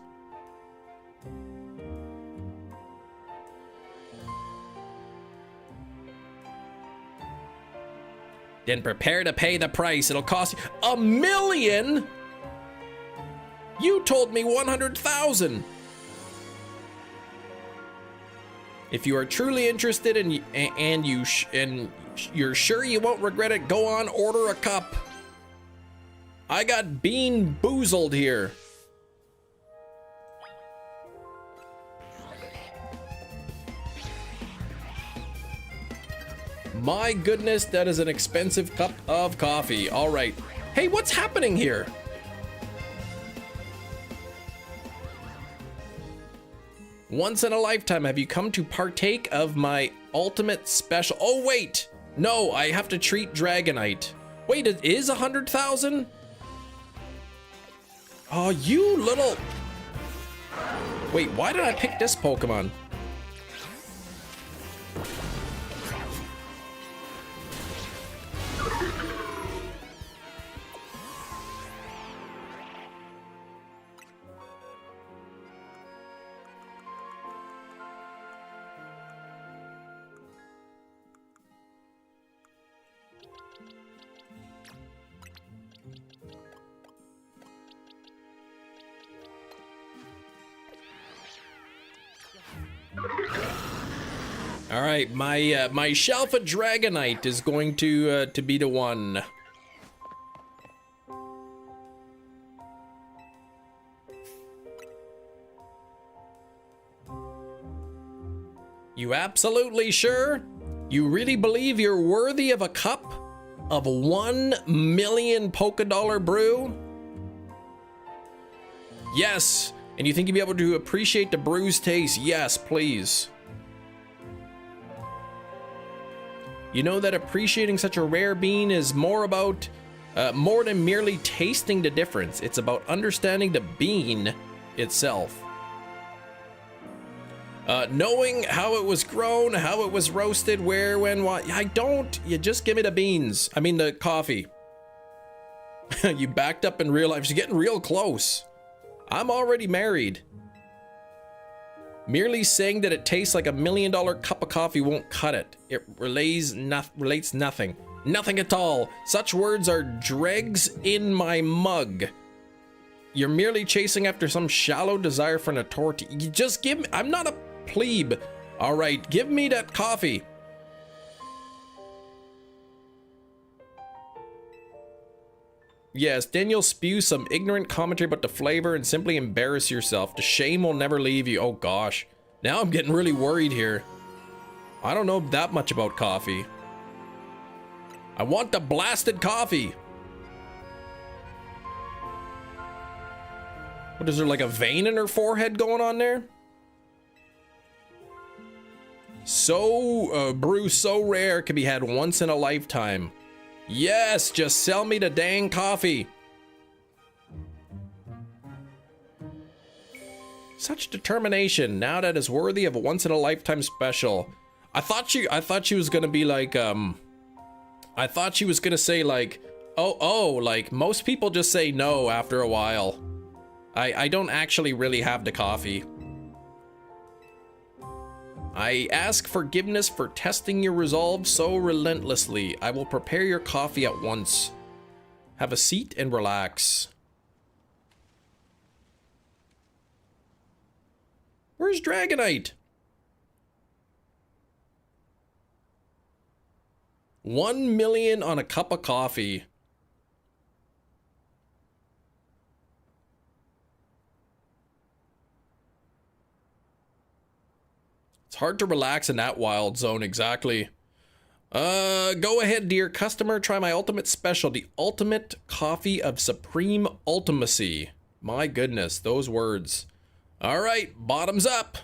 Then prepare to pay the price. It'll cost you $1 million. You told me 100,000. If you are truly interested and you're sure you won't regret it, go on, order a cup. I got bean boozled here. My goodness, that is an expensive cup of coffee. All right. Hey, what's happening here? Once in a lifetime, have you come to partake of my ultimate special? Oh, wait. No, I have to treat Dragonite. Wait, it is 100,000? Oh, you little... Wait, why did I pick this Pokemon? All right, my shelf of Dragonite is going to be the one. You absolutely sure? You really believe you're worthy of a cup of 1 million Poké brew? Yes, and you think you'll be able to appreciate the brew's taste? Yes, please. You know that appreciating such a rare bean is more than merely tasting the difference. It's about understanding the bean itself. Knowing how it was grown, how it was roasted, where, when, what. I don't. You just give me the beans. I mean the coffee. You backed up in real life. She's getting real close. I'm already married. Merely saying that it tastes like $1 million cup of coffee won't cut it. It relates nothing. Nothing at all. Such words are dregs in my mug. You're merely chasing after some shallow desire for an authority. You just give me... I'm not a plebe. All right, give me that coffee. Yes, then you'll spew some ignorant commentary about the flavor and simply embarrass yourself. The shame will never leave you. Oh gosh. Now I'm getting really worried here. I don't know that much about coffee. I want the blasted coffee. What is there, like a vein in her forehead going on there? Brew so rare, can be had once in a lifetime. Yes, just sell me the dang coffee. Such determination. Now that is worthy of a once in a lifetime special. I thought she was gonna be like, I thought she was gonna say like, oh, like most people just say no after a while. I don't actually really have the coffee. I ask forgiveness for testing your resolve so relentlessly. I will prepare your coffee at once. Have a seat and relax. Where's Dragonite? 1 million on a cup of coffee. It's hard to relax in that wild zone, exactly. Go ahead, dear customer. Try my ultimate special, the ultimate coffee of supreme ultimacy. My goodness, those words. All right, bottoms up.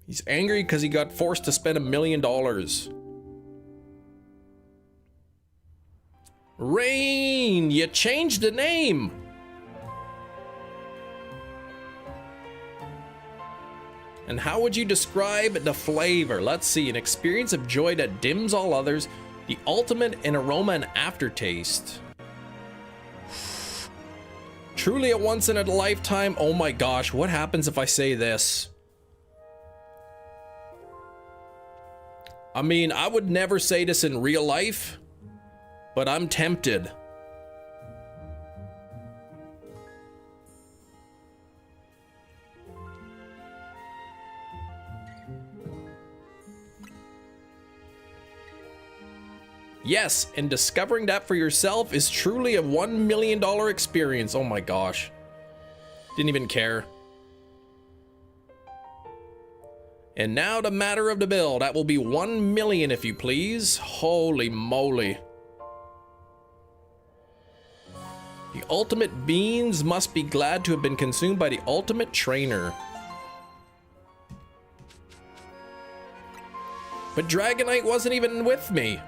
He's angry because he got forced to spend $1 million. Rain, you changed the name. And how would you describe the flavor? Let's see, an experience of joy that dims all others, the ultimate in aroma and aftertaste. Truly a once in a lifetime. Oh my gosh, what happens if I say this? I mean, I would never say this in real life, but I'm tempted. Yes, and discovering that for yourself is truly a $1 million experience. Oh my gosh. Didn't even care. And now the matter of the bill. That will be 1 million, if you please. Holy moly. The ultimate beans must be glad to have been consumed by the ultimate trainer. But Dragonite wasn't even with me.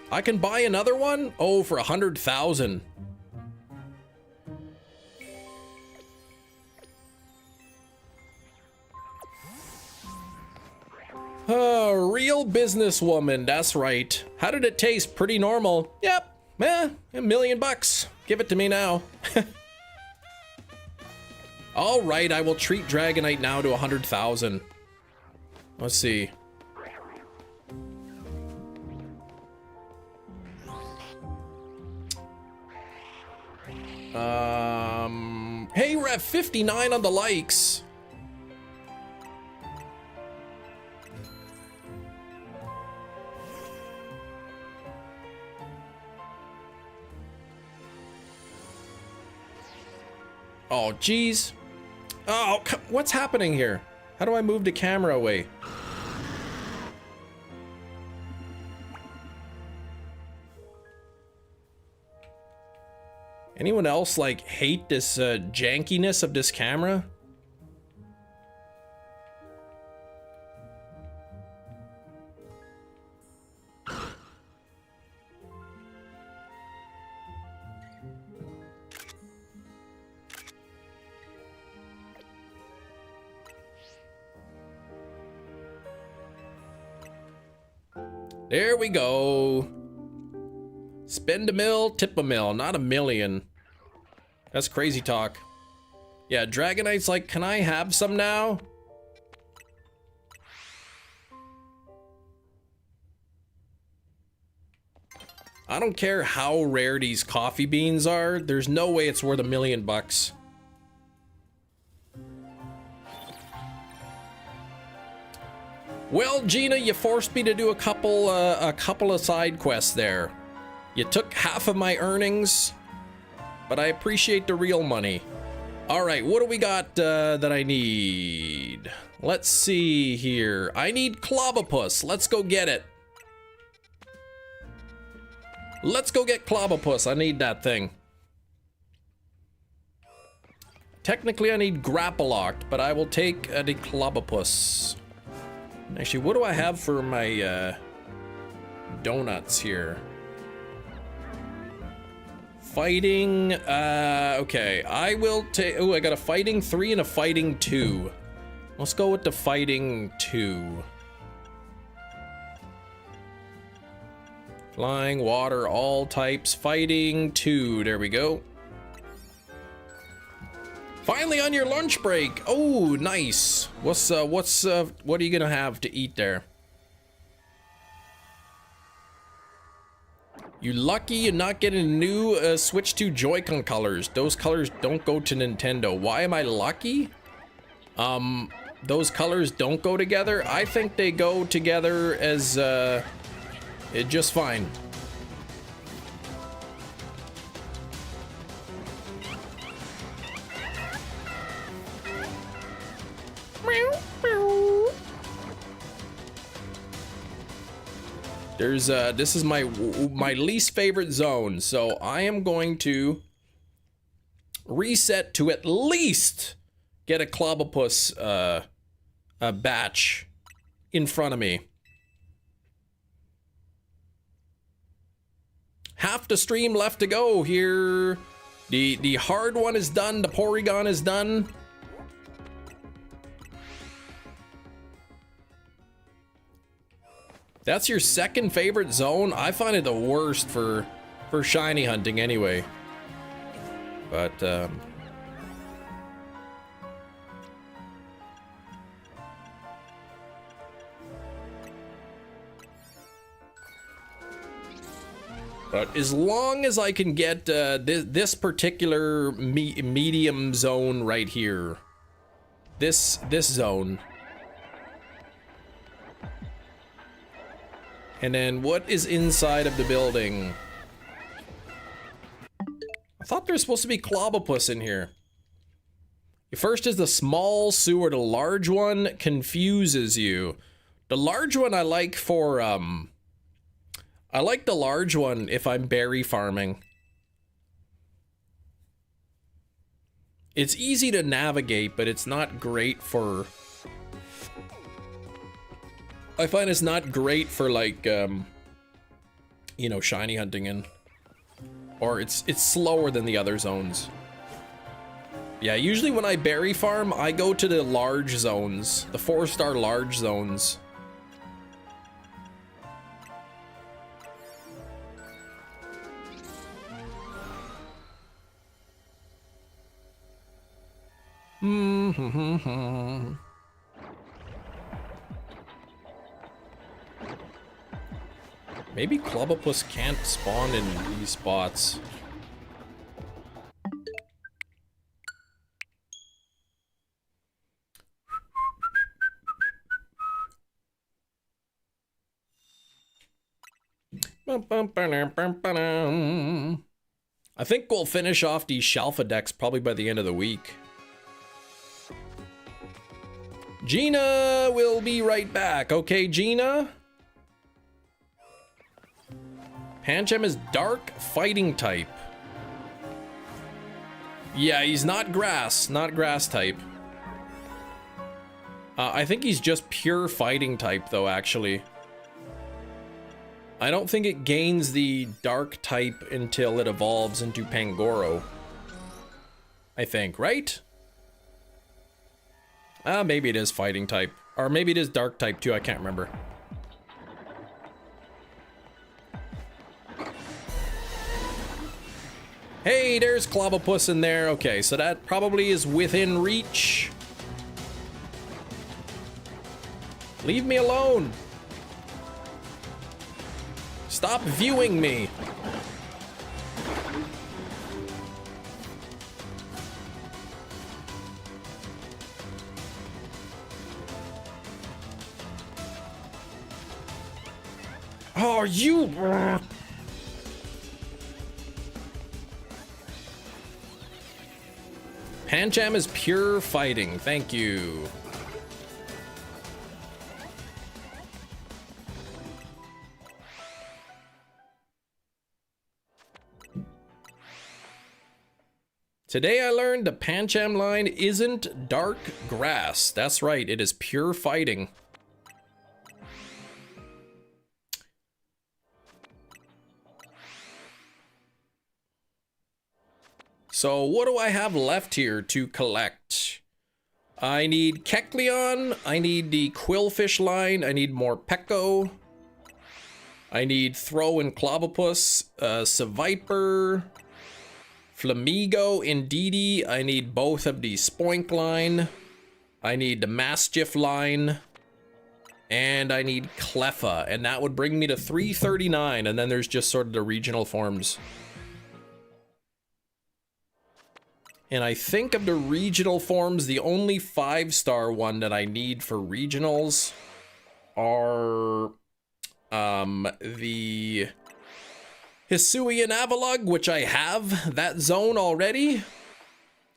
I can buy another one? Oh, for 100,000. Oh, real businesswoman, that's right. How did it taste? Pretty normal. Yep. $1 million. Give it to me now. All right, I will treat Dragonite now to 100,000. Let's see. Hey, we're at 59 on the likes. Oh, geez. Oh, what's happening here? How do I move the camera away? Anyone else, like, hate this jankiness of this camera? There we go. Spend a mil, tip a mil, not a million. That's crazy talk. Yeah, Dragonite's like, can I have some now? I don't care how rare these coffee beans are. There's no way it's worth $1 million. Well, Gina, you forced me to do a couple of side quests there. You took half of my earnings, but I appreciate the real money. All right, what do we got that I need? Let's see here. I need Clobbopus. Let's go get it. Let's go get Clobbopus. I need that thing. Technically, I need Grappaloct, but I will take the Clobbopus. Actually, what do I have for my donuts here? Fighting, okay, I will take, oh, I got a fighting 3 and a fighting 2. Let's go with the fighting 2. Flying, water, all types, fighting 2, there we go. Finally on your lunch break. Oh, nice. What are you gonna have to eat there? You lucky you're not getting a new Switch 2 Joy-Con colors. Those colors don't go to Nintendo. Why am I lucky? Those colors don't go together. I think they go together as just fine. There's this is my least favorite zone, so I am going to reset to at least get a Clobbopus a batch in front of me. Half the stream left to go here. The hard one is done, the Porygon is done. That's your second favorite zone? I find it the worst for shiny hunting anyway. But as long as I can get this particular medium zone right here, this zone. And then what is inside of the building? I thought there's supposed to be Clobopus in here. First is the small sewer. The large one confuses you. The large one I like for, I like the large one if I'm berry farming. It's easy to navigate, but it's not great for... I find it's not great for, like, you know, shiny hunting in. Or it's slower than the other zones. Yeah, usually when I berry farm, I go to the large zones. The 4-star large zones. Maybe Clobopus can't spawn in these spots. I think we'll finish off these Shalfa decks probably by the end of the week. Gina will be right back. Okay, Gina? Pancham is dark fighting type. Yeah, he's not grass type. I think he's just pure fighting type though, actually. I don't think it gains the dark type until it evolves into Pangoro. I think, right? Maybe it is fighting type. Or maybe it is dark type too, I can't remember. Hey, there's Clobopus in there. Okay, so that probably is within reach. Leave me alone. Stop viewing me. Oh, you... Pancham is pure fighting. Thank you. Today I learned the Pancham line isn't dark grass. That's right, it is pure fighting. So what do I have left here to collect? I need Kecleon, I need the Quillfish line, I need more Pecco. I need Throw and Clobopus, Seviper, Flamigo, Indeedee. I need both of the Spoink line. I need the Mastiff line. And I need Cleffa, and that would bring me to 339, and then there's just sort of the regional forms. And I think of the regional forms, the only 5-star one that I need for regionals are the Hisuian Avalugg, which I have that zone already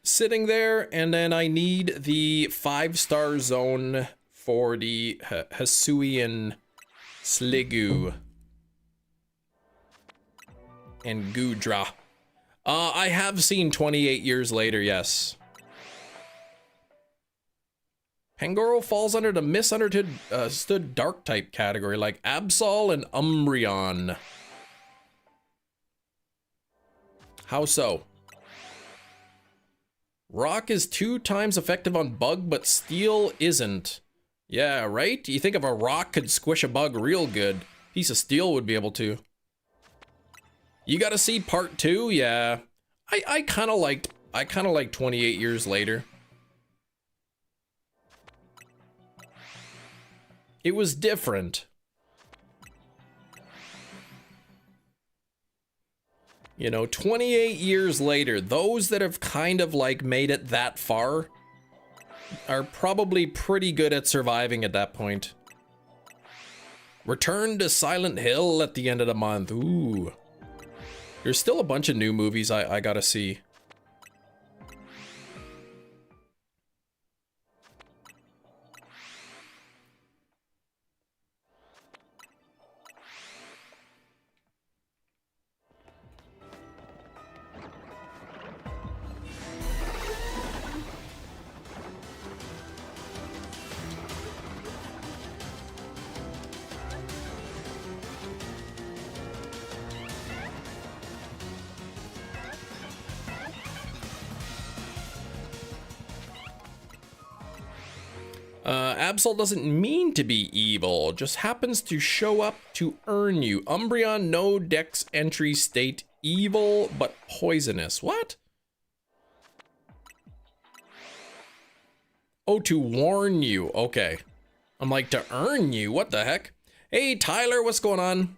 sitting there, and then I need the 5-star zone for the Hisuian Sliggoo and Goodra. I have seen 28 years later, yes. Pangoro falls under the misunderstood dark type category, like Absol and Umbreon. How so? Rock is 2 times effective on bug, but steel isn't. Yeah, right? You think if a rock could squish a bug real good, piece of steel would be able to. You gotta see part 2? Yeah. I kinda liked 28 years later. It was different. You know, 28 years later, those that have kind of like made it that far are probably pretty good at surviving at that point. Return to Silent Hill at the end of the month. Ooh. There's still a bunch of new movies I gotta see. Absol doesn't mean to be evil, just happens to show up to earn you. Umbreon, no dex entry state, evil but poisonous. What? Oh, to warn you. Okay. I'm like, to earn you? What the heck? Hey, Tyler, what's going on?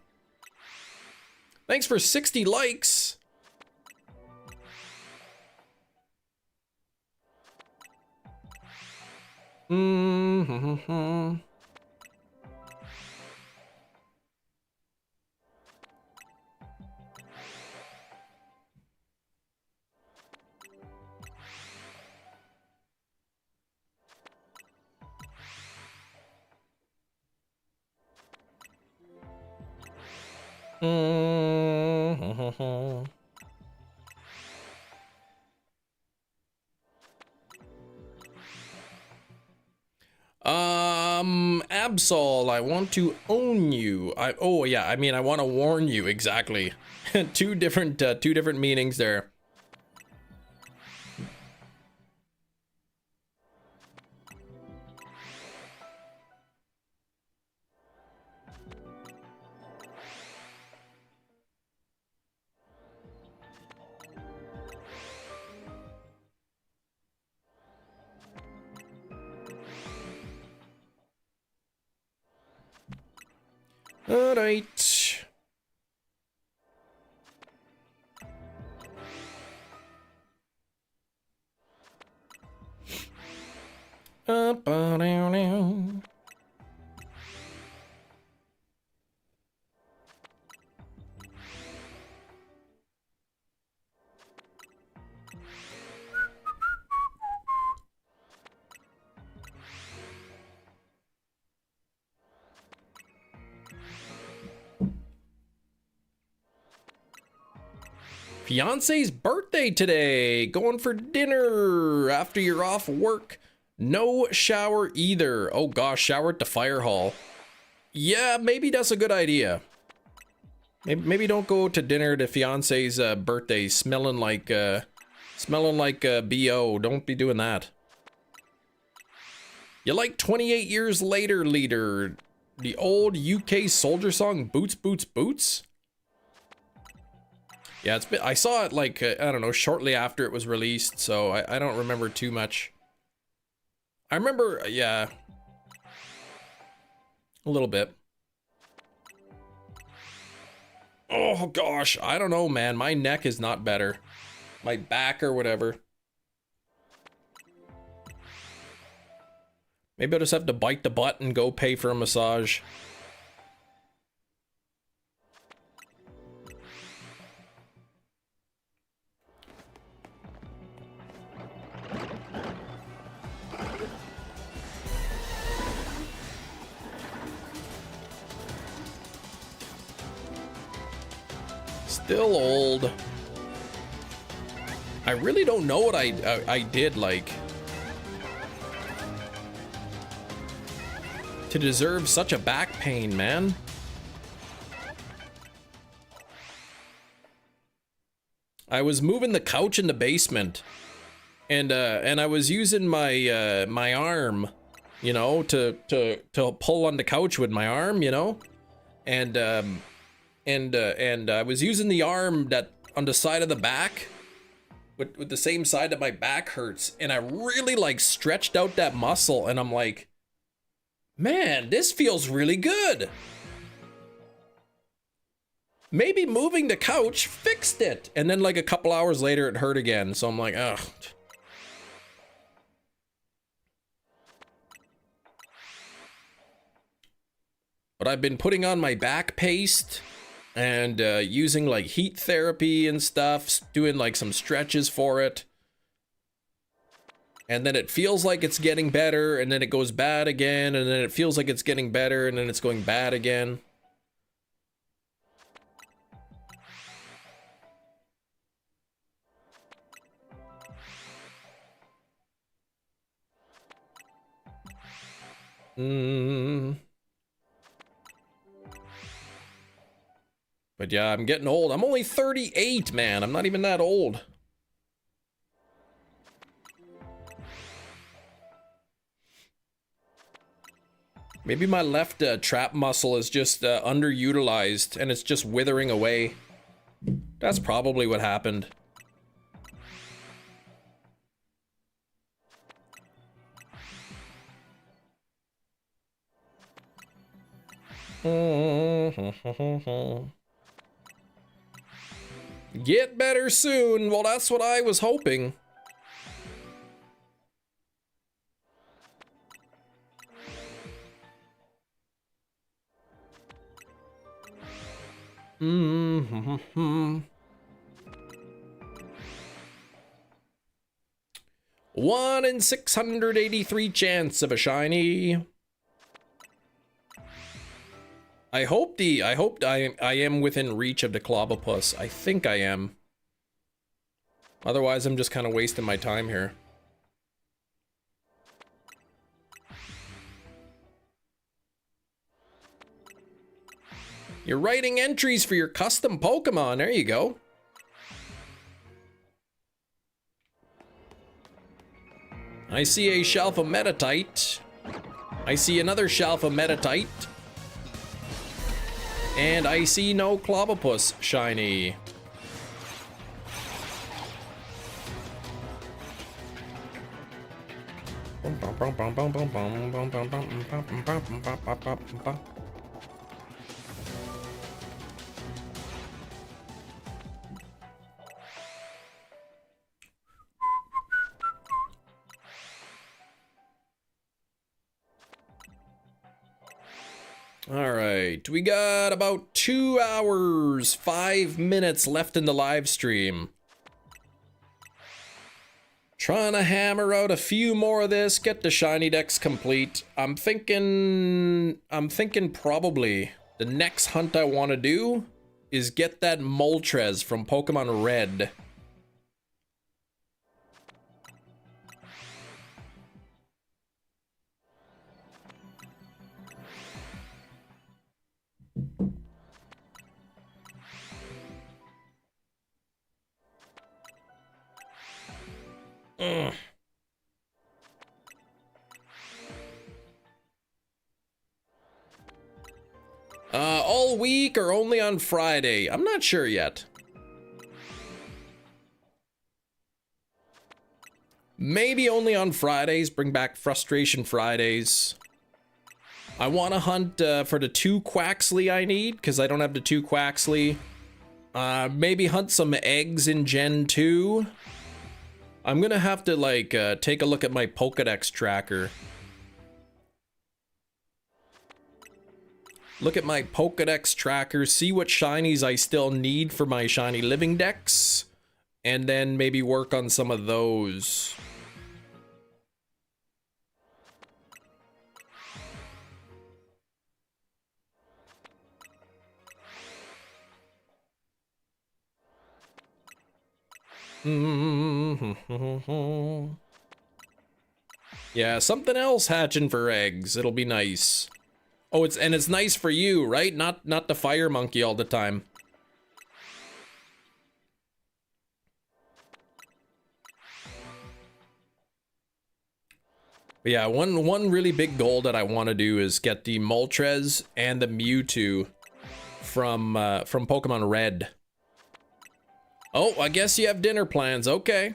Thanks for 60 likes. Mm-hmm. Mm-hmm. Absol, I want to own you. Oh yeah, I mean I want to warn you, exactly. two different meanings there. All right. Ba-da-dow. Fiance's birthday today. Going for dinner after you're off work. No shower either. Oh gosh, shower at the fire hall. Yeah, maybe that's a good idea. Maybe don't go to dinner to fiance's birthday smelling like BO. Don't be doing that. You like 28 years later, leader. The old UK soldier song, Boots, Boots, Boots? Yeah, it's been, I saw it like, I don't know, shortly after it was released, so I don't remember too much. I remember, yeah, a little bit. Oh gosh, I don't know, man. My neck is not better. My back or whatever. Maybe I'll just have to bite the butt and go pay for a massage. Still old. I really don't know what I did, like, to deserve such a back pain, man. I was moving the couch in the basement, and I was using my my arm, you know, to pull on the couch with my arm, you know, and I was using the arm that on the side of the back, with the same side that my back hurts, and I really like stretched out that muscle, and I'm like, man, this feels really good. Maybe moving the couch fixed it. And then like a couple hours later, it hurt again. So I'm like, ugh. But I've been putting on my back paste and using like heat therapy and stuff, doing like some stretches for it. And then it feels like it's getting better, and then it goes bad again, and then it feels like it's getting better, and then it's going bad again. But yeah, I'm getting old. I'm only 38, man. I'm not even that old. Maybe my left trap muscle is just underutilized and it's just withering away. That's probably what happened. Get better soon. Well, that's what I was hoping. One in 683 chance of a shiny. I hope I am within reach of the Clobopus. I think I am. Otherwise, I'm just kind of wasting my time here. You're writing entries for your custom Pokemon. There you go. I see a shelf of Metatite. I see another shelf of Metatite. And I see no Clobopus shiny. All right, we got about 2 hours, 5 minutes left in the live stream. Trying to hammer out a few more of this, get the shiny decks complete. I'm thinking probably the next hunt I want to do is get that Moltres from Pokemon Red. All week or only on Friday? I'm not sure yet. Maybe only on Fridays, bring back Frustration Fridays. I want to hunt for the 2 Quaxley I need, because I don't have the 2 Quaxley. Maybe hunt some eggs in Gen 2. I'm gonna have to like take a look at my Pokedex tracker. Look at my Pokedex tracker, see what shinies I still need for my shiny living decks, and then maybe work on some of those. Yeah, something else hatching for eggs. It'll be nice. Oh, it's nice for you, right? Not the fire monkey all the time. But yeah, one really big goal that I want to do is get the Moltres and the Mewtwo from Pokemon Red. Oh, I guess you have dinner plans. Okay.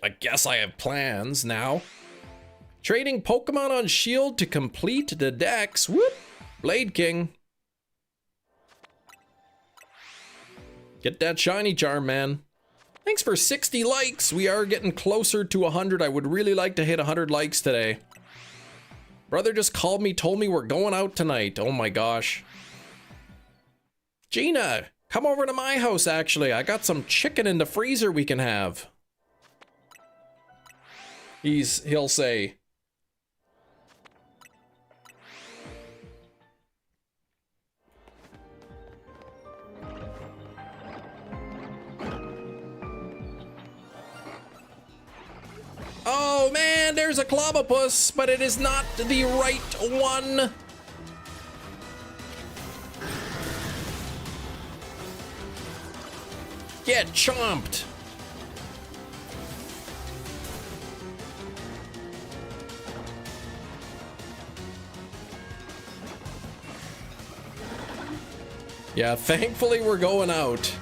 I guess I have plans now. Trading Pokemon on Shield to complete the decks. Whoop! Blade King. Get that shiny charm, man. Thanks for 60 likes. We are getting closer to 100. I would really like to hit 100 likes today. Brother just called me, told me we're going out tonight. Oh my gosh. Gina, come over to my house actually. I got some chicken in the freezer we can have. He'll say. Oh man, there's a Clobopus, but it is not the right one. Get chomped. Yeah, thankfully we're going out.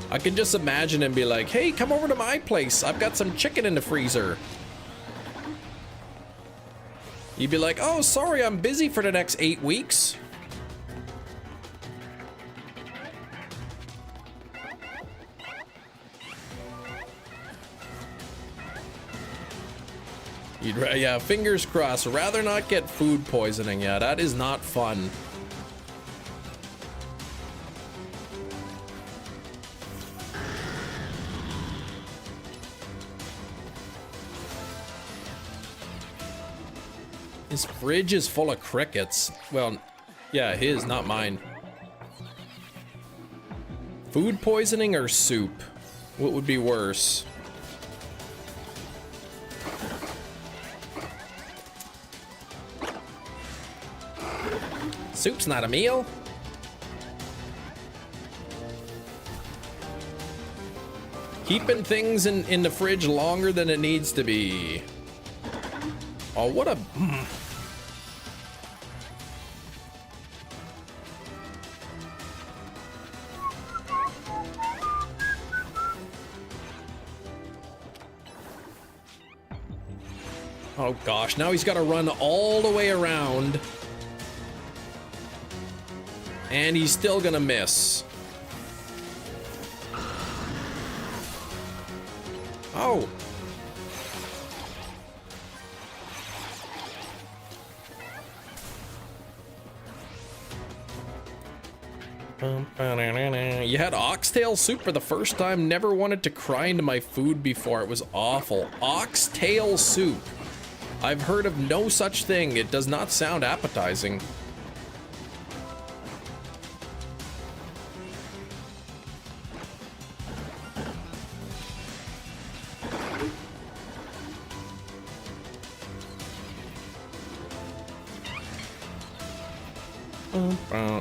I can just imagine him be like, hey, come over to my place. I've got some chicken in the freezer. You'd be like, oh, sorry, I'm busy for the next 8 weeks. Yeah, fingers crossed. Rather not get food poisoning. Yeah, that is not fun. His fridge is full of crickets. Well, yeah, his, not mine. Food poisoning or soup? What would be worse? Soup's not a meal. Keeping things in the fridge longer than it needs to be. Oh, what a... Oh gosh, now he's got to run all the way around. And he's still gonna miss. Oh. You had oxtail soup for the first time. Never wanted to cry into my food before. It was awful. Oxtail soup. I've heard of no such thing. It does not sound appetizing.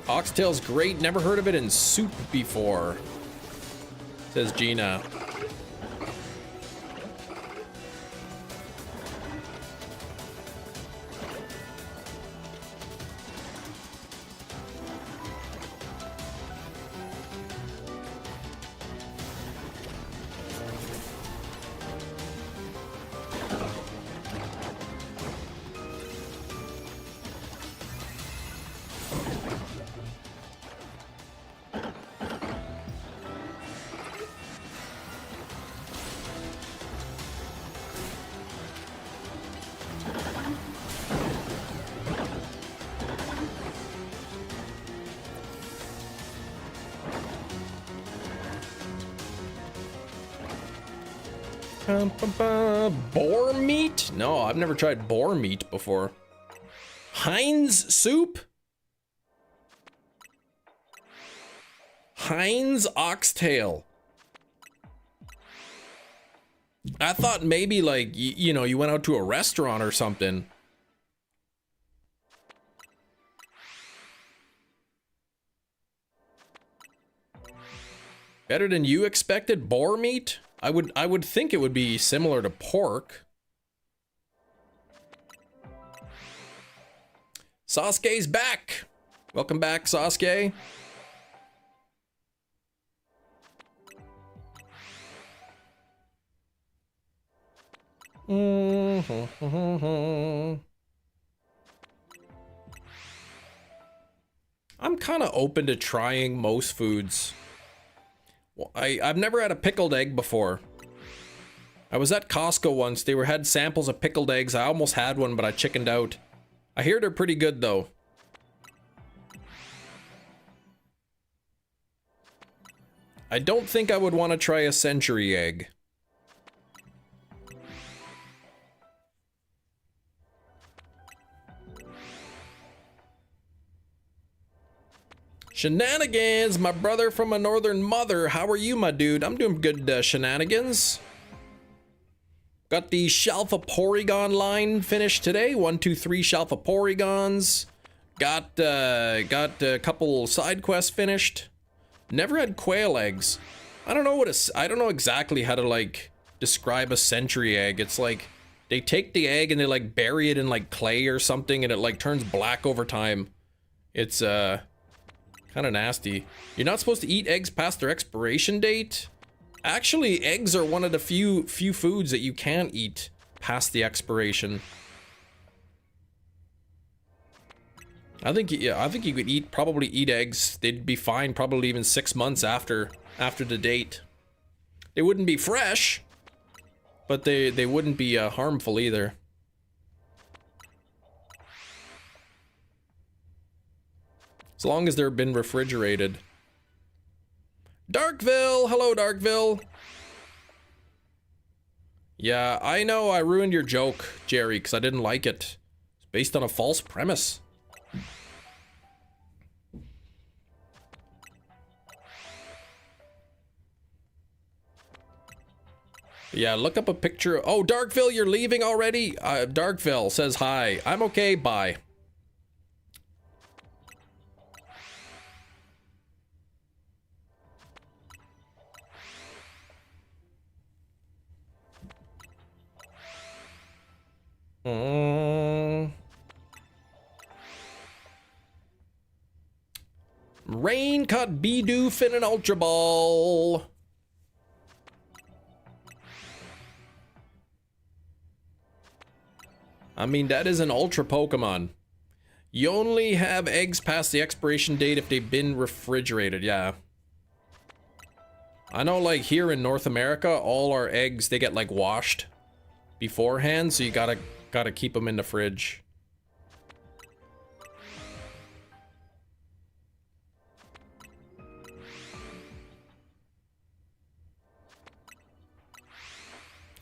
Oxtail's great. Never heard of it in soup before, says Gina. Boar meat? No, I've never tried boar meat before. Heinz soup? Heinz oxtail. I thought maybe like, you know, you went out to a restaurant or something. Better than you expected? Boar meat? I would think it would be similar to pork. Sasuke's back. Welcome back, Sasuke. I'm kind of open to trying most foods. Well, I've never had a pickled egg before. I was at Costco once. They had samples of pickled eggs. I almost had one, but I chickened out. I hear they're pretty good though. I don't think I would want to try a century egg. Shenanigans, my brother from a northern mother. How are you, my dude? I'm doing good, Shenanigans. Got the shelf of Porygon line finished today. 1, 2, 3 shelf of Porygons. Got a couple side quests finished. Never had quail eggs. I don't know exactly how to like describe a century egg. It's like they take the egg and they like bury it in like clay or something and it like turns black over time. It's kind of nasty. You're not supposed to eat eggs past their expiration date. Actually, eggs are one of the few foods that you can't eat past the expiration. I think you could probably eat eggs. They'd be fine probably even 6 months after the date. They wouldn't be fresh, but they wouldn't be harmful either. As long as they've been refrigerated. Darkville! Hello, Darkville! Yeah, I know I ruined your joke, Jerry, because I didn't like it. It's based on a false premise. Yeah, look up a picture. Oh, Darkville, you're leaving already? Darkville says hi. I'm okay, bye. Rain caught Bidoof in an Ultra Ball. I mean, that is an Ultra Pokemon. You only have eggs past the expiration date if they've been refrigerated, yeah. I know, like, here in North America, all our eggs, they get, like, washed beforehand, so you gotta keep them in the fridge.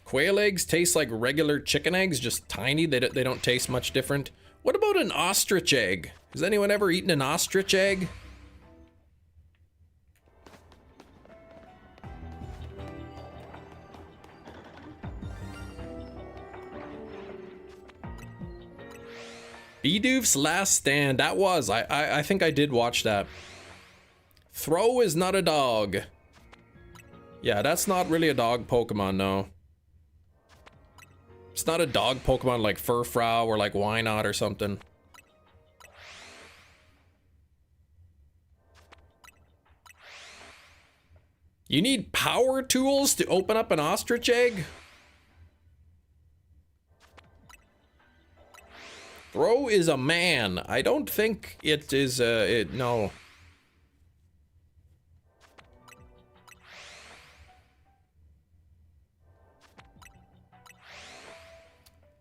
Quail eggs taste like regular chicken eggs, just tiny. They don't taste much different. What about an ostrich egg? Has anyone ever eaten an ostrich egg? Bidoof's Last Stand. That was. I think I did watch that. Throw is not a dog. Yeah, that's not really a dog Pokemon, no. It's not a dog Pokemon like Furfrou or like Wynot or something. You need power tools to open up an ostrich egg? Throw is a man. I don't think it is, no.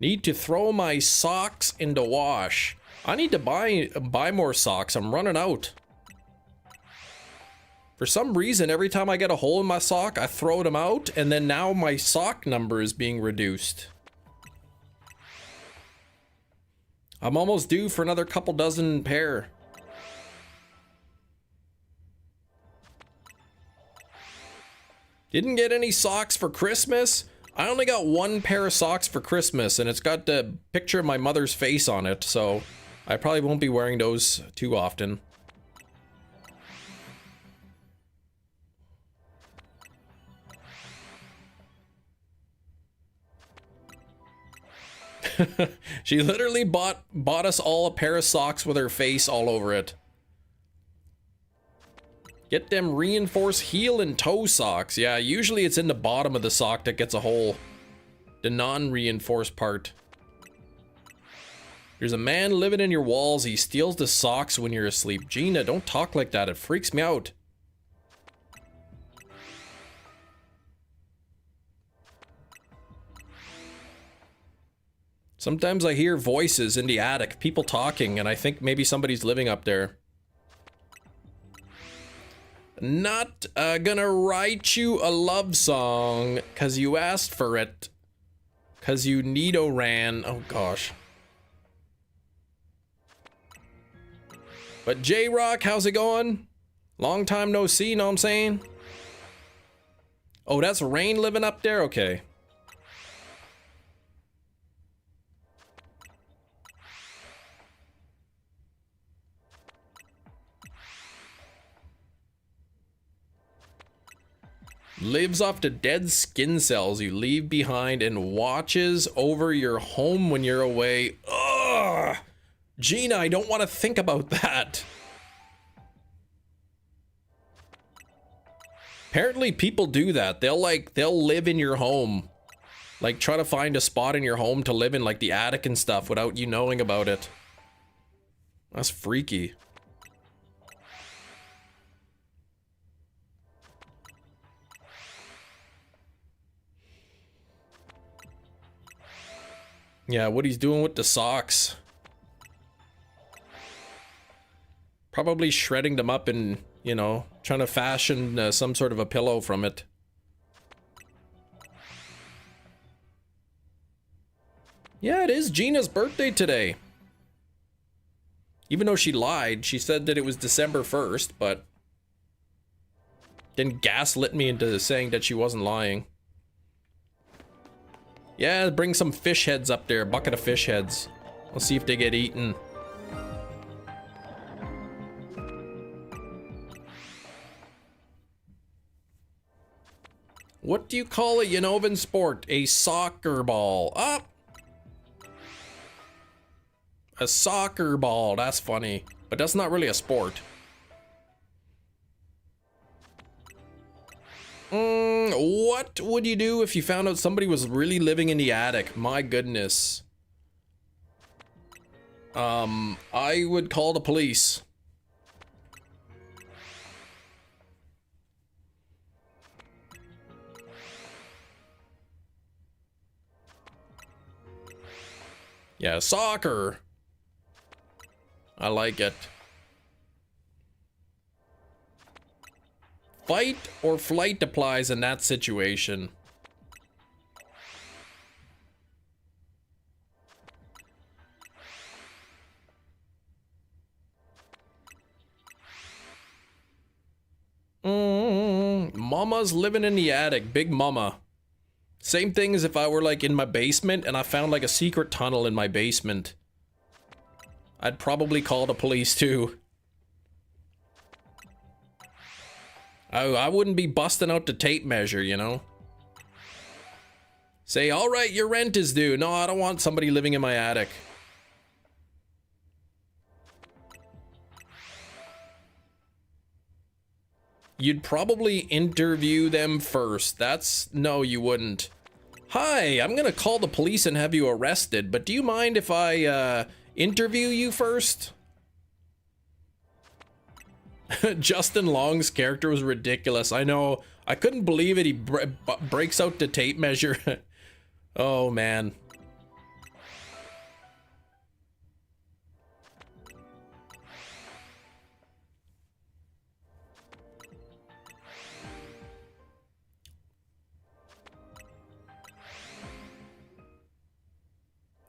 Need to throw my socks in the wash. I need to buy more socks. I'm running out. For some reason, every time I get a hole in my sock, I throw them out, and then now my sock number is being reduced. I'm almost due for another couple dozen pair. Didn't get any socks for Christmas? I only got one pair of socks for Christmas, and it's got the picture of my mother's face on it, so I probably won't be wearing those too often. She literally bought us all a pair of socks with her face all over it. Get them reinforced heel and toe socks. Yeah, usually it's in the bottom of the sock that gets a hole. The non-reinforced part. There's a man living in your walls. He steals the socks when you're asleep. Gina, don't talk like that. It freaks me out. Sometimes I hear voices in the attic, people talking, and I think maybe somebody's living up there. Not gonna write you a love song, cause you asked for it. Cause you Nido-ran. Oh gosh. But J-Rock, how's it going? Long time no see, know what I'm saying? Oh, that's Rain living up there? Okay. Lives off the dead skin cells you leave behind and watches over your home when you're away. Ugh! Gina, I don't want to think about that. Apparently people do that. They'll live in your home. Like try to find a spot in your home to live in, like the attic and stuff, without you knowing about it. That's freaky. Yeah, what he's doing with the socks. Probably shredding them up and, you know, trying to fashion some sort of a pillow from it. Yeah, it is Gina's birthday today. Even though she lied, she said that it was December 1st, but then gaslit me into saying that she wasn't lying. Yeah, bring some fish heads up there, a bucket of fish heads. Let's see if they get eaten. What do you call a Yanovan sport? A soccer ball. Up. A soccer ball. That's funny. But that's not really a sport. What would you do if you found out somebody was really living in the attic? My goodness. I would call the police. Yeah, soccer. I like it. Fight or flight applies in that situation. Mama's living in the attic. Big mama. Same thing as if I were like in my basement and I found like a secret tunnel in my basement. I'd probably call the police too. I wouldn't be busting out the tape measure, you know? Say, all right, your rent is due. No, I don't want somebody living in my attic. You'd probably interview them first. No, you wouldn't. Hi, I'm gonna call the police and have you arrested, but do you mind if I, interview you first? Justin Long's character was ridiculous. I know. I couldn't believe it. He breaks out the tape measure. Oh, man.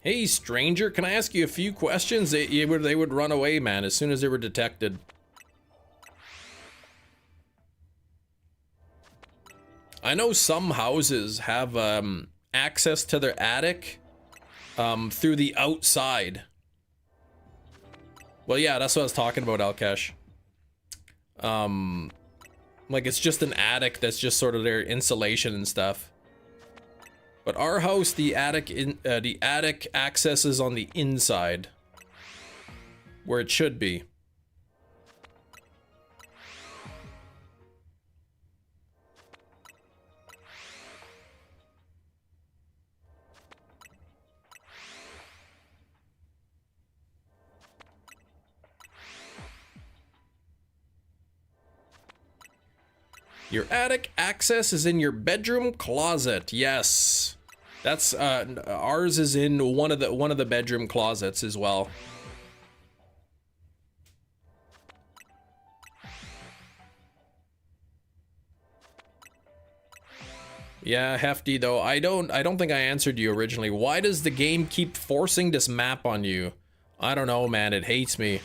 Hey, stranger, can I ask you a few questions? They would run away, man, as soon as they were detected. I know some houses have access to their attic through the outside. Well, yeah, that's what I was talking about, Alkesh. Like it's just an attic that's just sort of their insulation and stuff. But our house, the attic access is on the inside, where it should be. Your attic access is in your bedroom closet. Yes. That's ours is in one of the bedroom closets as well. Yeah, Hefty though. I don't think I answered you originally. Why does the game keep forcing this map on you? I don't know, man. It hates me.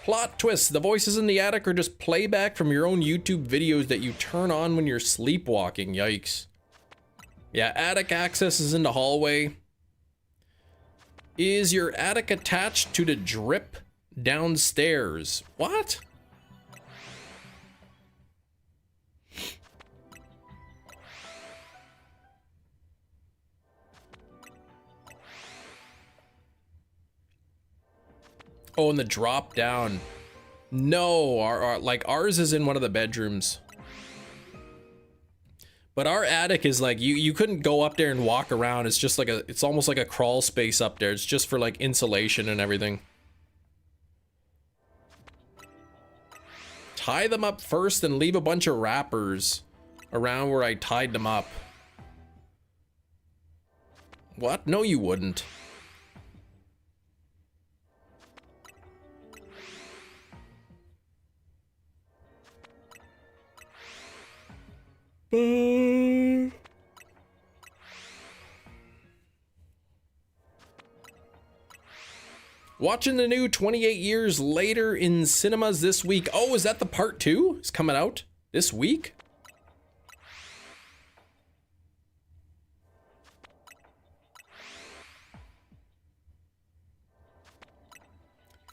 Plot twist, the voices in the attic are just playback from your own YouTube videos that you turn on when you're sleepwalking. Yikes. Yeah, attic access is in the hallway. Is your attic attached to the drip downstairs? What? Oh, and the drop down. No, like ours is in one of the bedrooms. But our attic is like, you couldn't go up there and walk around. It's just like it's almost like a crawl space up there. It's just for like insulation and everything. Tie them up first and leave a bunch of wrappers around where I tied them up. What? No, you wouldn't. Watching the new 28 Years Later in cinemas this week. Oh, is that the part 2? It's coming out this week?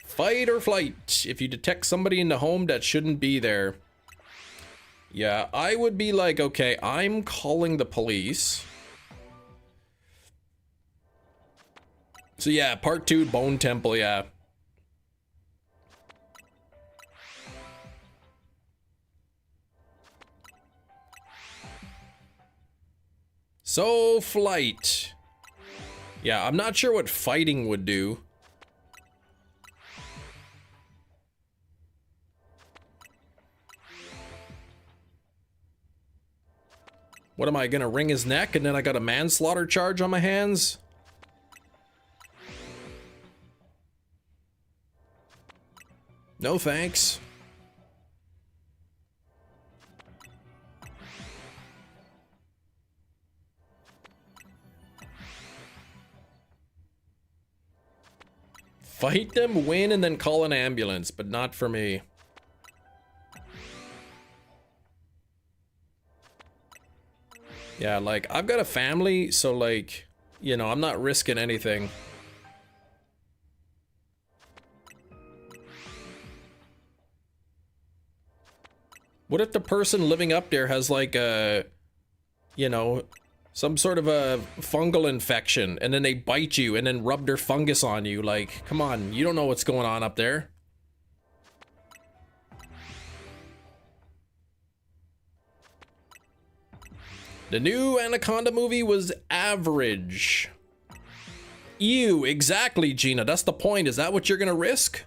Fight or flight. If you detect somebody in the home that shouldn't be there. Yeah, I would be like, okay, I'm calling the police. So yeah, part 2, Bone Temple, yeah. So, flight. Yeah, I'm not sure what fighting would do. What am I gonna wring his neck and then I got a manslaughter charge on my hands? No thanks. Fight them, win, and then call an ambulance, but not for me. Yeah, like, I've got a family, so like, you know, I'm not risking anything. What if the person living up there has like a, you know, some sort of a fungal infection and then they bite you and then rub their fungus on you? Like, come on, you don't know what's going on up there. The new Anaconda movie was average. Ew, exactly, Gina. That's the point. Is that what you're gonna risk?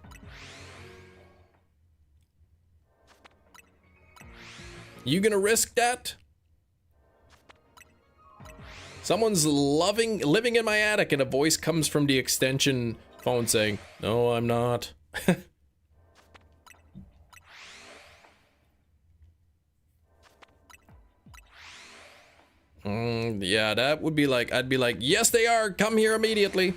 You gonna risk that? Someone's living in my attic and a voice comes from the extension phone saying, "No, I'm not." Yeah, that would be like, I'd be like, yes, they are. Come here immediately.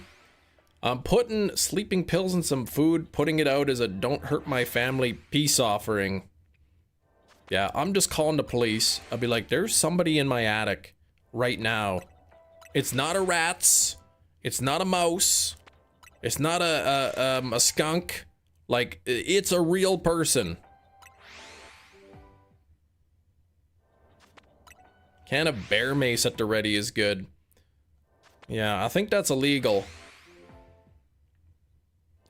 I'm putting sleeping pills in some food, putting it out as a don't hurt my family peace offering. Yeah, I'm just calling the police. I'll be like, there's somebody in my attic right now. It's not a rats. It's not a mouse. It's not a skunk. Like, it's a real person. Can of bear mace at the ready is good. Yeah, I think that's illegal.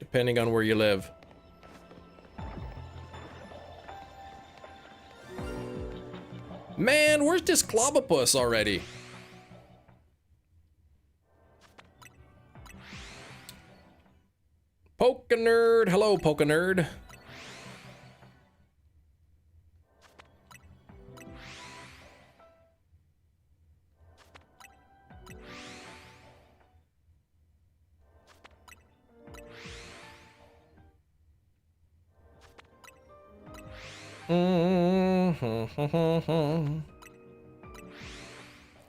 Depending on where you live. Man, where's this Clobopus already? Nerd. Hello, Poke Nerd.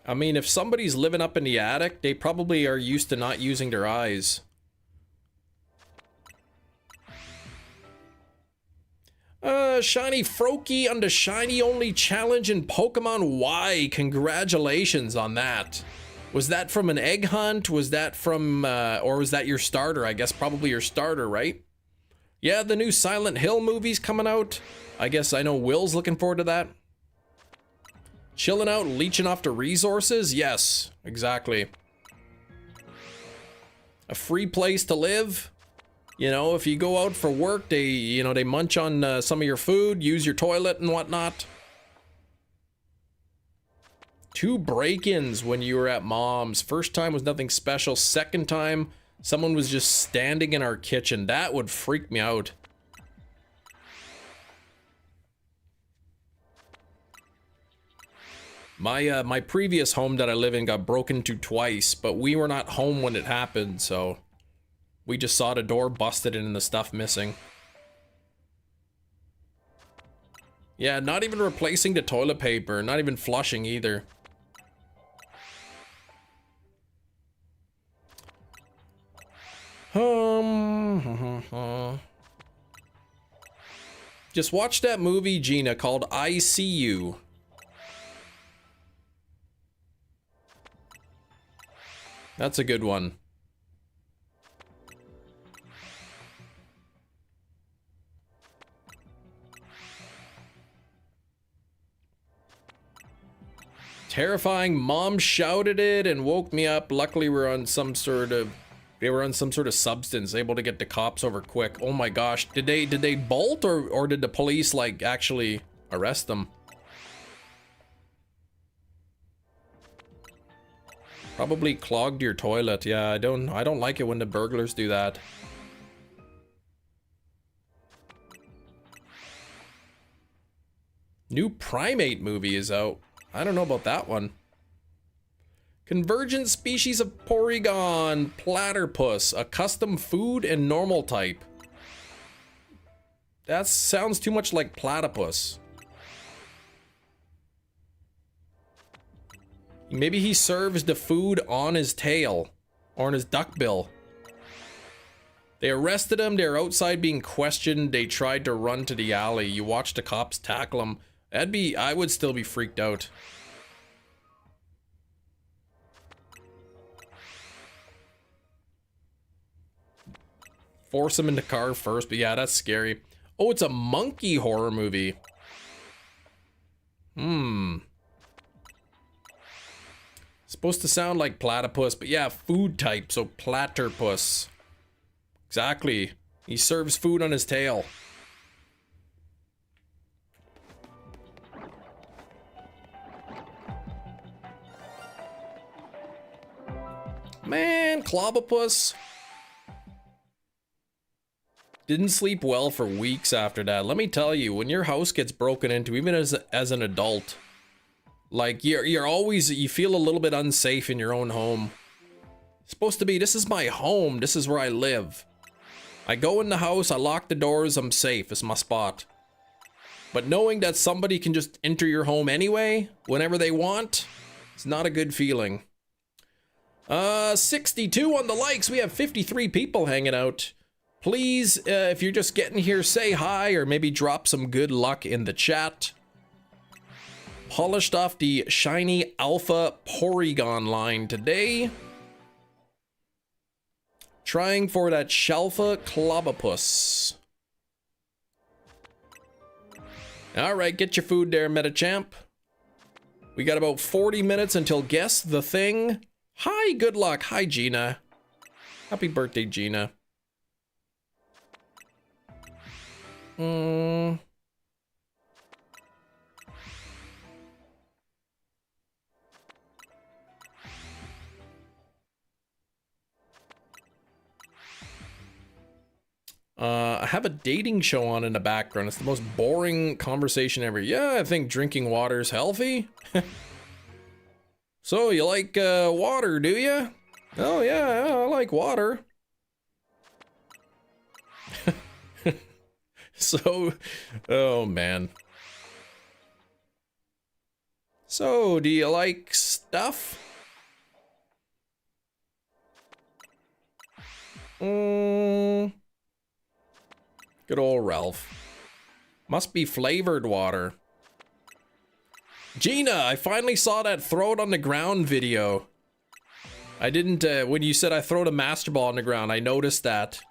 I mean, if somebody's living up in the attic, they probably are used to not using their eyes. Shiny Froakie on the shiny only challenge in Pokemon Y. Congratulations on that. Was that from an egg hunt? Was that from, or was that your starter? I guess probably your starter, right? Yeah, the new Silent Hill movie's coming out. I guess I know Will's looking forward to that. Chilling out, leeching off the resources? Yes, exactly. A free place to live. You know, if you go out for work, they munch on some of your food, use your toilet and whatnot. 2 break-ins when you were at Mom's. First time was nothing special. Second time, someone was just standing in our kitchen. That would freak me out. My previous home that I live in got broken into twice, but we were not home when it happened, so we just saw the door busted and the stuff missing. Yeah, not even replacing the toilet paper, not even flushing either. Just watch that movie, Gina, called I See You. That's a good one. Terrifying. Mom shouted it and woke me up. Luckily, we're on some sort of... They were on some sort of substance, able to get the cops over quick. Oh my gosh. Did they bolt or did the police like actually arrest them? Probably clogged your toilet. Yeah, I don't like it when the burglars do that. New Primate movie is out. I don't know about that one. Convergent species of Porygon, Platypus, a custom food and normal type. That sounds too much like Platypus. Maybe he serves the food on his tail or on his duckbill. They arrested him. They're outside being questioned. They tried to run to the alley. You watch the cops tackle him. I would still be freaked out. Force him in the car first, but yeah, that's scary. Oh, it's a monkey horror movie. Supposed to sound like platypus, but yeah, food type, so platypus. Exactly. He serves food on his tail. Man, Clobopus. Didn't sleep well for weeks after that. Let me tell you, when your house gets broken into, even as an adult, like you're always, you feel a little bit unsafe in your own home. It's supposed to be, this is my home, this is where I live. I go in the house, I lock the doors, I'm safe, it's my spot. But knowing that somebody can just enter your home anyway, whenever they want, it's not a good feeling. 62 on the likes, we have 53 people hanging out. Please, if you're just getting here, say hi or maybe drop some good luck in the chat. Polished off the shiny Alpha Porygon line today. Trying for that Shalfa Clobopus. Alright, get your food there, Metachamp. We got about 40 minutes until Guess the Thing. Hi, good luck. Hi, Gina. Happy birthday, Gina. I have a dating show on in the background. It's the most boring conversation ever. Yeah, I think drinking water is healthy. So, you like water, do you? Oh, yeah, I like water. So, oh man. So, do you like stuff? Good old Ralph. Must be flavored water. Gina, I finally saw that throw it on the ground video. I didn't, when you said I throwed a master ball on the ground, I noticed that.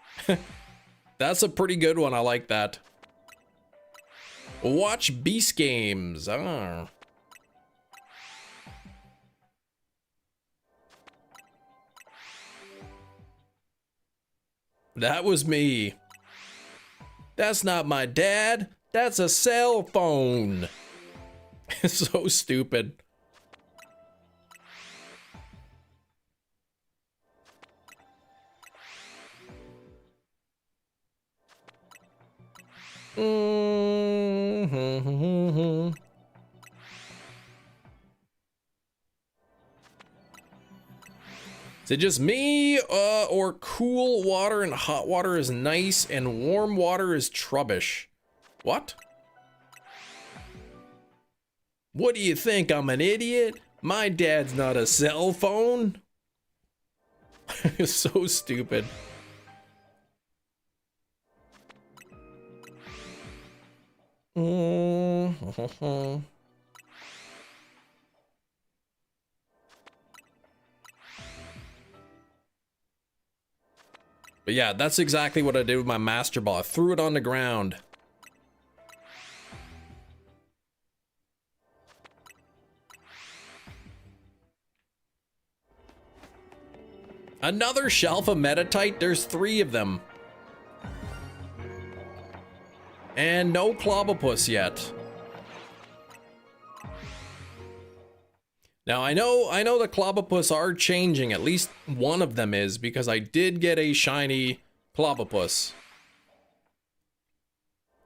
That's a pretty good one, I like that. Watch Beast Games, ah. That was me. That's not my dad, that's a cell phone. So stupid. Is it just me, or cool water and hot water is nice and warm water is trubbish? What? What do you think, I'm an idiot? My dad's not a cell phone. So stupid. But yeah, that's exactly what I did with my master ball. I threw it on the ground. Another shelf of metatite? There's 3 of them. And no Clobopus yet. Now I know the Clobopus are changing, at least one of them is, because I did get a shiny Clobopus.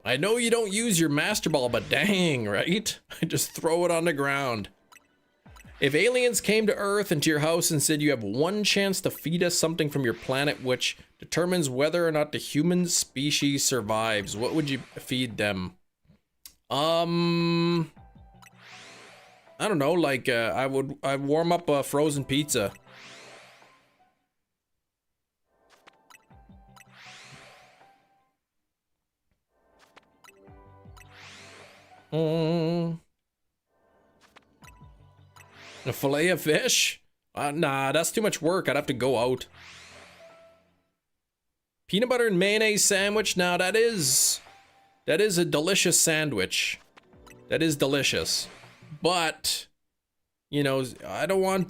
I know you don't use your master ball, but dang, right? Just throw it on the ground. If aliens came to Earth and to your house and said you have one chance to feed us something from your planet which determines whether or not the human species survives, what would you feed them? I don't know, like, I'd warm up a frozen pizza. A fillet of fish? Nah, that's too much work. I'd have to go out. Peanut butter and mayonnaise sandwich? Now that is a delicious sandwich. That is delicious. But, you know, I don't want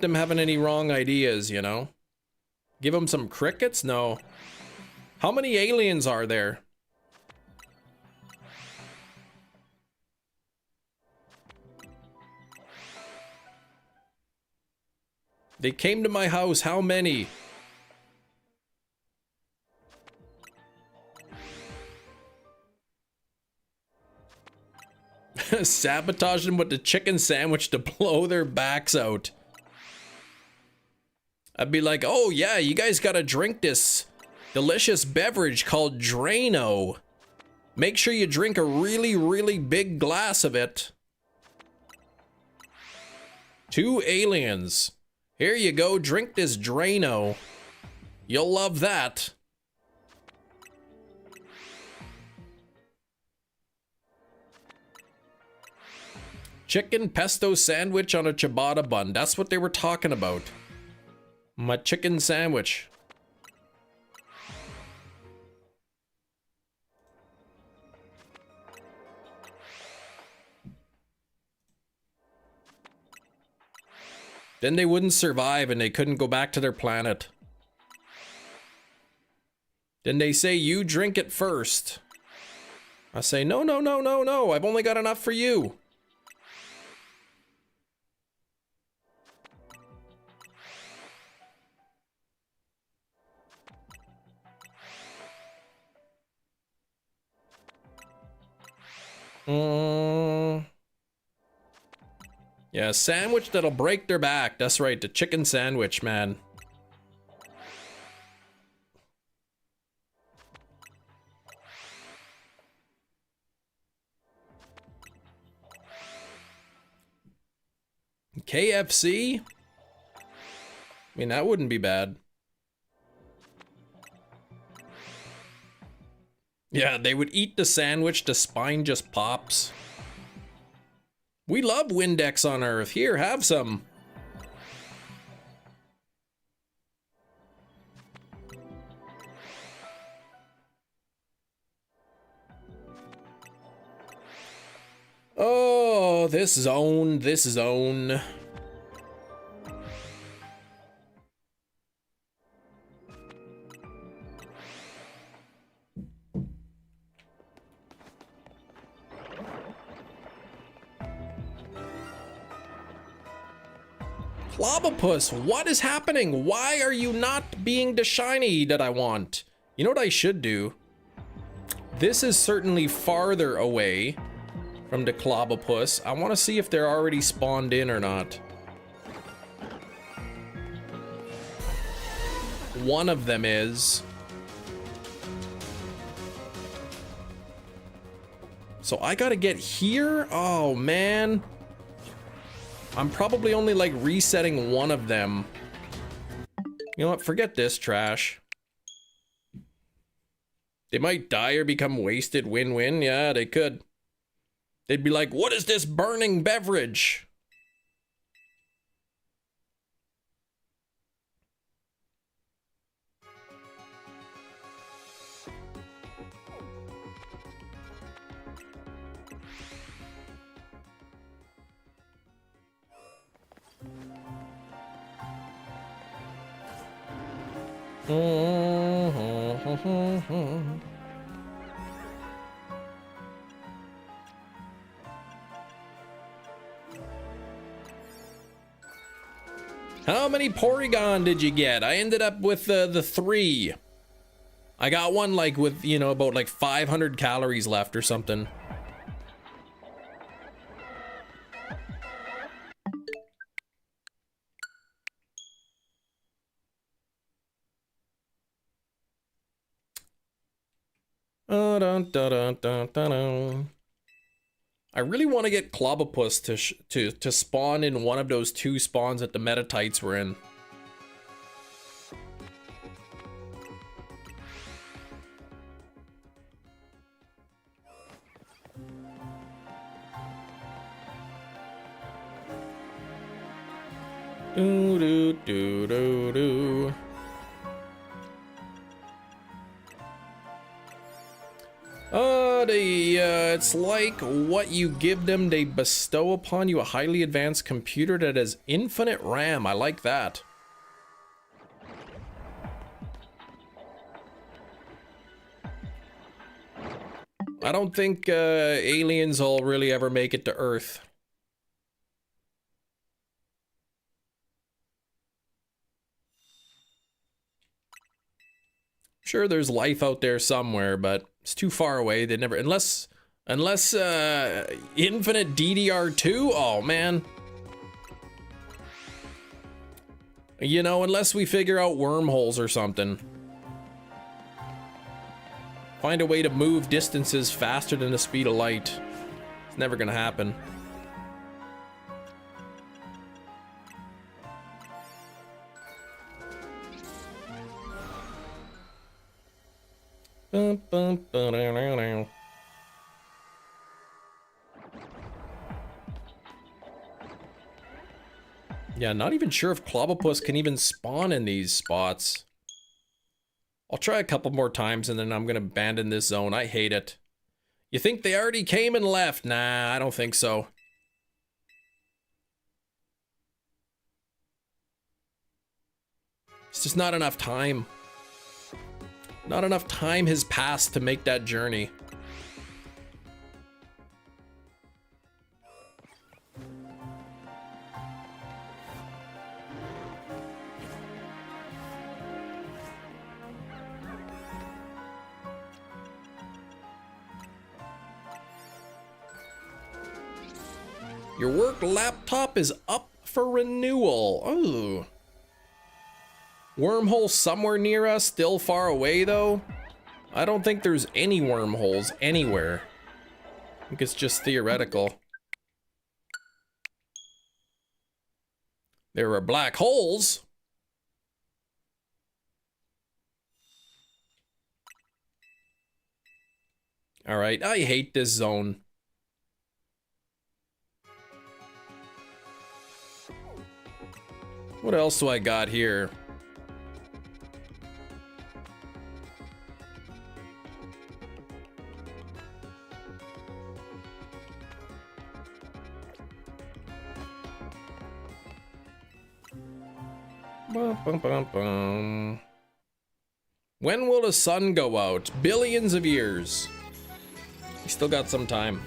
them having any wrong ideas, you know? Give them some crickets? No. How many aliens are there? They came to my house, how many? Sabotage them with the chicken sandwich to blow their backs out. I'd be like, oh yeah, you guys gotta drink this delicious beverage called Drano. Make sure you drink a really, really big glass of it. 2 aliens. Here you go, drink this Drano. You'll love that. Chicken pesto sandwich on a ciabatta bun. That's what they were talking about. My chicken sandwich. Then they wouldn't survive and they couldn't go back to their planet. Then they say, you drink it first. I say, no, no, no, no, no. I've only got enough for you. Yeah, sandwich that'll break their back. That's right, the chicken sandwich, man. KFC? I mean, that wouldn't be bad. Yeah, they would eat the sandwich, the spine just pops. We love Windex on Earth. Here, have some. Oh, this zone, this zone. Clobopus, what is happening? Why are you not being the shiny that I want? You know what I should do? This is certainly farther away from the Clobopus. I want to see if they're already spawned in or not. One of them is. So I gotta get here? Oh, man. I'm probably only like resetting one of them. You know what? Forget this trash. They might die or become wasted. Win-win. Yeah, they could. They'd be like, what is this burning beverage? How many Porygon did you get? I ended up with the 3. I got one like with, you know, about like 500 calories left or something. I really want to get Clobopus to spawn in one of those 2 spawns that the Metatites were in. Do do do do do. It's like what you give them, they bestow upon you a highly advanced computer that has infinite RAM. I like that. I don't think aliens will really ever make it to Earth. Sure, there's life out there somewhere, but it's too far away. They never, unless infinite DDR2. Oh man, you know, unless we figure out wormholes or something, find a way to move distances faster than the speed of light. It's never gonna happen. Yeah, not even sure if Clobopus can even spawn in these spots. I'll try a couple more times and then I'm gonna abandon this zone. I hate it. You think they already came and left? Nah, I don't think so. It's just not enough time. Not enough time has passed to make that journey. Your work laptop is up for renewal. Oh. Wormhole somewhere near us, still far away though. I don't think there's any wormholes anywhere. I think it's just theoretical. There are black holes. All right, I hate this zone. What else do I got here? Bum, bum, bum, bum. When will the sun go out? Billions of years. We still got some time.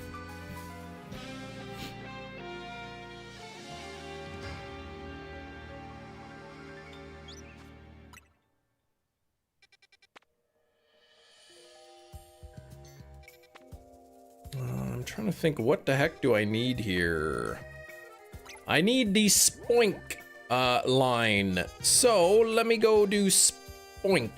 I'm trying to think, what the heck do I need here? I need the spoink line. So let me go do spoink.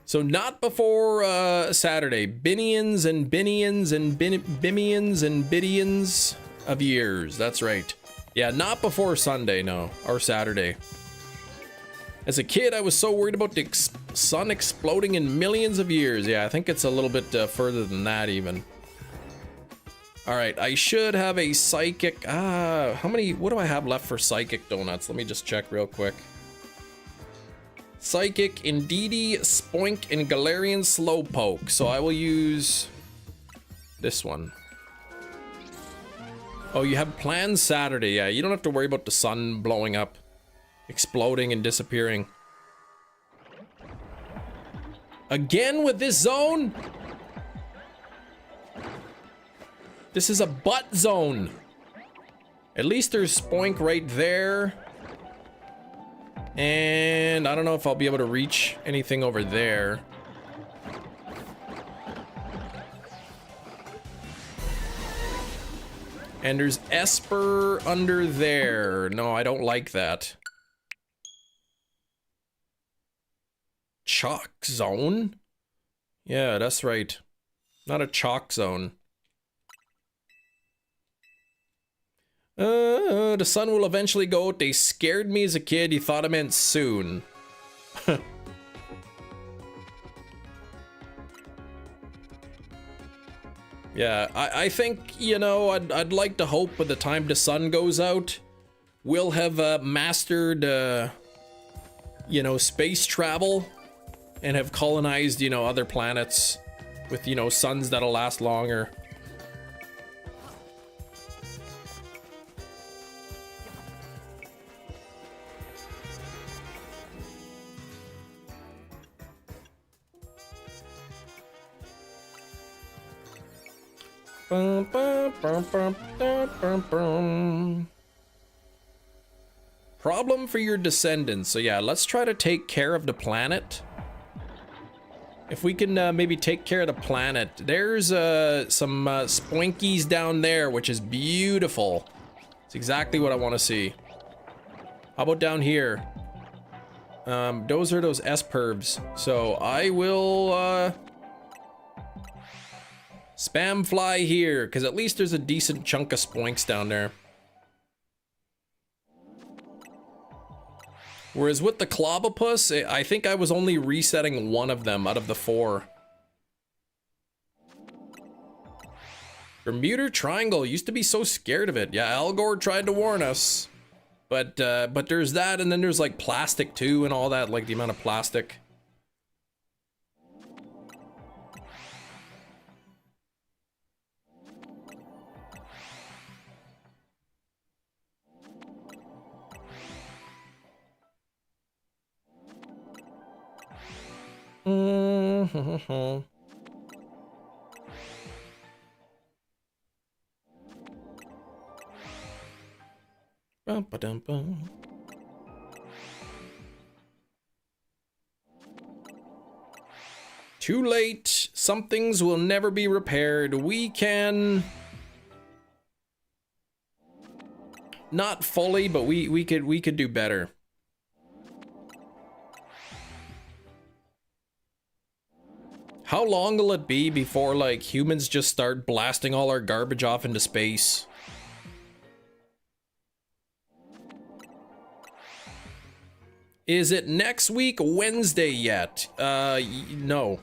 So not before Saturday. Binions and binions and bimions and bidions of years. That's right. Yeah, not before Sunday, no. Or Saturday. As a kid, I was so worried about the sun exploding in millions of years. Yeah, I think it's a little bit further than that even. All right, I should have a psychic. How many? What do I have left for psychic donuts? Let me just check real quick. Psychic, Indeedee, Spoink, and Galarian Slowpoke. So I will use this one. Oh, you have plans Saturday. Yeah, you don't have to worry about the sun blowing up, exploding, and disappearing. Again with this zone? This is a butt zone. At least there's Spoink right there. And I don't know if I'll be able to reach anything over there. And there's Esper under there. No, I don't like that. Chalk zone? Yeah, that's right. Not a chalk zone. The sun will eventually go out. They scared me as a kid. You thought I meant soon. Yeah, I think, you know, I'd like to hope by the time the sun goes out, we'll have mastered, you know, space travel and have colonized, you know, other planets with, you know, suns that'll last longer. Problem for your descendants. So yeah, let's try to take care of the planet. If we can maybe take care of the planet. There's some spoinkies down there, which is beautiful. It's exactly what I want to see. How about down here? Those are those S-pervs. So I will spam fly here, because at least there's a decent chunk of spoinks down there. Whereas with the Clobopus, I think I was only resetting one of them out of the 4. Bermuda Triangle, used to be so scared of it. Yeah, Al Gore tried to warn us. But there's that, and then there's like plastic too, and all that, like the amount of plastic. Too late. Some things will never be repaired. We can... Not fully, but we could do better. How long will it be before, like, humans just start blasting all our garbage off into space? Is it next week Wednesday yet? No.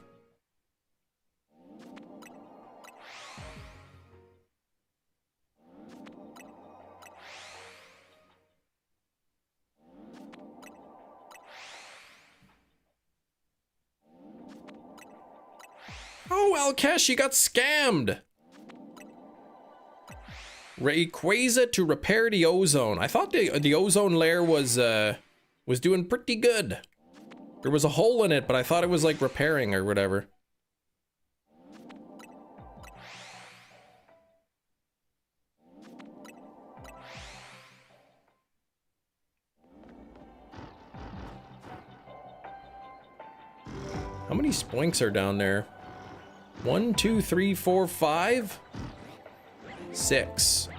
Oh, Alkesh, you got scammed. Rayquaza to repair the ozone. I thought the ozone layer was doing pretty good. There was a hole in it, but I thought it was like repairing or whatever. How many spoinks are down there? 1, 2, 3, 4, 5, 6.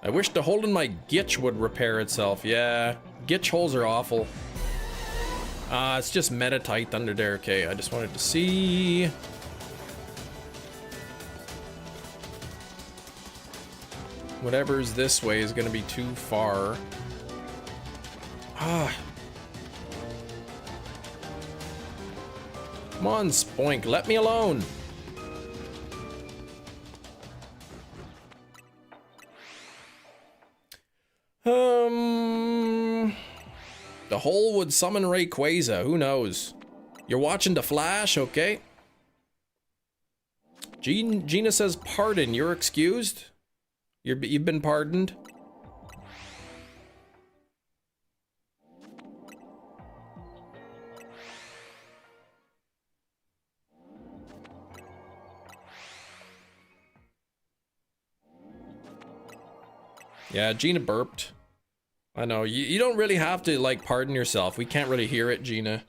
I wish the hole in my gitch would repair itself. Yeah, gitch holes are awful. It's just Metatite under there. Okay, I just wanted to see. Whatever's this way is gonna be too far. Come on, Spoink, let me alone. The hole would summon Rayquaza, who knows? You're watching The Flash, okay? Gina says, pardon, you're excused? You've been pardoned? Yeah, Gina burped. I know, you don't really have to, like, pardon yourself. We can't really hear it, Gina.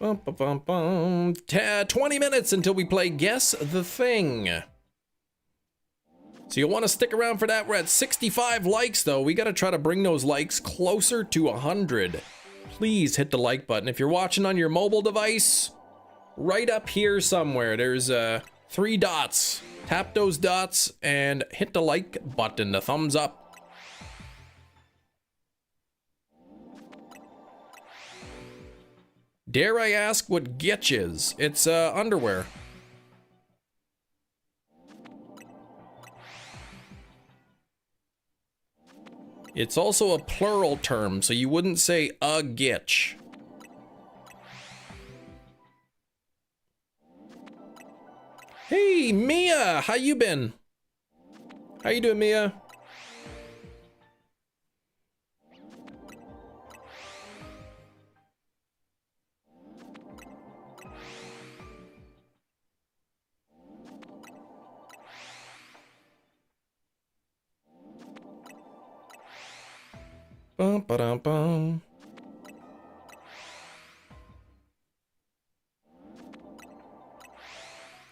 Bum, bum, bum, bum. 20 minutes until we play Guess the Thing. So you'll want to stick around for that. We're at 65 likes, though. We got to try to bring those likes closer to 100. Please hit the like button. If you're watching on your mobile device, right up here somewhere, there's 3 dots. Tap those dots and hit the like button, the thumbs up. Dare I ask what Gitch is? It's underwear. It's also a plural term, so you wouldn't say a Gitch. Hey, Mia! How you been? How you doing, Mia? Bum, ba-dum, bum.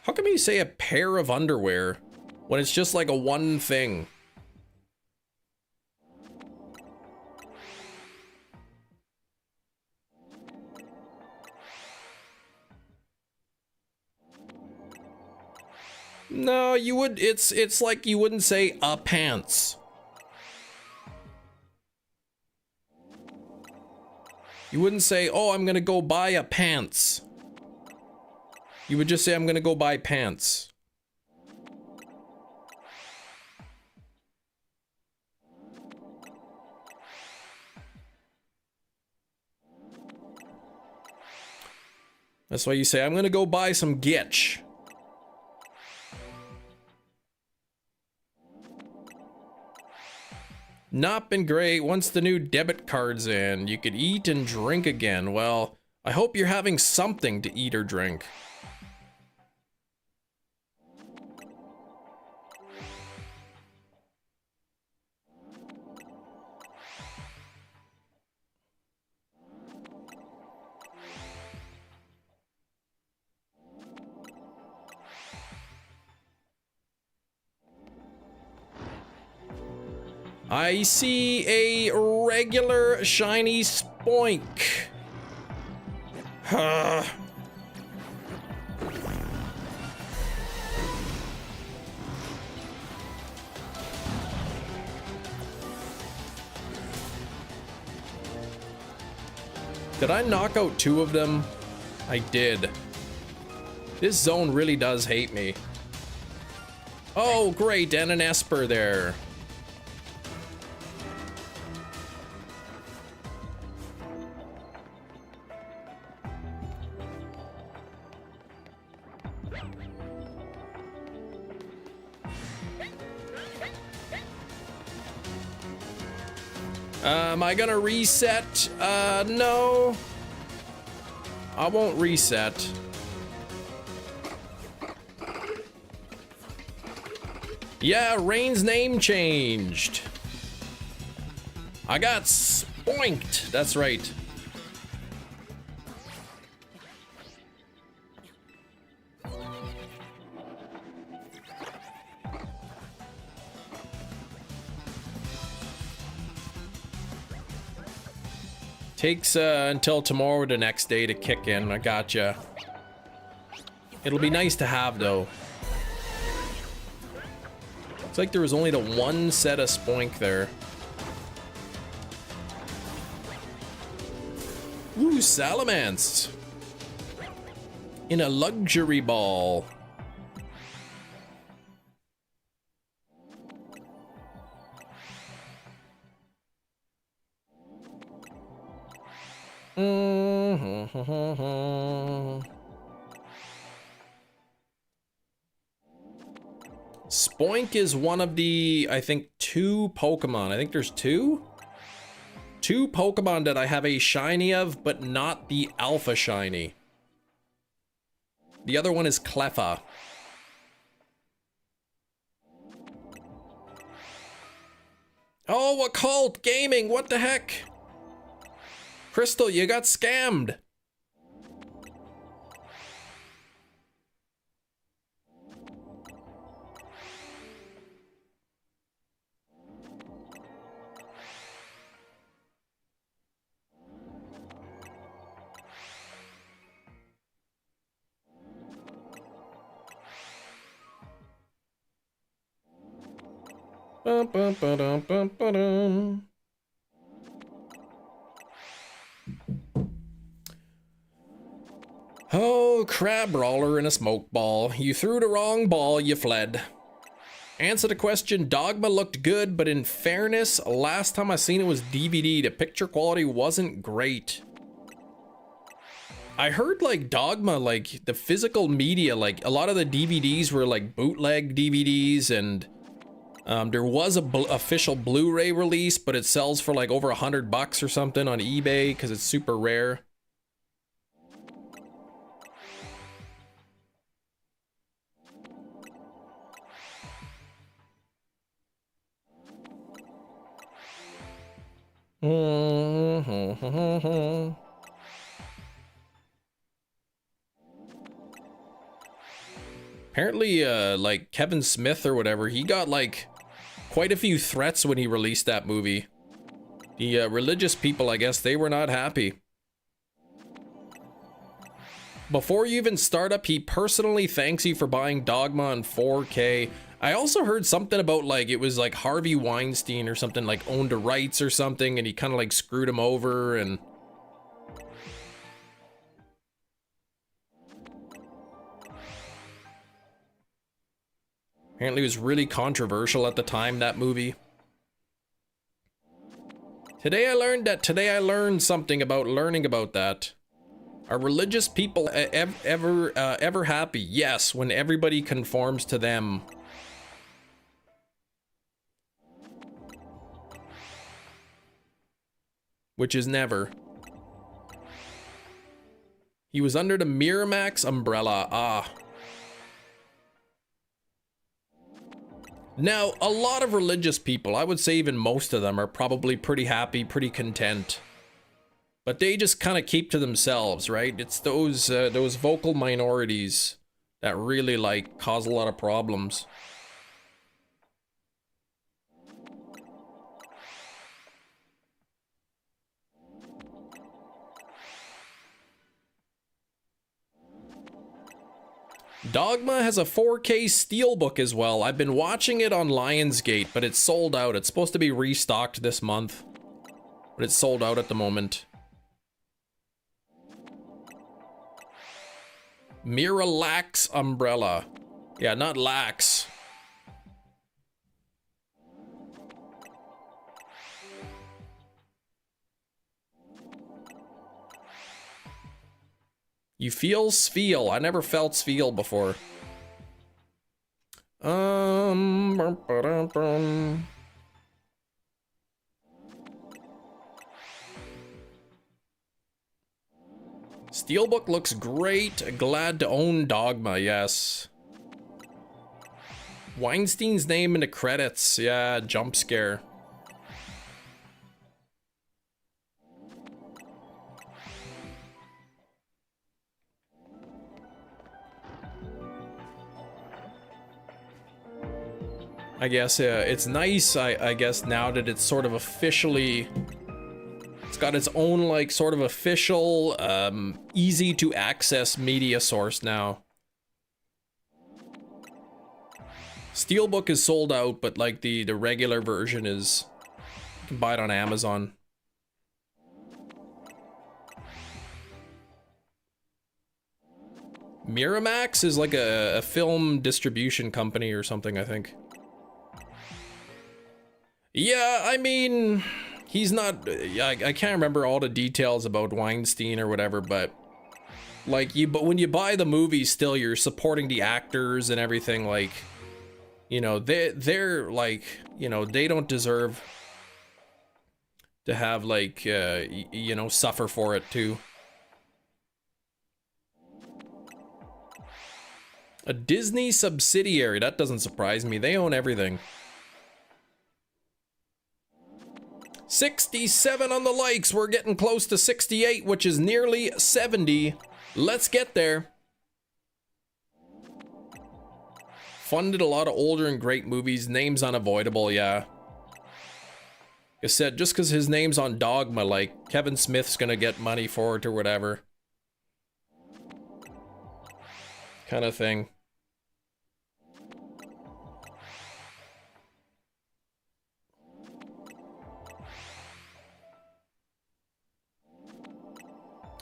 How come you say a pair of underwear when it's just like a one thing? No, you would, it's like you wouldn't say a pants. You wouldn't say, oh, I'm gonna go buy a pants. You would just say, I'm gonna go buy pants. That's why you say, I'm gonna go buy some Gitch. Not been great. Once the new debit card's in, you could eat and drink again. Well, I hope you're having something to eat or drink. I see a regular shiny spoink. Did I knock out 2 of them? I did. This zone really does hate me. Oh, great, and an Esper there. Am I gonna reset? No. I won't reset. Yeah, Rain's name changed. I got spoinked. That's right. Takes until tomorrow or the next day to kick in. I gotcha. It'll be nice to have though. It's like there was only the 1 set of spoink there. Ooh, Salamence. In a luxury ball. Spoink is one of the, I think, 2 Pokemon. I think there's 2? 2 Pokemon that I have a shiny of, but not the Alpha Shiny. The other one is Cleffa. Oh, Occult Gaming, what the heck? Crystal, you got scammed. Bum, bum, ba-dum, bum, ba-dum. Oh, crab roller in a smoke ball. You threw the wrong ball, you fled. Answer the question, Dogma looked good, but in fairness, last time I seen it was DVD. The picture quality wasn't great. I heard like Dogma, like the physical media, like a lot of the DVDs were like bootleg DVDs, and there was a official Blu-ray release, but it sells for like over $100 or something on eBay because it's super rare. Apparently, like Kevin Smith or whatever, he got like quite a few threats when he released that movie. The religious people, I guess, they were not happy. Before you even start up, he personally thanks you for buying Dogma on 4K. I also heard something about like it was like Harvey Weinstein or something, like owned the rights or something, and he kind of like screwed him over, and apparently it was really controversial at the time, that movie. Today I learned something about learning about that. Are religious people ever happy? Yes, when everybody conforms to them. which is never. He was under the Miramax umbrella. Ah. Now, a lot of religious people, I would say even most of them, are probably pretty happy, pretty content. But they just kind of keep to themselves, right? It's those vocal minorities that really, like, cause a lot of problems. Dogma has a 4K steelbook as well. I've been watching it on Lionsgate, but it's sold out. It's supposed to be restocked this month, but it's sold out at the moment. Miralax umbrella. Yeah, not lax. You feel Sfeel. I never felt Sfeel before. Steelbook looks great. Glad to own Dogma, yes. Weinstein's name in the credits. Yeah, jump scare. I guess it's nice, I guess, now that it's sort of officially... It's got its own, like, sort of official, easy to access media source now. Steelbook is sold out, but, like, the regular version is... You can buy it on Amazon. Miramax is like a film distribution company or something, I think. Yeah, I mean, he's not, I can't remember all the details about Weinstein or whatever, but like but when you buy the movie still, you're supporting the actors and everything, like, you know, they're like, you know, they don't deserve to have, like, you know, suffer for it too. A Disney subsidiary, that doesn't surprise me. They own everything. 67 on the likes. We're getting close to 68, which is nearly 70. Let's get there. Funded a lot of older and great movies. Names unavoidable, yeah. Like I said, just because his name's on Dogma, like, Kevin Smith's gonna get money for it or whatever. Kind of thing.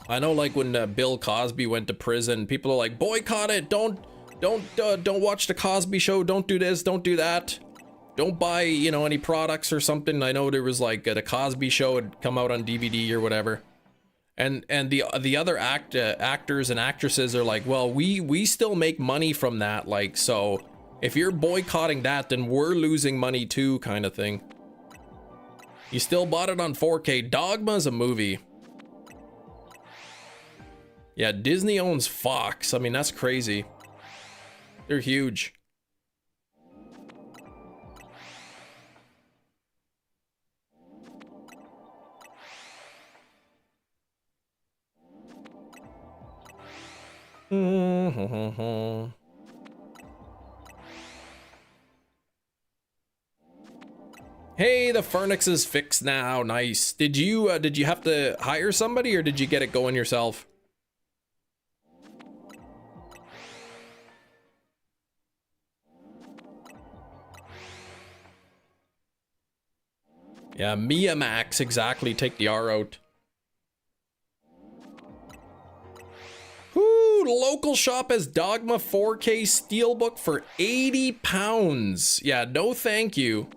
I know, like, when Bill Cosby went to prison, people are like, boycott it, don't watch the Cosby Show, don't do this, don't do that, don't buy, you know, any products or something. I know there was, like, the Cosby Show had come out on DVD or whatever, and the other actors and actresses are like, well, we still make money from that, like, so if you're boycotting that, then we're losing money too, kind of thing. You still bought it on 4K. Dogma's a movie. Yeah, Disney owns Fox. I mean, that's crazy. They're huge. Hey, the Furnax is fixed now. Nice. Did you have to hire somebody, or did you get it going yourself? Yeah, Mia Max, exactly. Take the R out. Whoo, local shop has Dogma 4K Steelbook for £80. Yeah, no thank you.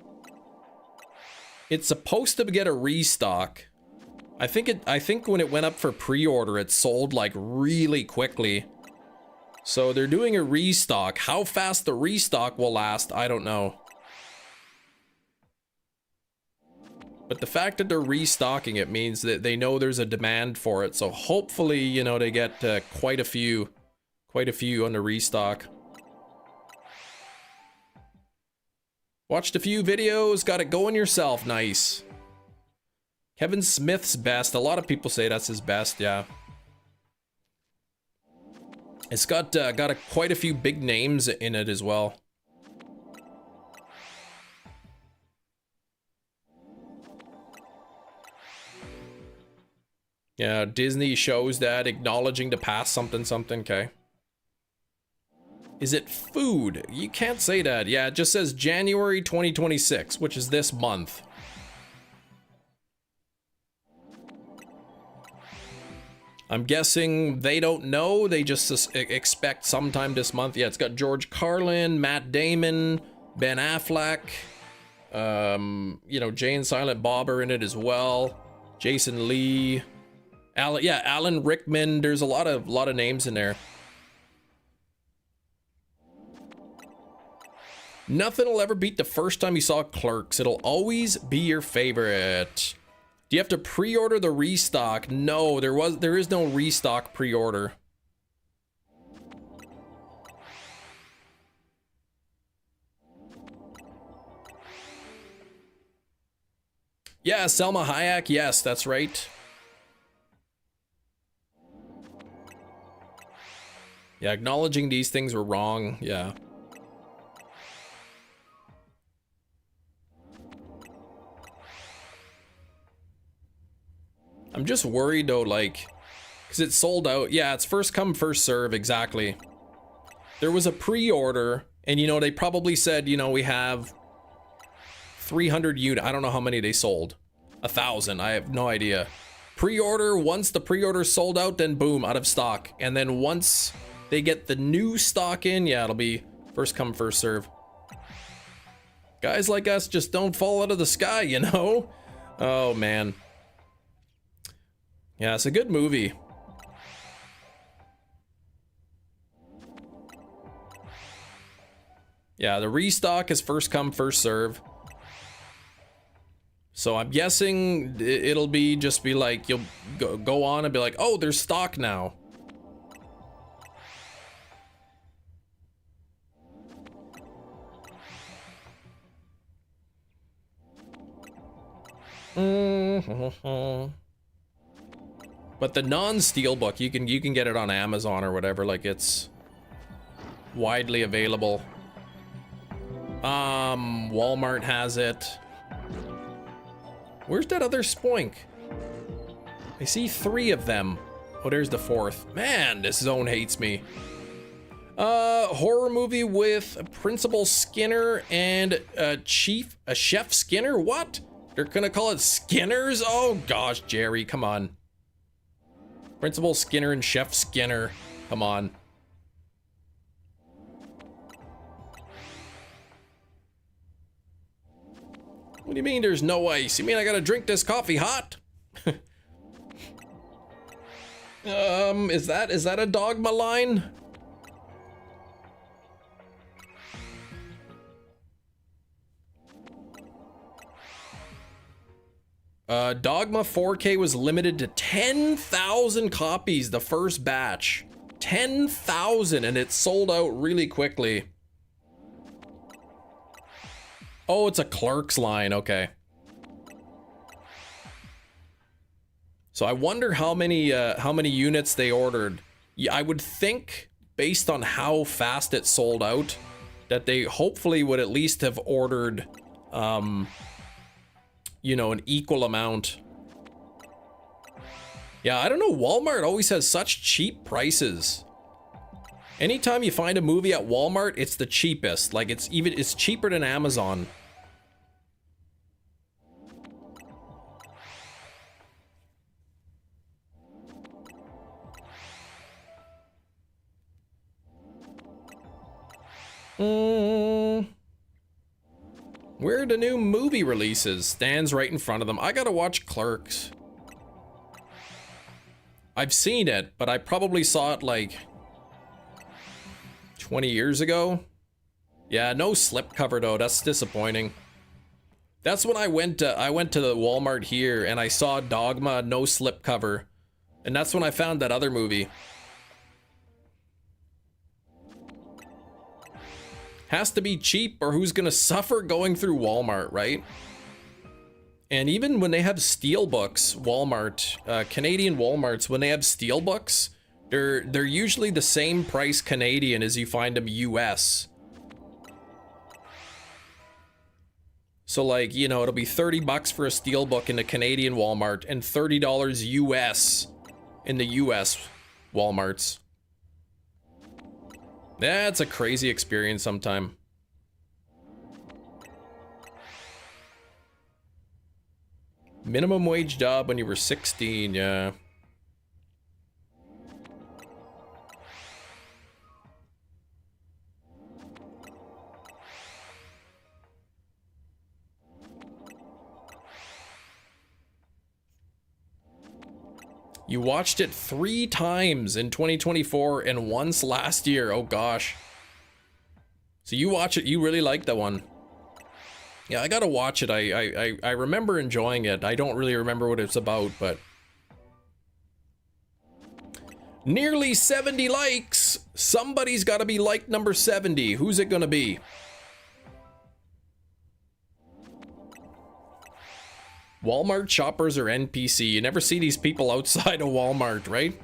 It's supposed to get a restock. I think when it went up for pre-order, it sold, like, really quickly. So they're doing a restock. How fast the restock will last, I don't know. But the fact that they're restocking it means that they know there's a demand for it. So hopefully, you know, they get quite a few on the restock. Watched a few videos, got it going yourself. Nice. Kevin Smith's best. A lot of people say that's his best, yeah. It's got quite a few big names in it as well. Yeah, Disney shows that, acknowledging to pass something, okay. Is it food? You can't say that. Yeah, it just says January 2026, which is this month. I'm guessing they don't know. They just expect sometime this month. Yeah, it's got George Carlin, Matt Damon, Ben Affleck. You know, Jay and Silent Bob are in it as well. Jason Lee. Alan Rickman. There's a lot of names in there. Nothing will ever beat the first time you saw Clerks. It'll always be your favorite. Do you have to pre-order the restock? No, there is no restock pre-order. Yeah, Selma Hayek. Yes, that's right. Yeah, acknowledging these things were wrong. Yeah. I'm just worried though, like, because it's sold out. Yeah, it's first come, first serve, exactly. There was a pre-order, and you know, they probably said, you know, we have 300 units. I don't know how many they sold. 1,000, I have no idea. Pre-order, once the pre-order sold out, then boom, out of stock. And then once they get the new stock in, yeah, it'll be first come, first serve. Guys like us just don't fall out of the sky, you know? Oh, man. Yeah, it's a good movie. Yeah, the restock is first come, first serve. So I'm guessing it'll be just be like, you'll go on and be like, oh, there's stock now. But the non-steelbook, you can get it on Amazon or whatever, like it's widely available. Walmart has it. Where's that other spoink? I see 3 of them. Oh, there's the 4th. Man, this zone hates me. Horror movie with Principal Skinner and Chef Skinner? What? They're gonna call it Skinners? Oh gosh, Jerry, come on. Principal Skinner and Chef Skinner. Come on. What do you mean there's no ice? You mean I gotta drink this coffee hot? Is that a Dogma line? Dogma 4K was limited to 10,000 copies, the first batch. 10,000, and it sold out really quickly. Oh, it's a Clerks line, okay. So I wonder how many units they ordered. Yeah, I would think, based on how fast it sold out, that they hopefully would at least have ordered, you know, an equal amount. Yeah, I don't know, Walmart always has such cheap prices. Anytime you find a movie at Walmart, it's the cheapest. Like, it's cheaper than Amazon. Where are the new movie releases? Stands right in front of them. I gotta watch Clerks. I've seen it, but I probably saw it like 20 years ago. Yeah, no slipcover though. That's disappointing. That's when I went to the Walmart here and I saw Dogma no slipcover. And that's when I found that other movie. Has to be cheap or who's gonna suffer going through Walmart, right? And even when they have steelbooks, Walmart, Canadian Walmarts, when they have steelbooks, they're usually the same price Canadian as you find them US. So like, you know, it'll be 30 bucks for a steelbook in the Canadian Walmart and $30 US in the US Walmarts. That's a crazy experience sometime. Minimum wage job when you were 16, yeah. You watched it 3 times in 2024 and once last year. Oh gosh. So you watch it, you really like that one. Yeah, I gotta watch it. I remember enjoying it. I don't really remember what it's about, but nearly 70 likes. Somebody's gotta be like number 70. Who's it gonna be? Walmart shoppers are NPC. You never see these people outside of Walmart, right?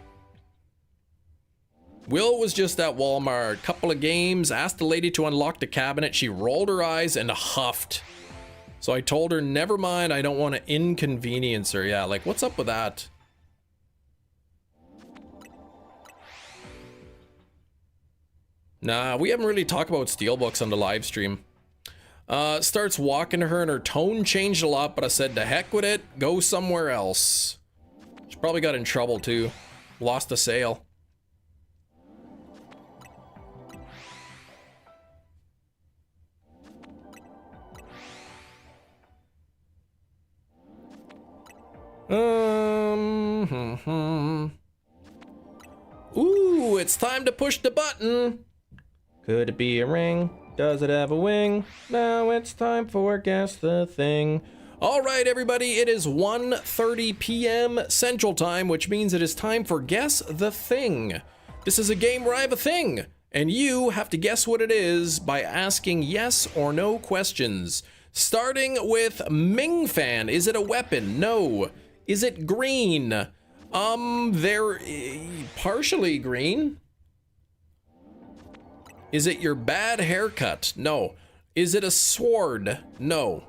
Will was just at Walmart. Couple of games, asked the lady to unlock the cabinet. She rolled her eyes and huffed. So I told her, never mind, I don't want to inconvenience her. Yeah, like, what's up with that? Nah, we haven't really talked about steelbooks on the live stream. Starts walking to her and her tone changed a lot, but I said, to heck with it, go somewhere else. She probably got in trouble too. Lost a sale. Ooh, it's time to push the button. Could it be a ring? Does it have a wing? Now it's time for Guess the Thing. All right, everybody, it is 1:30 p.m. Central Time, which means it is time for Guess the Thing. This is a game where I have a thing, and you have to guess what it is by asking yes or no questions. Starting with Ming Fan. Is it a weapon? No. Is it green? They're partially green. Is it your bad haircut? No. Is it a sword? No.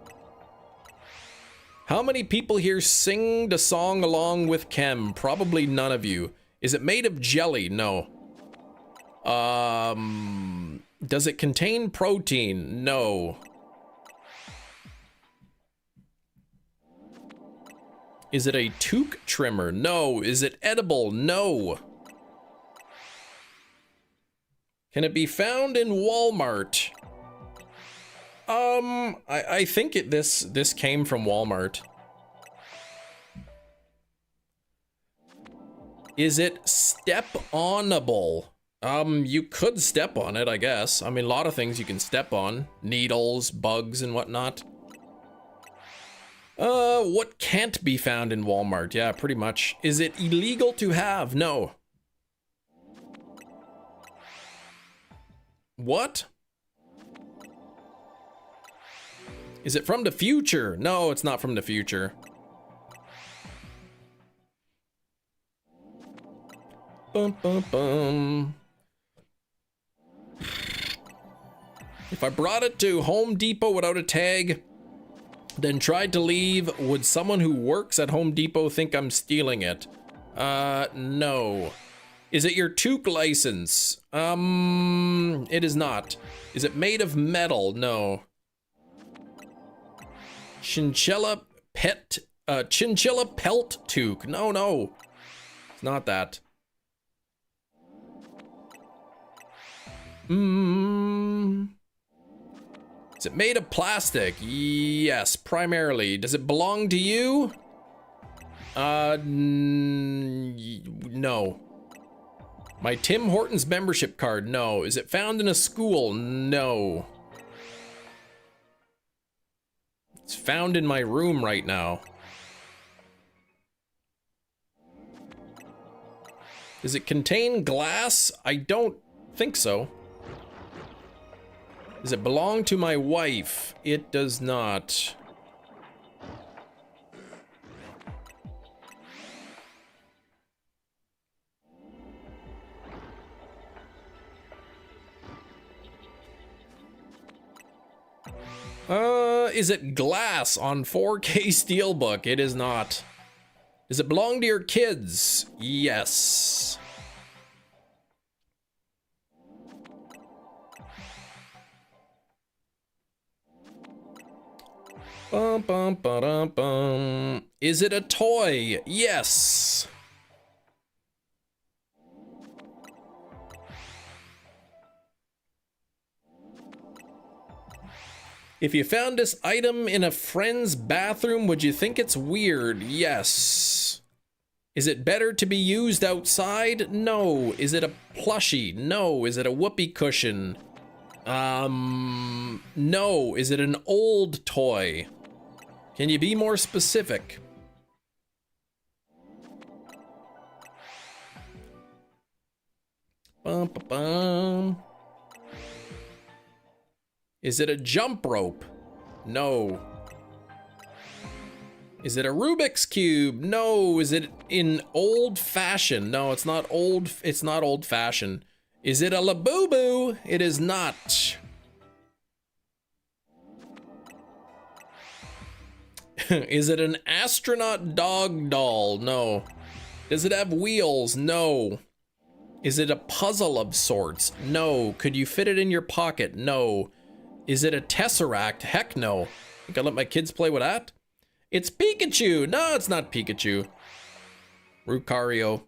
How many people here sing the song along with Kem? Probably none of you. Is it made of jelly? No. Does it contain protein? No. Is it a toque trimmer? No. Is it edible? No. Can it be found in Walmart? I think this came from Walmart. Is it step-onable? You could step on it, I guess. I mean, a lot of things you can step on. Needles, bugs, and whatnot. What can't be found in Walmart? Yeah, pretty much. Is it illegal to have? No. What? Is it from the future? No, it's not from the future. Bum, bum, bum. If I brought it to Home Depot without a tag, then tried to leave, would someone who works at Home Depot think I'm stealing it? No. Is it your toque license? It is not. Is it made of metal? No. Chinchilla pelt toque? No, no. It's not that. Is it made of plastic? Yes, primarily. Does it belong to you? No. My Tim Hortons membership card? No. Is it found in a school? No. It's found in my room right now. Does it contain glass? I don't think so. Does it belong to my wife? It does not. Is it glass on 4K Steelbook? It is not. Does it belong to your kids? Yes. Bum, bum, ba-dum, bum. Is it a toy? Yes. If you found this item in a friend's bathroom, would you think it's weird? Yes. Is it better to be used outside? No. Is it a plushie? No. Is it a whoopee cushion? No. Is it an old toy? Can you be more specific? Bum, ba, bum. Is it a jump rope? No. Is it a Rubik's Cube? No. Is it in old fashioned? No, it's not old. It's not old fashioned. Is it a Labubu? It is not. Is it an astronaut dog doll? No. Does it have wheels? No. Is it a puzzle of sorts? No. Could you fit it in your pocket? No. Is it a Tesseract? Heck no. Think I'll let my kids play with that? It's Pikachu! No, it's not Pikachu. Lucario.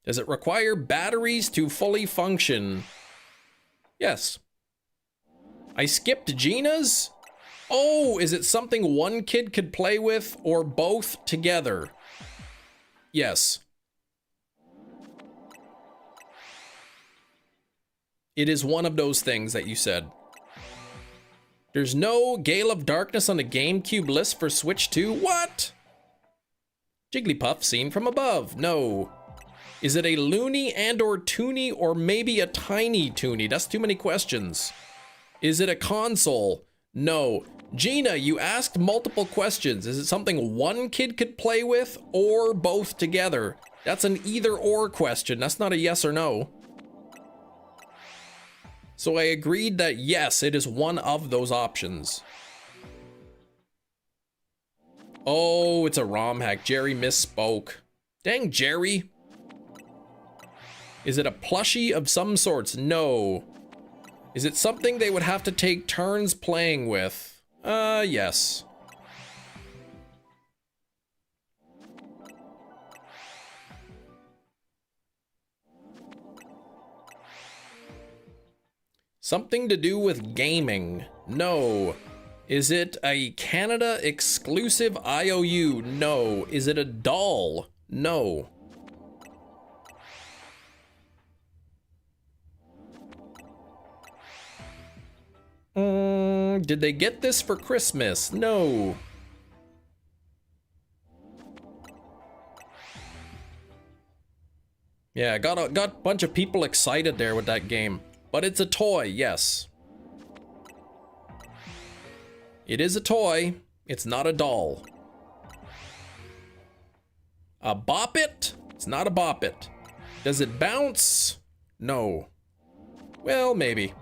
Does it require batteries to fully function? Yes. I skipped Gina's? Oh, is it something one kid could play with or both together? Yes. It is one of those things that you said. There's no Gale of Darkness on the GameCube list for Switch 2? What? Jigglypuff seen from above? No. Is it a loony and or toony or maybe a tiny toony? That's too many questions. Is it a console? No. Gina, you asked multiple questions. Is it something one kid could play with or both together? That's an either or question. That's not a yes or no. So I agreed that yes, it is one of those options. Oh, it's a ROM hack. Jerry misspoke. Dang, Jerry. Is it a plushie of some sorts? No. Is it something they would have to take turns playing with? Yes. Something to do with gaming? No. Is it a Canada exclusive IOU? No. Is it a doll? No. Did they get this for Christmas? No. Yeah, got a bunch of people excited there with that game. But it's a toy, yes. It is a toy. It's not a doll. A Bop It? It's not a Bop It. Does it bounce? No. Well, maybe.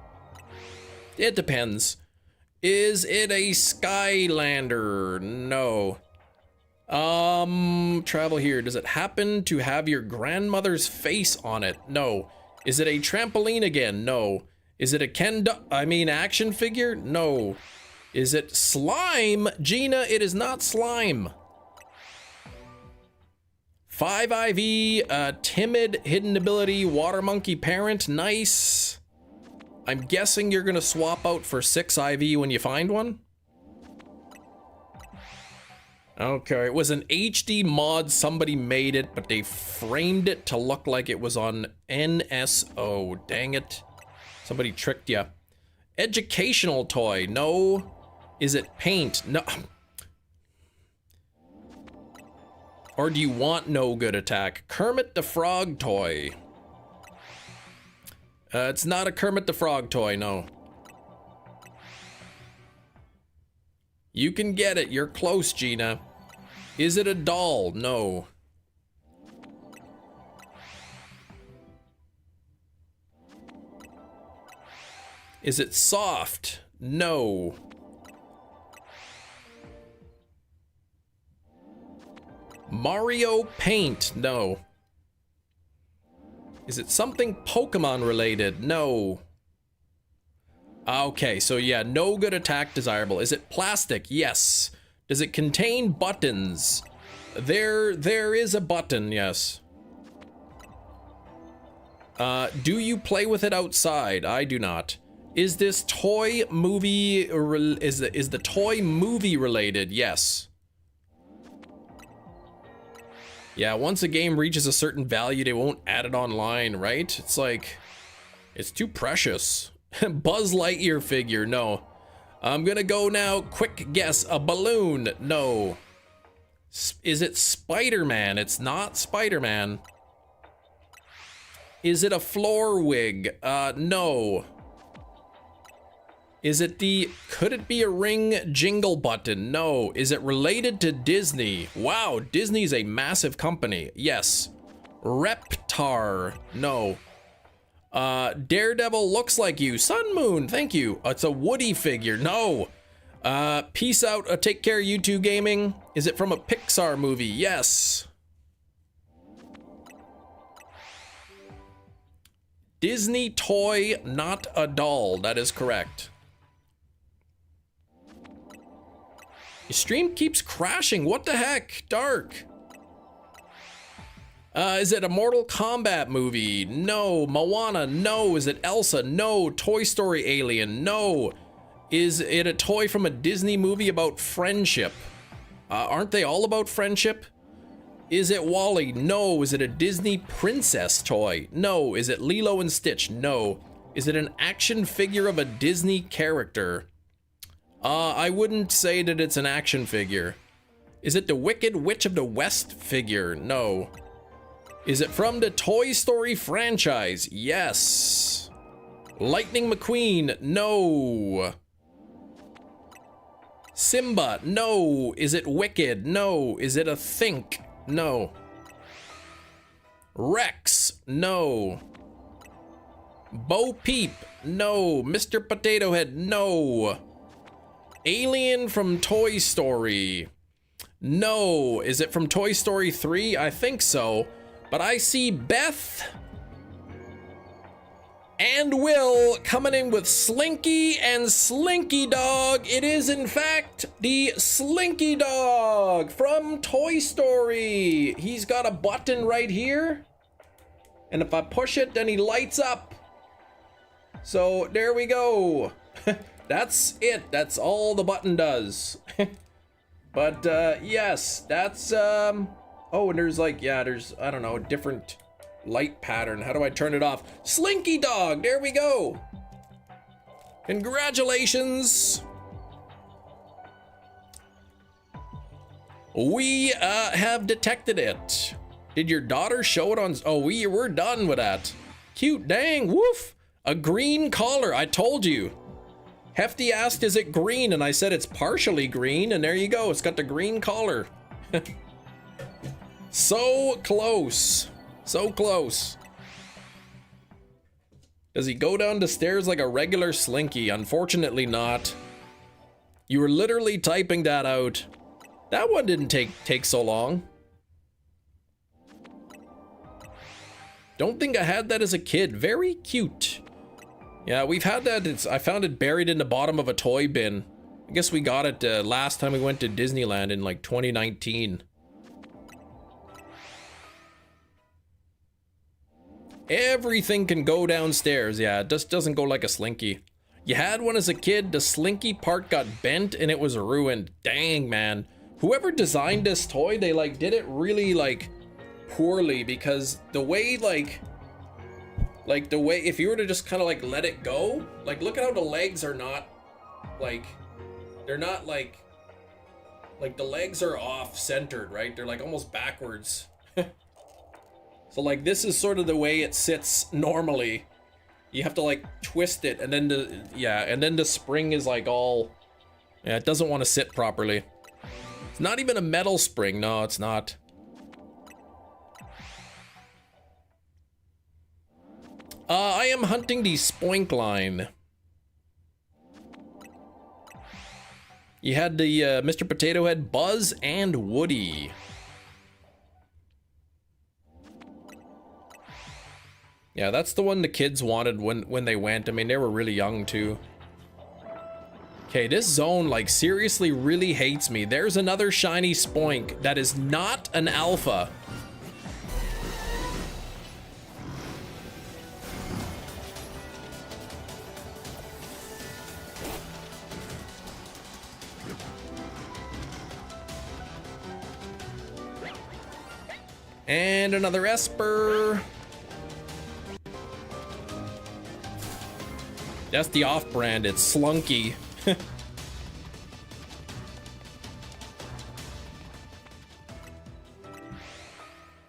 It depends. Is it a Skylander? No. Travel here. Does it happen to have your grandmother's face on it? No. Is it a trampoline again? No. Is it a action figure? No. Is it slime? Gina, it is not slime. 5 IV, timid, hidden ability, water monkey parent, nice. I'm guessing you're gonna swap out for 6 IV when you find one? Okay, it was an HD mod. Somebody made it, but they framed it to look like it was on NSO. Dang it. Somebody tricked you. Educational toy. No. Is it paint? No. Or do you want no good attack? Kermit the Frog toy. It's not a Kermit the Frog toy, no. You can get it. You're close, Gina. Is it a doll? No. Is it soft? No. Mario Paint? No. Is it something Pokemon related? No. Okay, so yeah, no good attack desirable. Is it plastic? Yes. Does it contain buttons? There is a button, yes. Do you play with it outside? I do not. Is this toy movie, is the toy movie related? Yes. Yeah, once a game reaches a certain value, they won't add it online, right? It's like, it's too precious. Buzz Lightyear figure, no. I'm gonna go now, quick guess, a balloon, no. Is it Spider-Man? It's not Spider-Man. Is it a floor wig? No. Is it could it be a ring jingle button? No. Is it related to Disney? Wow, Disney's a massive company. Yes. Reptar? No. Daredevil looks like you. Sun Moon, thank you. It's a Woody figure. No. Peace out. Take care, you two gaming. Is it from a Pixar movie? Yes. Disney toy, not a doll. That is correct. Your stream keeps crashing. What the heck? Dark. Is it a Mortal Kombat movie? No. Moana? No. Is it Elsa? No. Toy Story alien? No. Is it a toy from a Disney movie about friendship? Aren't they all about friendship? Is it Wall-E? No. Is it a Disney princess toy? No. Is it Lilo and Stitch? No. Is it an action figure of a Disney character? I wouldn't say that it's an action figure. Is it the Wicked Witch of the West figure? No. Is it from the Toy Story franchise? Yes. Lightning McQueen? No. Simba? No. Is it Wicked? No. Is it a Think? No. Rex? No. Bo Peep? No. Mr. Potato Head? No. Alien from Toy Story? No. Is it from Toy Story 3? I think so. But I see Beth and Will coming in with Slinky and Slinky Dog. It is, in fact, the Slinky Dog from Toy Story. He's got a button right here. And if I push it, then he lights up. So there we go. That's it. That's all the button does. But yes, that's oh, and there's like, yeah, there's, I don't know, a different light pattern. How do I turn it off? Slinky Dog, there we go. Congratulations. We have detected it. Did your daughter show it on? Oh, we're done with that. Cute, dang, woof. A green collar, I told you. Hefty asked, is it green? And I said it's partially green, and there you go. It's got the green collar. So close. So close. Does he go down the stairs like a regular Slinky? Unfortunately not. You were literally typing that out. That one didn't take so long. Don't think I had that as a kid. Very cute. Yeah, we've had that. I found it buried in the bottom of a toy bin. I guess we got it last time we went to Disneyland in like 2019. Everything can go downstairs. Yeah, it just doesn't go like a Slinky. You had one as a kid, the Slinky part got bent and it was ruined. Dang, man. whoever designed this toy, they like did it really like poorly, because the way like the way, if you were to just kind of like let it go, like look at how the legs are not like, they're not like the legs are off centered, right? They're like almost backwards. So like this is sort of the way it sits normally. You have to like twist it, and then the spring is like all, yeah, it doesn't want to sit properly. It's not even a metal spring. No, it's not. I am hunting the spoink line. You had the Mr. Potato Head, Buzz, and Woody. Yeah, that's the one the kids wanted when they went. I mean, they were really young too. Okay, this zone like seriously really hates me. There's another shiny spoink that is not an alpha. And another Esper. That's the off-brand, it's Slunky.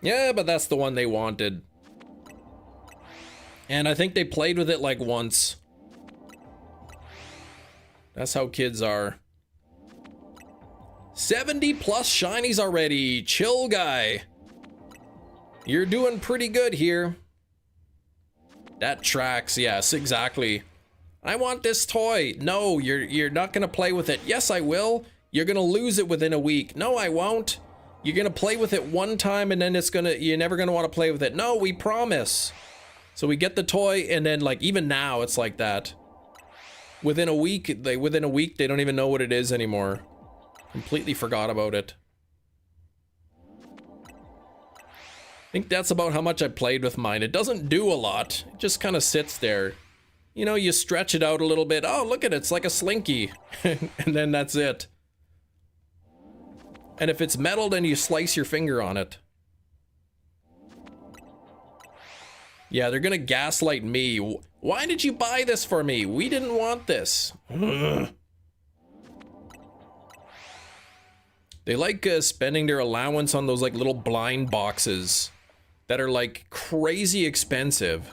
Yeah, but that's the one they wanted. And I think they played with it like once. That's how kids are. 70 plus shinies already. Chill, guy. You're doing pretty good here. That tracks, yes, exactly. I want this toy. No, you're not gonna play with it. Yes, I will. You're gonna lose it within a week. No, I won't. You're gonna play with it one time and then you're never gonna want to play with it. No, we promise. So we get the toy, and then like even now it's like that. Within a week they don't even know what it is anymore. Completely forgot about it. I think that's about how much I played with mine. It doesn't do a lot. It just kind of sits there. You know, you stretch it out a little bit. Oh, look at it. It's like a slinky. And then that's it. And if it's metal, then you slice your finger on it. Yeah, they're gonna gaslight me. Why did you buy this for me? We didn't want this. Ugh. They like spending their allowance on those like little blind boxes that are like crazy expensive.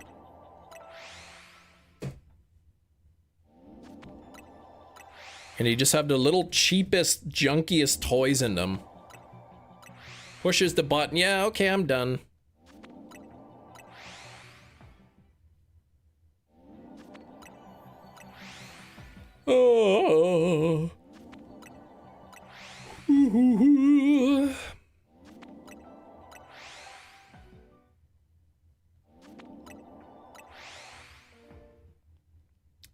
And you just have the little cheapest, junkiest toys in them. Pushes the button. Yeah, okay, I'm done. Oh.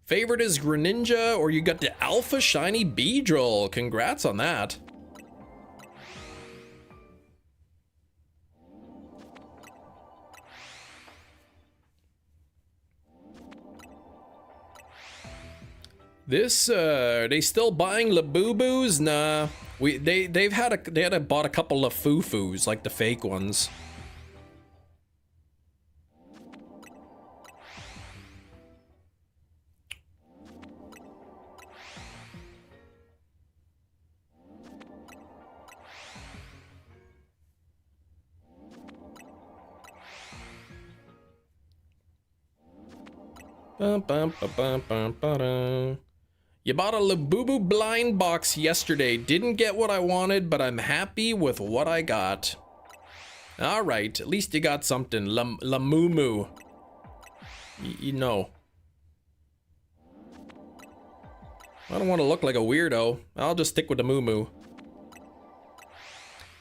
Favorite is Greninja, or you got the Alpha Shiny Beedrill. Congrats on that. This, are they still buying Labubus? Nah. They had bought a couple of Fufus, like the fake ones. You bought a Labubu blind box yesterday. Didn't get what I wanted, but I'm happy with what I got. Alright, at least you got something. Lamumu. You know. I don't want to look like a weirdo. I'll just stick with the Moo.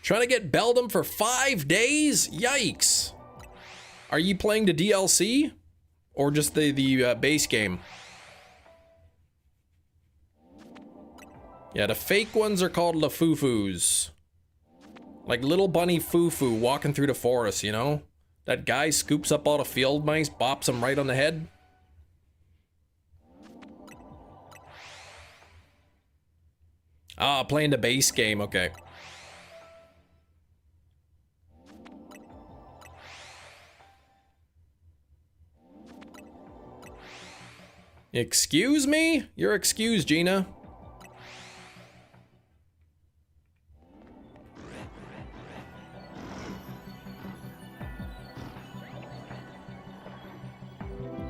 Trying to get Beldum for 5 days? Yikes. Are you playing the DLC? Or just the base game? Yeah, the fake ones are called Lafufus. Like little bunny Fufu walking through the forest, you know? That guy scoops up all the field mice, bops them right on the head. Ah, playing the base game, okay. Excuse me? You're excused, Gina.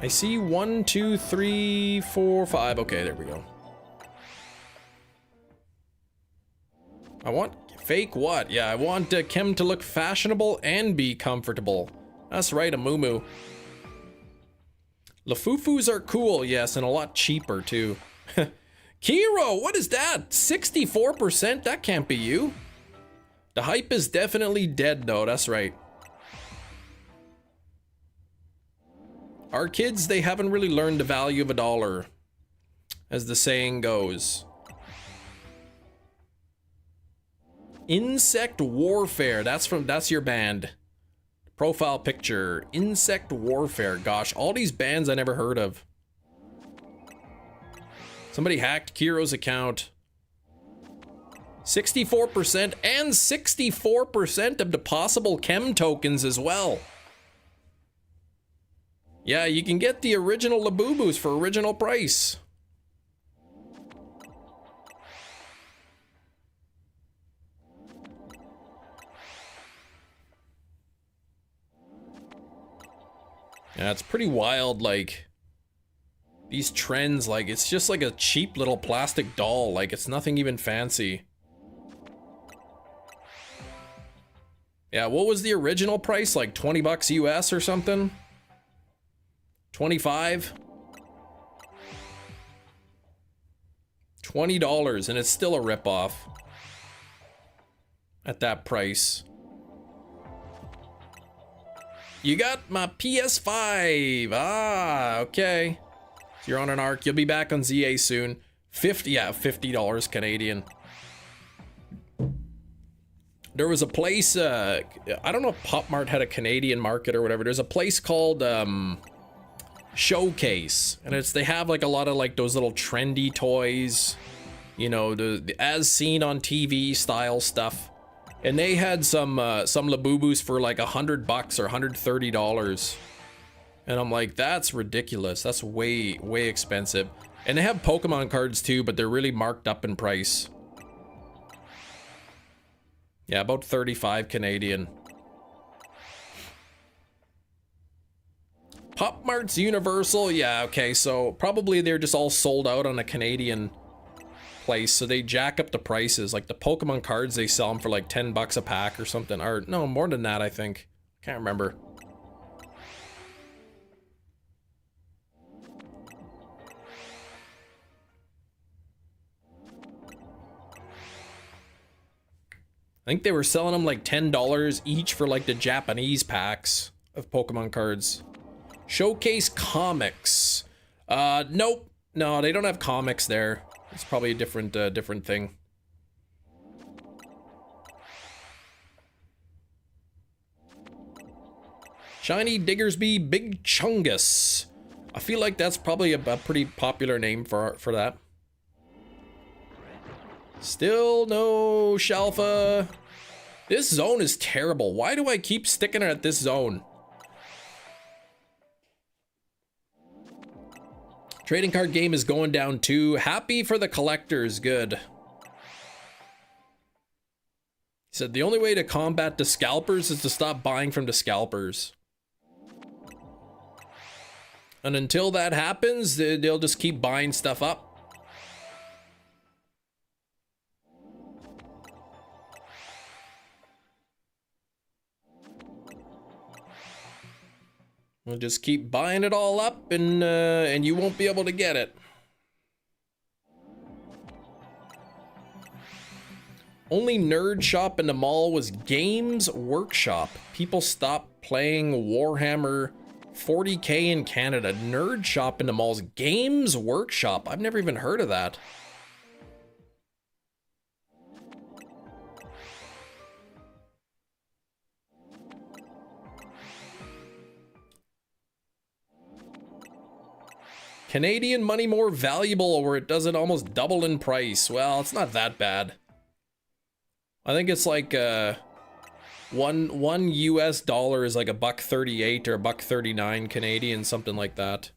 I see 1, 2, 3, 4, 5. Okay, there we go. I want fake what? Yeah, I want Kim to look fashionable and be comfortable. That's right, a moo-moo. Lafufus are cool, yes, and a lot cheaper too. Kiro, what is that? 64%? That can't be you. The hype is definitely dead though, that's right. Our kids, they haven't really learned the value of $1, as the saying goes. Insect Warfare, that's your band. Profile picture, Insect Warfare. Gosh, all these bands I never heard of. Somebody hacked Kiro's account. 64% and 64% of the possible chem tokens as well. Yeah, you can get the original Labubus for original price. Yeah, it's pretty wild, like, these trends, like, it's just like a cheap little plastic doll, like, it's nothing even fancy. Yeah, what was the original price? Like 20 bucks US or something? 25? $20, and it's still a ripoff at that price. You got my PS5. Ah, okay. So you're on an arc. You'll be back on ZA soon. $50 Canadian. There was a place, I don't know if Pop Mart had a Canadian market or whatever. There's a place called Showcase, and they have like a lot of like those little trendy toys, you know, the as seen on TV style stuff. And they had some Labubus for like $100 or $130. And I'm like, that's ridiculous. That's way expensive. And they have Pokemon cards too, but they're really marked up in price. Yeah, about 35 Canadian. Pop Mart's Universal, yeah, okay, so probably they're just all sold out on a Canadian place, so they jack up the prices. Like the Pokemon cards, they sell them for like 10 bucks a pack or something, or no, more than that, I think. Can't remember. I think they were selling them like $10 each for like the Japanese packs of Pokemon cards. Showcase Comics. Nope. No, they don't have comics there. It's probably a different thing. Shiny Diggersby Big Chungus. I feel like that's probably a pretty popular name for that. Still no Shalfa. This zone is terrible. Why do I keep sticking at this zone? Trading card game is going down too. Happy for the collectors. Good. He said the only way to combat the scalpers is to stop buying from the scalpers. And until that happens, they'll just keep buying stuff up. We'll just keep buying it all up, and you won't be able to get it. Only nerd shop in the mall was Games Workshop. People stopped playing Warhammer 40K in Canada. Nerd shop in the mall's Games Workshop. I've never even heard of that. Canadian money more valuable, where it doesn't almost double in price. Well, it's not that bad. I think it's like one US dollar is like $1.38 or $1.39 Canadian, something like that.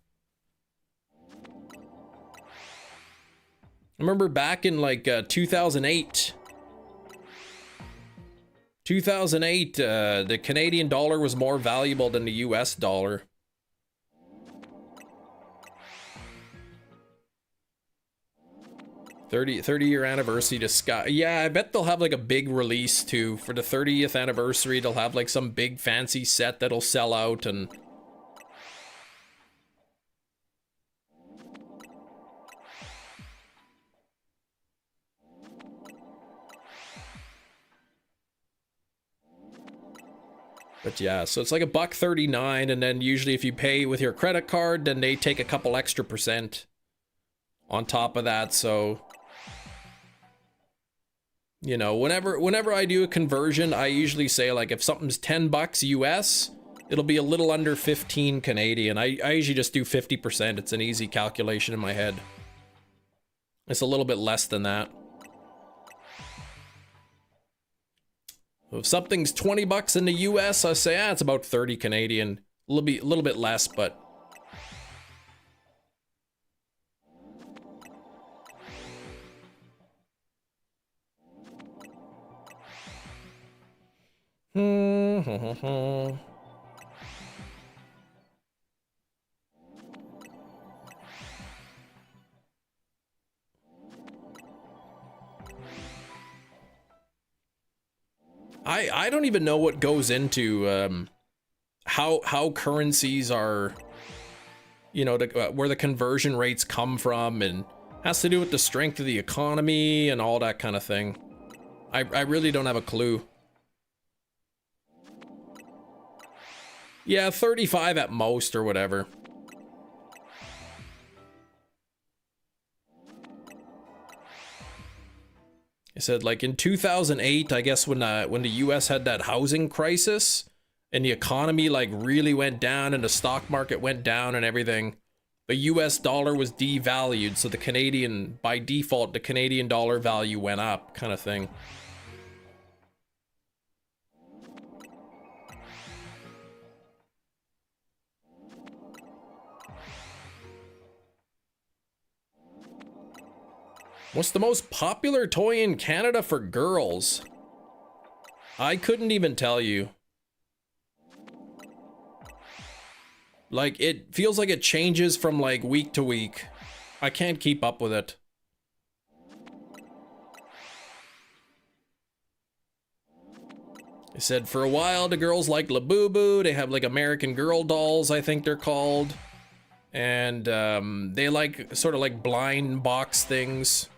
remember back in like 2008. 2008, the Canadian dollar was more valuable than the US dollar. Thirty-year anniversary to Sky. Yeah, I bet they'll have like a big release too. For the 30th anniversary, they'll have like some big fancy set that'll sell out and... But yeah, so it's like $1.39, and then usually if you pay with your credit card, then they take a couple extra % on top of that. So, you know, whenever I do a conversion, I usually say like if something's $10 US, it'll be a little under 15 Canadian. I usually just do 50%. It's an easy calculation in my head. It's a little bit less than that. If something's $20 in the US, I say, it's about 30 Canadian. A little bit less, but... I don't even know what goes into how currencies are, you know, where the conversion rates come from, and has to do with the strength of the economy and all that kind of thing. I really don't have a clue. Yeah, 35 at most or whatever. I said, like, in 2008, I guess when the US had that housing crisis and the economy like really went down and the stock market went down and everything, the US dollar was devalued, so the Canadian, by default, the Canadian dollar value went up, kind of thing. What's the most popular toy in Canada for girls? I couldn't even tell you. Like, it feels like it changes from like week to week. I can't keep up with it. They said for a while the girls like Labubu. They have like American Girl dolls, I think they're called. And they like sort of like blind box things.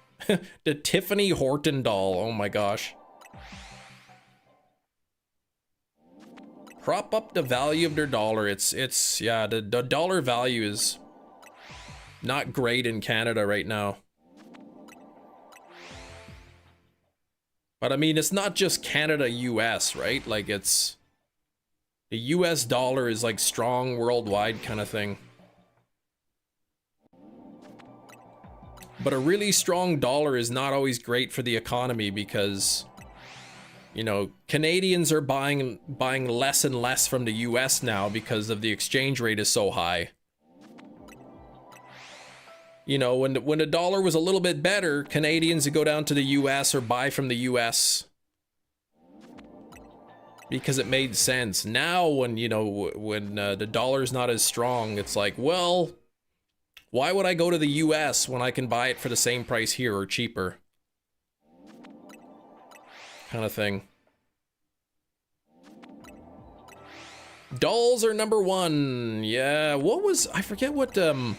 The Tiffany Horton doll, oh my gosh. Prop up the value of their dollar. It's yeah, the dollar value is not great in Canada right now. But I mean, it's not just Canada, US, right? Like, it's the US dollar is like strong worldwide kind of thing. But a really strong dollar is not always great for the economy because, you know, Canadians are buying less and less from the US now because of the exchange rate is so high. You know, when the dollar was a little bit better, Canadians would go down to the US or buy from the US because it made sense. Now when, you know, when the dollar's not as strong, it's like, well, why would I go to the US when I can buy it for the same price here or cheaper? Kind of thing. Dolls are #1. Yeah, what was, I forget what, I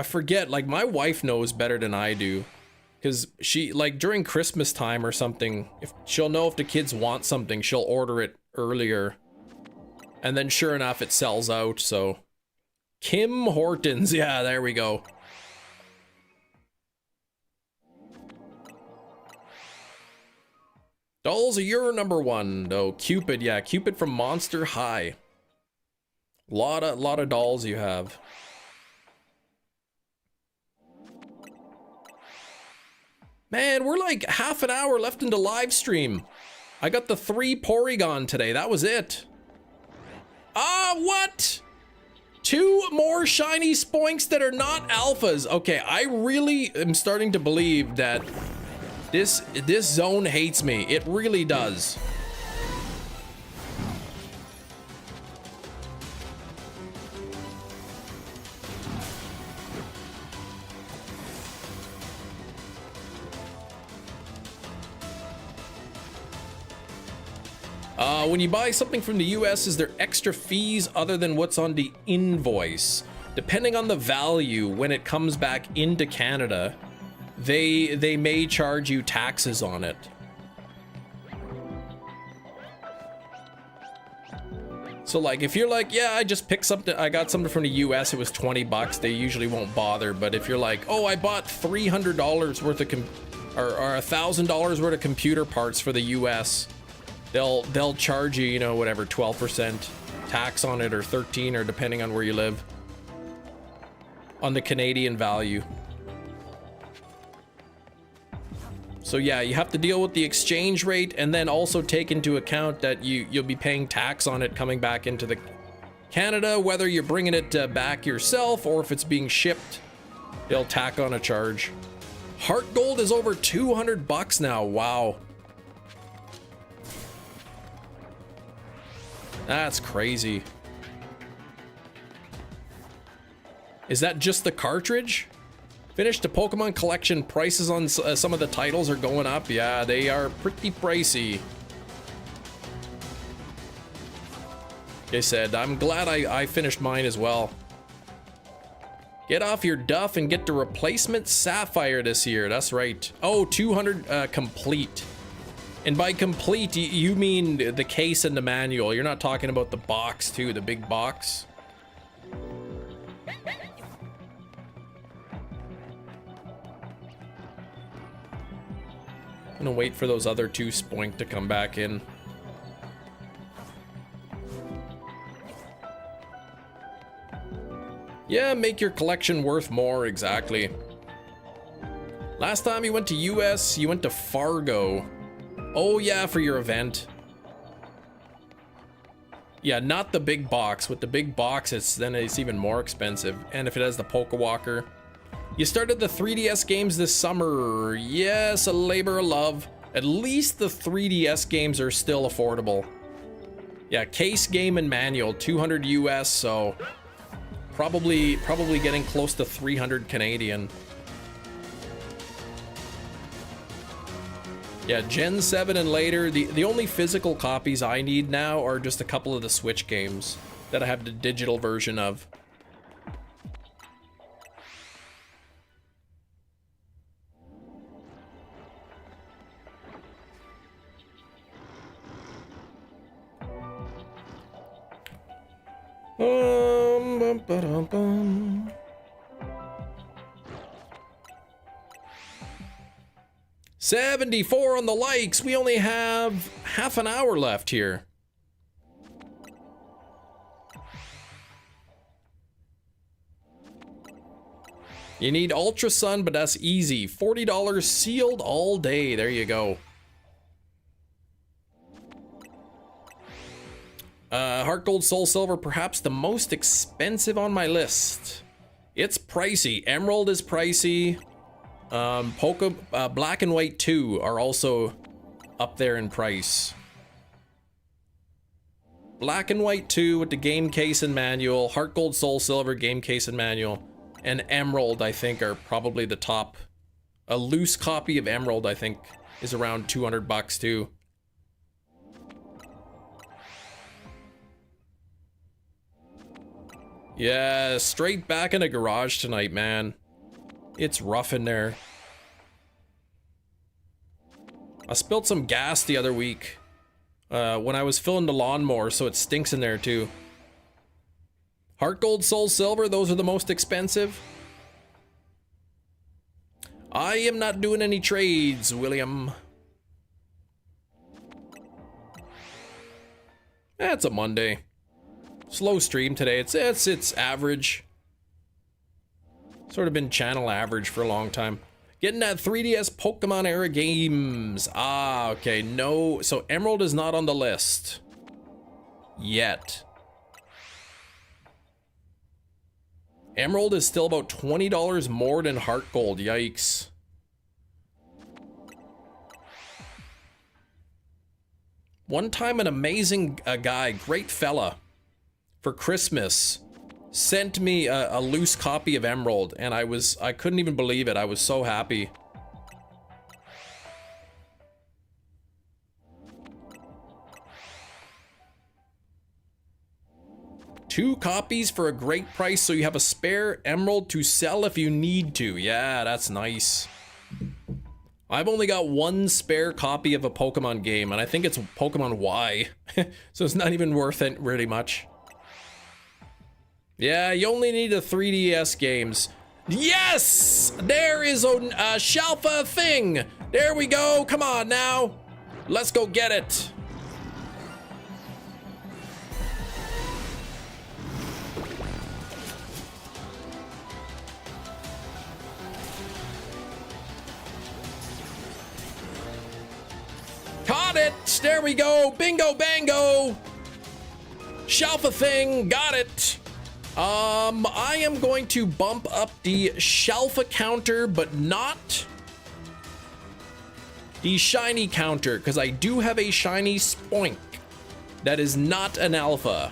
forget, like my wife knows better than I do. Cause she, like during Christmas time or something, if she'll know if the kids want something, she'll order it earlier. And then sure enough, it sells out, so. Kim Hortons, yeah, there we go. Dolls are your #1, though. Cupid, yeah, Cupid from Monster High. Lot of dolls you have. Man, we're like half an hour left into live stream. I got the 3 Porygon today, that was it. Ah, what? 2 more shiny spoinks that are not alphas. Okay, I really am starting to believe that this zone hates me. It really does. When you buy something from the US, is there extra fees other than what's on the invoice? Depending on the value, when it comes back into Canada, they may charge you taxes on it. So like, if you're like, yeah, I just picked something, I got something from the US, it was 20 bucks, they usually won't bother. But if you're like, oh, I bought $300 worth of, or $1,000 worth of computer parts for the US, they'll charge you, you know, whatever, 12% tax on it, or 13, or depending on where you live, on the Canadian value. So yeah, you have to deal with the exchange rate, and then also take into account that you'll be paying tax on it coming back into the Canada, whether you're bringing it back yourself or if it's being shipped, they'll tack on a charge. Heart gold is over 200 bucks now. Wow. That's crazy. Is that just the cartridge? Finished the Pokemon collection. Prices on some of the titles are going up. Yeah, they are pretty pricey. Like I said, I'm glad I finished mine as well. Get off your duff and get the replacement Sapphire this year. That's right. Oh, 200 complete. And by complete, you mean the case and the manual. You're not talking about the box too, the big box. I'm gonna wait for those other 2 spoink to come back in. Yeah, make your collection worth more, exactly. Last time you went to US, you went to Fargo. Oh yeah, for your event. Yeah, not the big box. With the big box, it's even more expensive. And if it has the Pokewalker. You started the 3DS games this summer. Yes, a labor of love. At least the 3DS games are still affordable. Yeah, case, game, and manual, 200 US, so probably getting close to 300 Canadian. Yeah, Gen 7 and later, the only physical copies I need now are just a couple of the Switch games that I have the digital version of. Bum, ba-dum, bum. $74 on the likes. We only have half an hour left here. You need Ultra Sun, but that's easy. $40 sealed all day. There you go. Heart Gold, Soul Silver, perhaps the most expensive on my list. It's pricey. Emerald is pricey. Black and White 2 are also up there in price. Black and White 2 with the game case and manual. Heart Gold, Soul Silver, game case and manual. And Emerald, I think, are probably the top. A loose copy of Emerald, I think, is around 200 bucks too. Yeah, straight back in the garage tonight, man. It's rough in there. I spilled some gas the other week when I was filling the lawnmower, so it stinks in there too. Heart Gold, Soul Silver, those are the most expensive. I am not doing any trades, William. It's a Monday. Slow stream today. It's average. Sort of been channel average for a long time. Getting that 3DS Pokemon era games. Ah, okay. No, so Emerald is not on the list yet. Emerald is still about $20 more than Heart Gold. Yikes. One time an amazing guy, great fella, for Christmas sent me a loose copy of Emerald, and I couldn't even believe it. I was so happy. Two copies for a great price, so you have a spare Emerald to sell if you need to. Yeah, that's nice. I've only got one spare copy of a Pokemon game, and I think it's Pokemon Y. So it's not even worth it really much. Yeah, you only need the 3DS games. Yes! There is a Shalfa thing! There we go, come on now. Let's go get it. Caught it! There we go! Bingo bango! Shalfa thing, got it! I am going to bump up the Shalfa counter, but not the shiny counter, because I do have a shiny Spoink that is not an alpha.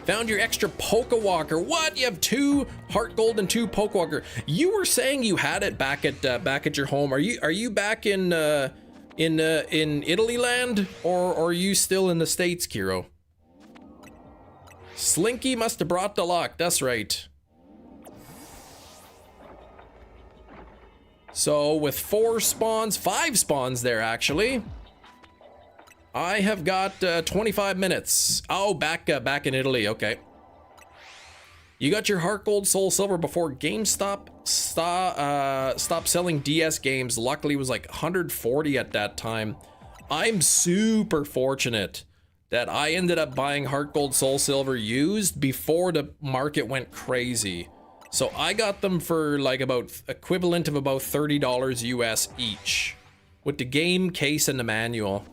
Found your extra Pokewalker. What? You have 2 Heart Gold and 2 Pokewalker. You were saying you had it back at your home. Are you back in Italy land, or are you still in the States, Kiro? Slinky must have brought the luck, that's right. So with 4 spawns, 5 spawns there actually, I have got 25 minutes. Oh, back in Italy, okay. You got your Heart Gold, Soul Silver before GameStop stopped selling DS games. Luckily it was like 140 at that time. I'm super fortunate that I ended up buying Heart Gold, Soul Silver used before the market went crazy. So I got them for like about equivalent of about $30 US each, with the game, case, and the manual.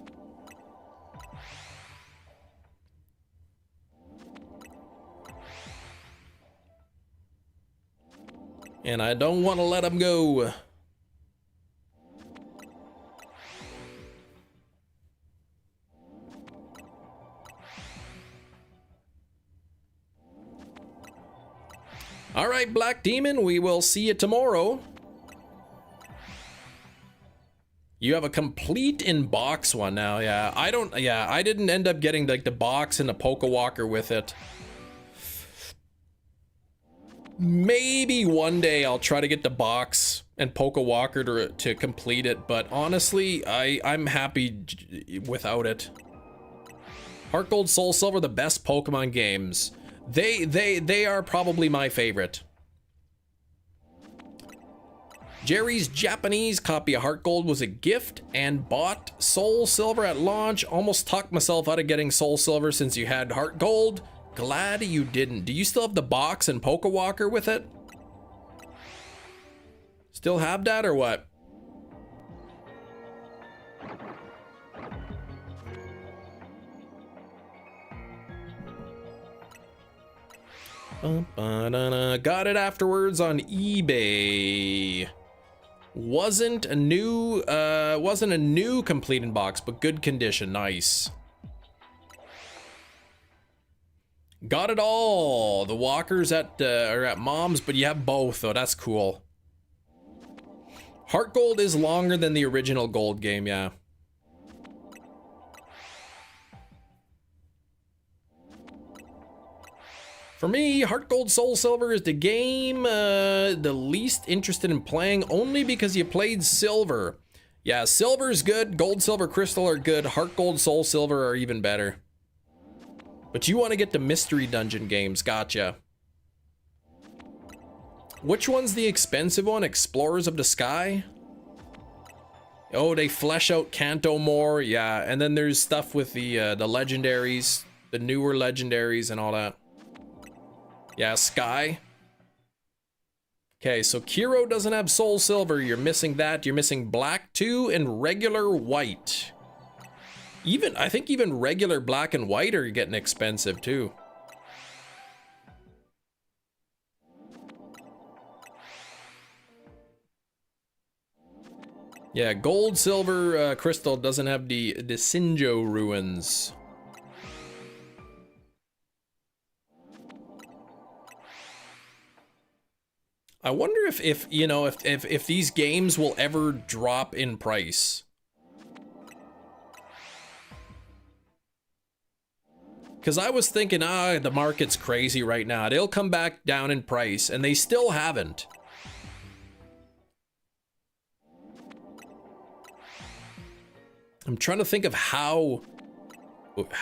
And I don't want to let them go. All right, Black Demon, we will see you tomorrow. You have a complete in-box one now, yeah. I didn't end up getting like the box and the Pokewalker with it. Maybe one day I'll try to get the box and Pokewalker to complete it, but honestly, I'm happy without it. Heart Gold, Soul Silver, the best Pokemon games. They are probably my favorite. Jerry's Japanese copy of Heart Gold was a gift and bought Soul Silver at launch. Almost talked myself out of getting Soul Silver since you had Heart Gold. Glad you didn't. Do you still have the box and Pokewalker with it? Still have that or what? Got it afterwards on eBay. Wasn't a new complete in box, but good condition. Nice. Got it all. The walkers are at mom's, but you have both though. That's cool. Heart Gold is longer than the original Gold game, yeah. For me, Heart Gold, Soul Silver is the game the least interested in playing, only because you played Silver. Yeah, Silver's good, Gold, Silver, Crystal are good, Heart Gold, Soul Silver are even better. But you want to get the Mystery Dungeon games, gotcha. Which one's the expensive one? Explorers of the Sky? Oh, they flesh out Kanto more, yeah, and then there's stuff with the legendaries, the newer legendaries and all that. Yeah, Sky. Okay, so Kiro doesn't have Soul Silver. You're missing that. You're missing Black 2 and regular White. I think even regular Black and White are getting expensive too. Yeah, gold, silver, crystal doesn't have the Sinjo ruins. I wonder if you know, if these games will ever drop in price. Because I was thinking, the market's crazy right now. They'll come back down in price, and they still haven't. I'm trying to think of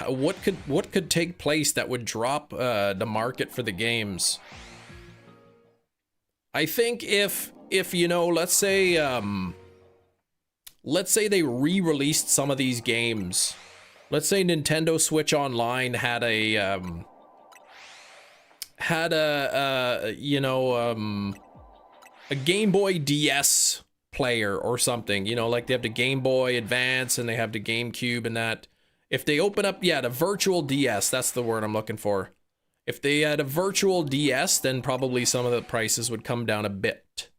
what could take place that would drop the market for the games. I think if you know, let's say they re-released some of these games. Let's say Nintendo Switch Online had a Game Boy DS player or something, you know, like they have the Game Boy Advance and they have the GameCube and that. If they open up, the virtual DS, that's the word I'm looking for. If they had a virtual DS, then probably some of the prices would come down a bit.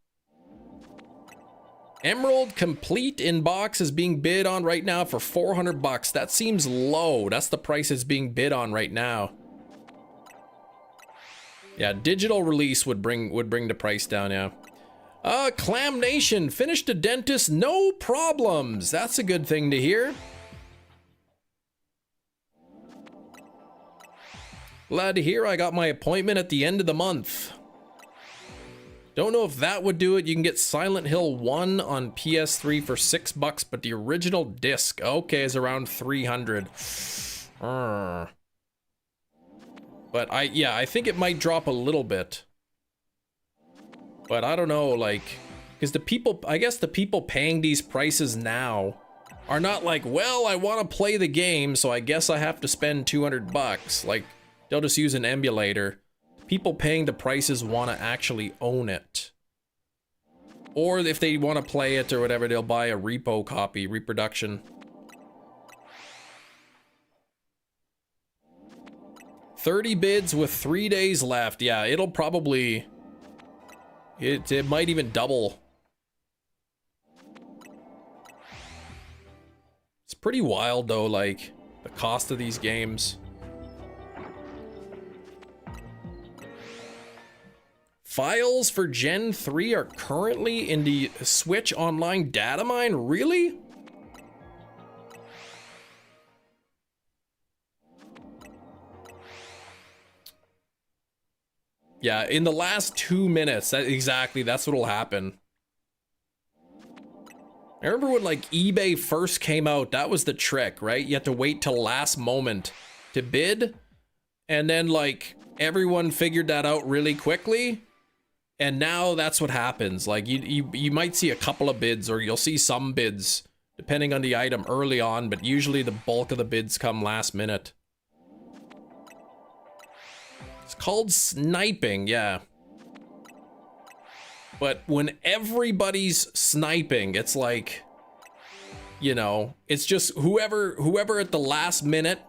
Emerald Complete in box is being bid on right now for 400 bucks. That seems low. That's the price it's being bid on right now. Yeah, digital release would bring the price down, yeah. Clam Nation finished a dentist, no problems. That's a good thing to hear. Glad to hear I got my appointment at the end of the month. Don't know if that would do it. You can get Silent Hill 1 on PS3 for $6, but the original disc, okay, is around 300. But I think it might drop a little bit. But I don't know, like, because the people, I guess the people paying these prices now are not like, well, I want to play the game, so I guess I have to spend 200 bucks. Like, they'll just use an emulator. People paying the prices want to actually own it. Or if they want to play it or whatever, they'll buy a repo copy, reproduction. 30 bids with 3 days left. Yeah, it'll probably... It might even double. It's pretty wild though, like, the cost of these games. Files for Gen 3 are currently in the Switch Online data mine? Really? Yeah, in the last 2 minutes, that's what'll happen. I remember when like eBay first came out, that was the trick, right? You had to wait till last moment to bid, and then like everyone figured that out really quickly, and now that's what happens. Like you might see a couple of bids, or you'll see some bids depending on the item early on, but usually the bulk of the bids come last minute. It's called sniping, yeah. But when everybody's sniping, it's like, you know, it's just whoever at the last minute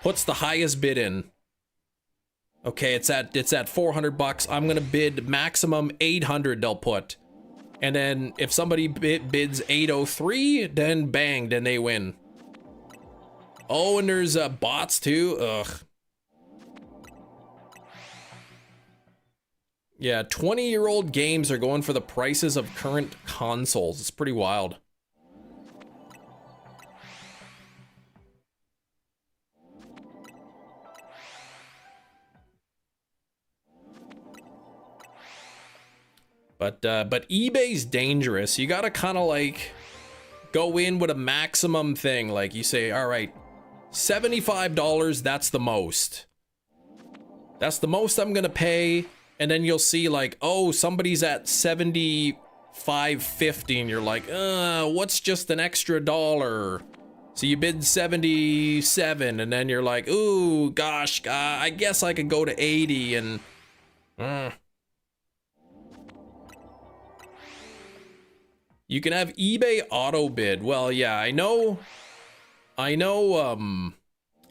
puts the highest bid in. Okay, it's at 400 bucks. I'm gonna bid maximum 800. They'll put, and then if somebody bids 803, then bang, then they win. Oh, and there's bots too. Ugh. Yeah, 20-year-old games are going for the prices of current consoles. It's pretty wild. But eBay's dangerous. You gotta kind of like go in with a maximum thing. Like you say, all right, $75, that's the most. That's the most I'm gonna pay. And then you'll see like, oh, somebody's at $75.50, and you're like, what's just an extra $1? So you bid 77, and then you're like, ooh, gosh, I guess I could go to 80, and you can have eBay auto bid. Well, yeah, I know,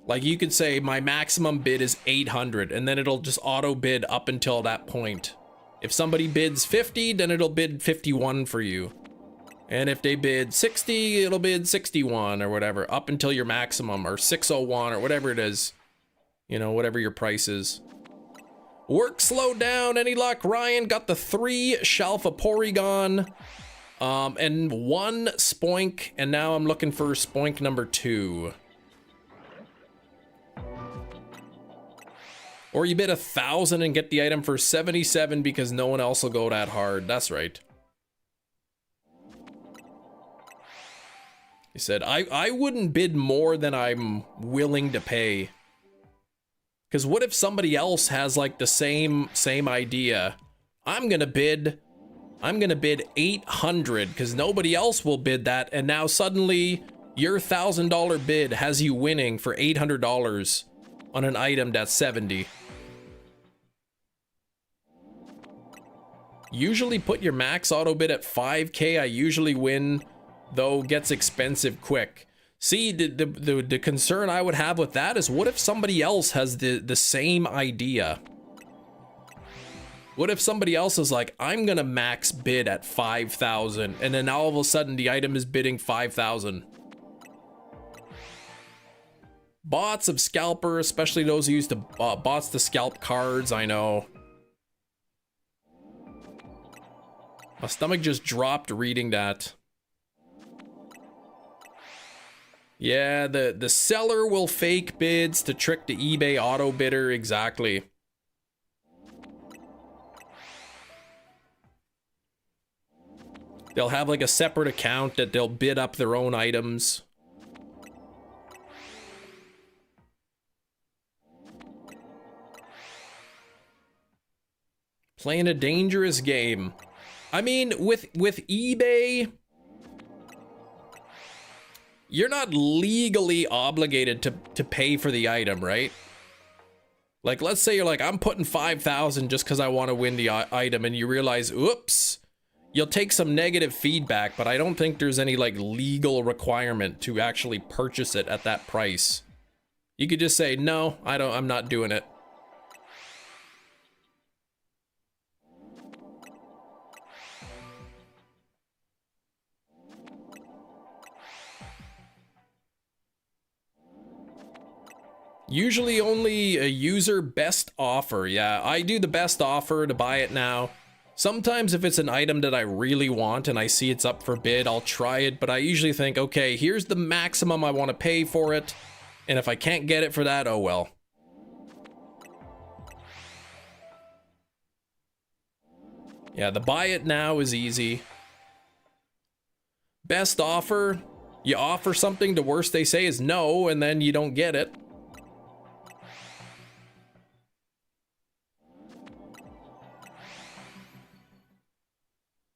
like you could say my maximum bid is 800, and then it'll just auto bid up until that point. If somebody bids 50, then it'll bid 51 for you. And if they bid 60, it'll bid 61 or whatever, up until your maximum, or 601 or whatever it is. You know, whatever your price is. Work slowed down. Any luck? Ryan got the 3 shelf of Porygon. And 1 spoink, and now I'm looking for spoink number 2. Or you bid 1,000 and get the item for 77 because no one else will go that hard. That's right. He said, I wouldn't bid more than I'm willing to pay. Because what if somebody else has like the same idea? I'm gonna bid 800 because nobody else will bid that, and now suddenly your $1,000 bid has you winning for $800 on an item that's 70. Usually put your max auto bid at 5k. I usually win, though gets expensive quick. See, the concern I would have with that is, what if somebody else has the same idea? What if somebody else is like, I'm gonna max bid at 5,000, and then all of a sudden the item is bidding 5,000? Bots of Scalper, especially those who use the bots to scalp cards, I know. My stomach just dropped reading that. Yeah, the seller will fake bids to trick the eBay auto bidder, exactly. They'll have like a separate account that they'll bid up their own items. Playing a dangerous game. I mean, with eBay, you're not legally obligated to pay for the item, right? Like, let's say you're like, I'm putting 5,000 just because I want to win the item, and you realize, oops, you'll take some negative feedback, but I don't think there's any like legal requirement to actually purchase it at that price. You could just say, no, I'm not doing it. Usually only a user best offer. Yeah, I do the best offer to buy it now. Sometimes if it's an item that I really want and I see it's up for bid, I'll try it, but I usually think, okay, here's the maximum I want to pay for it, and if I can't get it for that, oh well. Yeah, the buy it now is easy. Best offer, you offer something, the worst they say is no, and then you don't get it.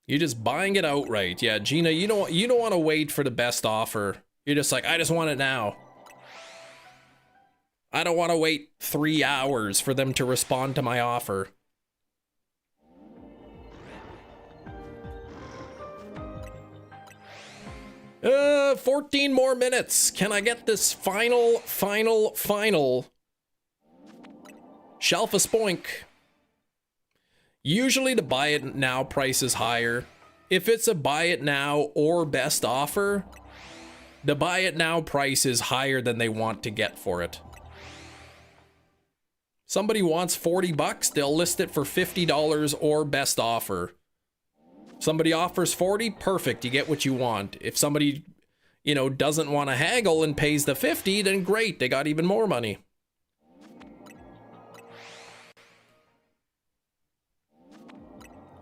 You're just buying it outright. Yeah, Gina, you don't want to wait for the best offer. You're just like, I just want it now. I don't want to wait 3 hours for them to respond to my offer. Uh, 14 more minutes. Can I get this final shelf of spoink? Usually the buy it now price is higher. If it's a buy it now or best offer, the buy it now price is higher than they want to get for it. Somebody wants 40 bucks, they'll list it for $50 or best offer. Somebody offers 40, perfect, you get what you want. If somebody, you know, doesn't want to haggle and pays the 50, then great, they got even more money.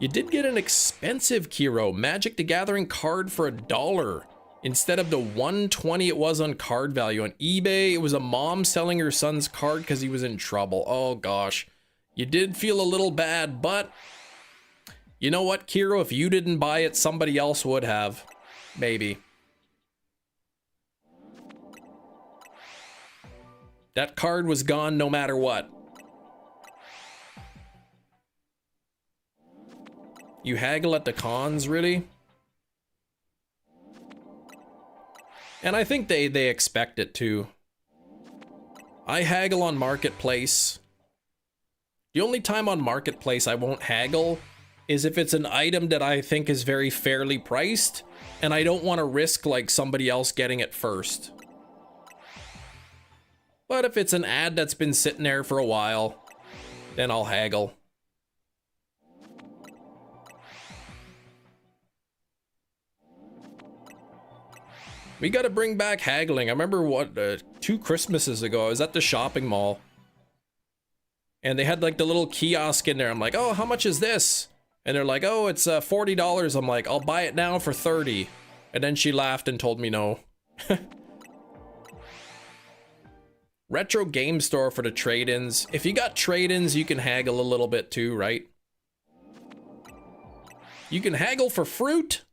You did get an expensive Kiro Magic the Gathering card for $1 instead of the $120 it was on card value. On eBay, it was a mom selling her son's card because he was in trouble. Oh gosh, you did feel a little bad, but you know what, Kiro? If you didn't buy it, somebody else would have. Maybe. That card was gone no matter what. You haggle at the cons, really? And I think they expect it too. I haggle on Marketplace. The only time on Marketplace I won't haggle is if it's an item that I think is very fairly priced and I don't want to risk like somebody else getting it first. But if it's an ad that's been sitting there for a while, then I'll haggle. We gotta bring back haggling. I remember what, 2 Christmases ago, I was at the shopping mall. And they had like the little kiosk in there. I'm like, oh, how much is this? And they're like, oh, it's $40. I'm like, I'll buy it now for 30. And then she laughed and told me no. Retro game store for the trade-ins. If you got trade-ins, you can haggle a little bit too, right? You can haggle for fruit.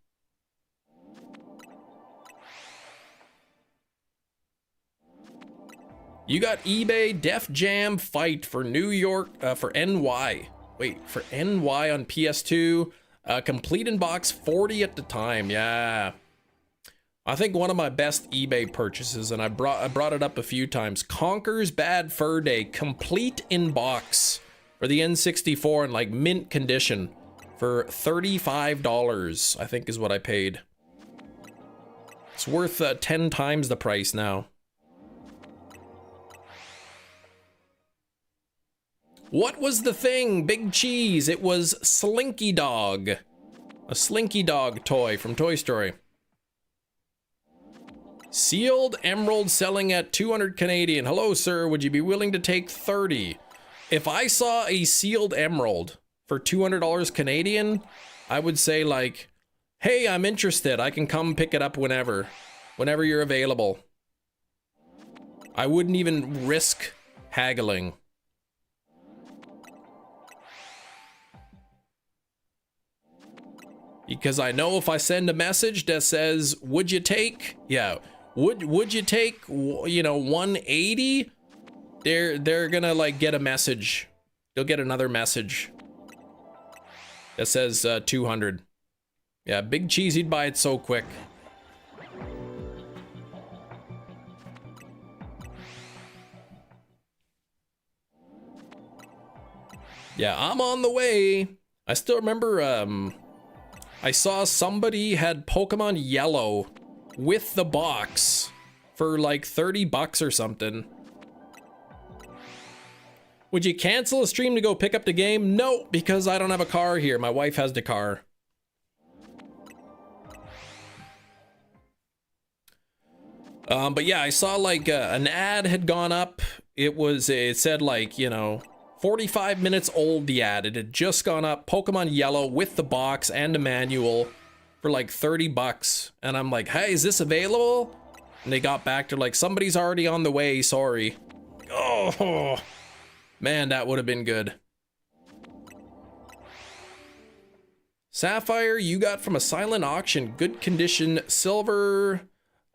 You got eBay Def Jam Fight for New York, for NY. Wait, for NY on PS2. Complete in box 40 at the time, yeah. I think one of my best eBay purchases, and I brought it up a few times. Conker's Bad Fur Day, complete in box for the N64 in like mint condition for $35, I think is what I paid. It's worth 10 times the price now. What was the thing? Big Cheese. It was Slinky Dog. A Slinky Dog toy from Toy Story. Sealed emerald selling at 200 Canadian. Hello, sir. Would you be willing to take 30? If I saw a sealed emerald for $200 Canadian, I would say like, hey, I'm interested. I can come pick it up whenever you're available. I wouldn't even risk haggling. Because I know if I send a message that says, would you take, yeah, would you take, you know, 180? They're gonna like get a message. They'll get another message that says 200. Yeah, Big Cheese, he'd buy it so quick. Yeah, I'm on the way. I still remember, I saw somebody had Pokemon Yellow with the box for like $30 or something. Would you cancel a stream to go pick up the game? No, because I don't have a car here. My wife has the car. But yeah, I saw like an ad had gone up. It said like, you know, 45 minutes old, the ad. It had just gone up. Pokemon Yellow with the box and a manual for like $30. And I'm like, hey, is this available? And they got back to like, somebody's already on the way, sorry. Oh, man, that would have been good. Sapphire, you got from a silent auction. Good condition. Silver,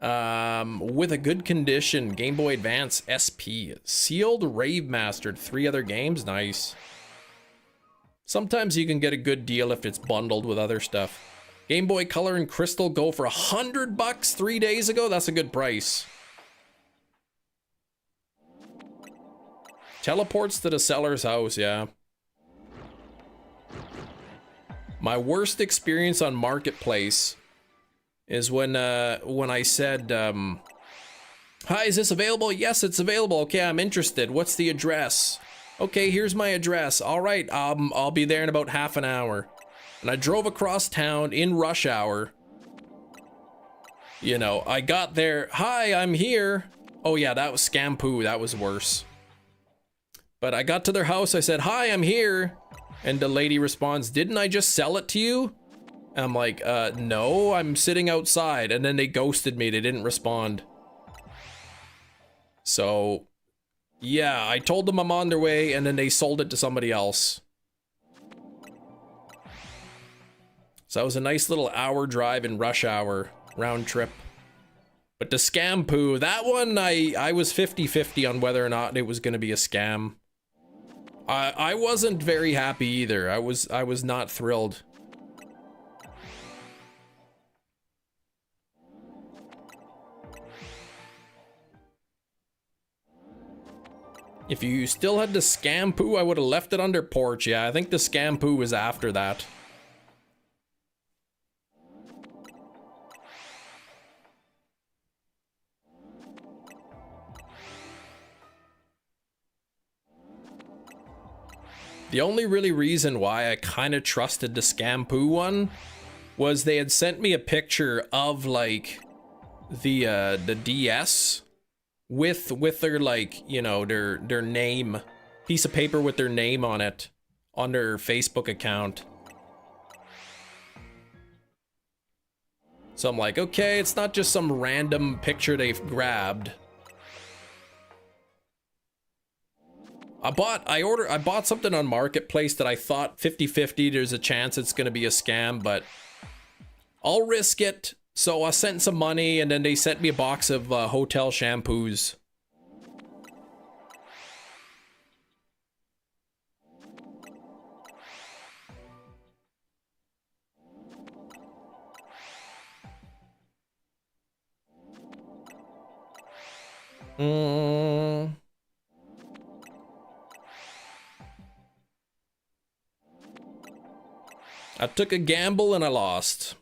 with a good condition. Game Boy Advance SP. Sealed, Rave Mastered. 3 other games. Nice. Sometimes you can get a good deal if it's bundled with other stuff. Game Boy Color and Crystal go for $100 3 days ago. That's a good price. Teleports to the seller's house, yeah. My worst experience on Marketplace is when I said, hi, is this available? Yes, it's available. Okay, I'm interested. What's the address? Okay, here's my address. All right, I'll be there in about half an hour. And I drove across town in rush hour. You know, I got there. Hi, I'm here. Oh yeah, that was Scampoo. That was worse. But I got to their house. I said, hi, I'm here. And the lady responds, didn't I just sell it to you? And I'm like, no, I'm sitting outside. And then they ghosted me. They didn't respond. So, yeah, I told them I'm on their way, and then they sold it to somebody else. So that was a nice little hour drive in rush hour, round trip. But the Scampoo, that one, I was 50-50 on whether or not it was going to be a scam. I wasn't very happy either. I was not thrilled. If you still had the Scampoo, I would have left it under porch. Yeah, I think the Scampoo was after that. The only really reason why I kind of trusted the Scampoo one was they had sent me a picture of like the DS with their, like, you know, their name, piece of paper with their name on it on their Facebook account. So I'm like, okay, it's not just some random picture they've grabbed. I bought something on Marketplace that I thought 50-50, there's a chance it's gonna be a scam, but I'll risk it. So I sent some money, and then they sent me a box of hotel shampoos. I took a gamble and I lost.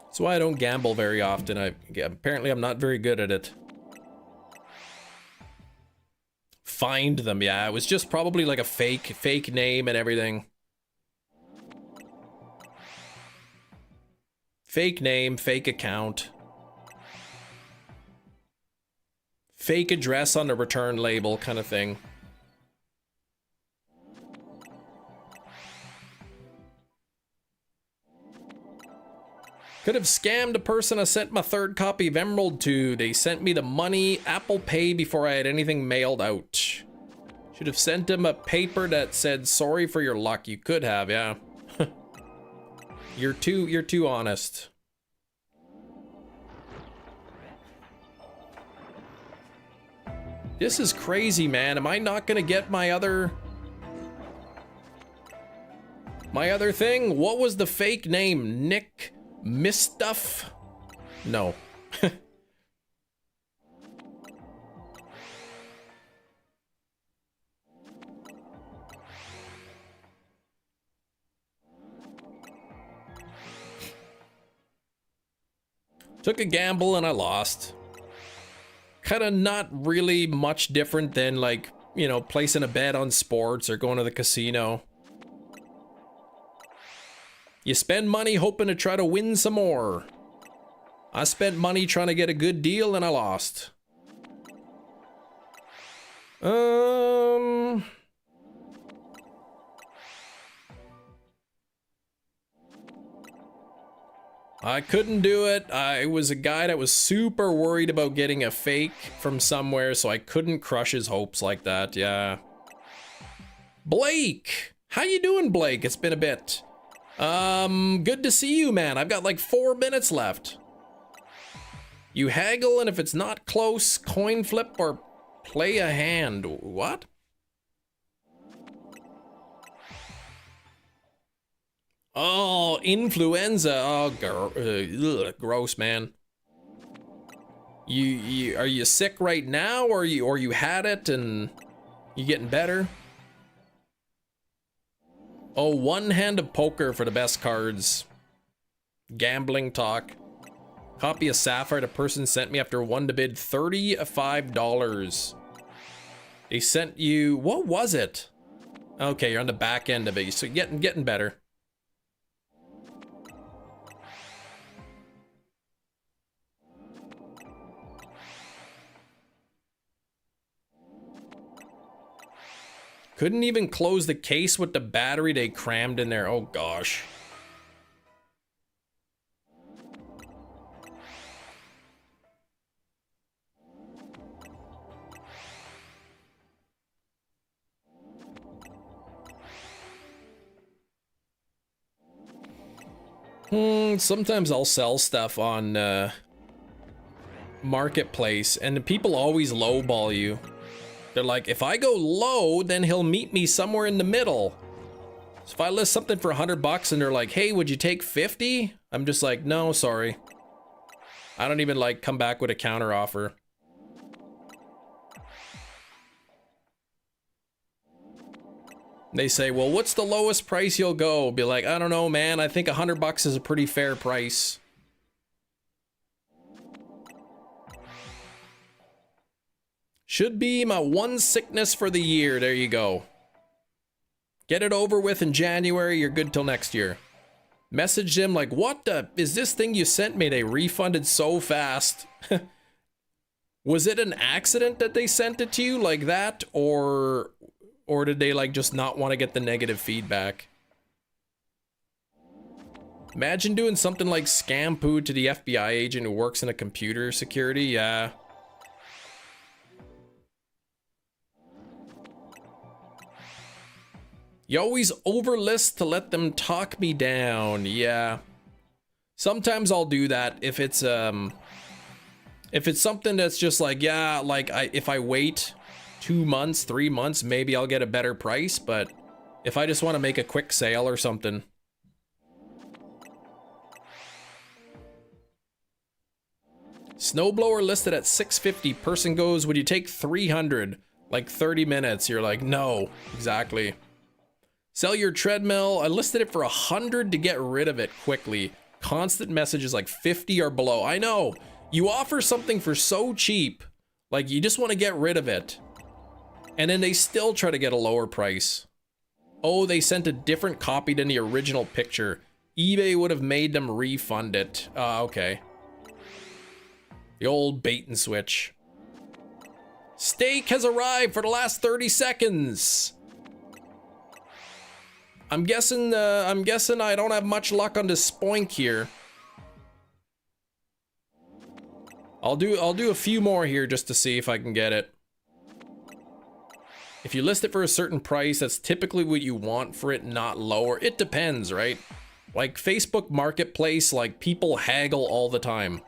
That's why I don't gamble very often. Apparently I'm not very good at it. Find them, yeah. It was just probably like a fake name and everything. Fake name, fake account. Fake address on the return label kind of thing. Could have scammed a person I sent my third copy of Emerald to. They sent me the money, Apple Pay, before I had anything mailed out. Should have sent them a paper that said, sorry for your luck. You could have, yeah. You're too honest. This is crazy, man. Am I not gonna get my other thing? What was the fake name? Nick Mistuff? No. Took a gamble and I lost. Kind of not really much different than, like, you know, placing a bet on sports or going to the casino. You spend money hoping to try to win some more. I spent money trying to get a good deal and I lost. I couldn't do it. I was a guy that was super worried about getting a fake from somewhere, so I couldn't crush his hopes like that, yeah. Blake! How you doing, Blake? It's been a bit. Good to see you, man. I've got like 4 minutes left. You haggle, and if it's not close, coin flip or play a hand. What? Oh, influenza. Oh, gross, man. Are you sick right now, or you had it and you getting better? Oh, one hand of poker for the best cards. Gambling talk. Copy of Sapphire the person sent me after one to bid $35. They sent you, what was it? Okay, you're on the back end of it, so getting better. Couldn't even close the case with the battery they crammed in there. Oh gosh. Sometimes I'll sell stuff on Marketplace and people always lowball you. They're like, if I go low, then he'll meet me somewhere in the middle. So if I list something for $100 and they're like, hey, would you take 50? I'm just like, no, sorry. I don't even like come back with a counter offer. They say, well, what's the lowest price you'll go? Be like, I don't know, man. I think $100 is a pretty fair price. Should be my one sickness for the year. There you go. Get it over with in January. You're good till next year. Message them like, what the is this thing you sent me? They refunded so fast. Was it an accident that they sent it to you like that? Or did they like just not want to get the negative feedback? Imagine doing something like scam poo to the FBI agent who works in a computer security. Yeah. You always overlist to let them talk me down. Yeah. Sometimes I'll do that if it's something that's just like, yeah, like if I wait 2 months, 3 months, maybe I'll get a better price, but if I just want to make a quick sale or something. Snowblower listed at 650. Person goes, would you take 300? Like 30 minutes. You're like, no, exactly. Sell your treadmill. I listed it for 100 to get rid of it quickly. Constant messages like 50 or below. I know. You offer something for so cheap. Like you just want to get rid of it. And then they still try to get a lower price. Oh, they sent a different copy than the original picture. eBay would have made them refund it. Okay. The old bait and switch. Steak has arrived for the last 30 seconds. I'm guessing I don't have much luck on this spoink here. I'll do a few more here just to see if I can get it. If you list it for a certain price, that's typically what you want for it, not lower. It depends, right? Like Facebook Marketplace, like people haggle all the time.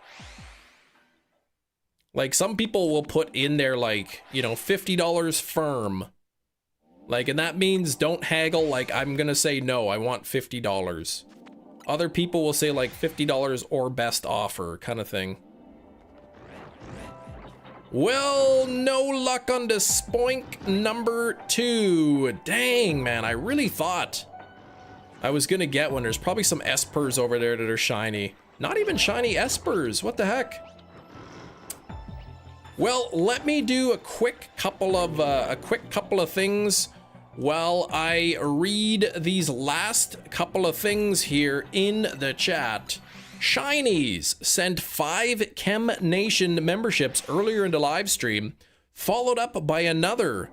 Like some people will put in there like, you know, $50 firm. Like, and that means don't haggle. Like, I'm gonna say no, I want $50. Other people will say like $50 or best offer kind of thing. Well, no luck on the spoink number 2. Dang, man, I really thought I was gonna get one. There's probably some espers over there that are shiny. Not even shiny espers, what the heck? Well, let me do a quick couple of things while I read these last couple of things here in the chat. Shinies sent 5 Chem Nation memberships earlier in the live stream, followed up by another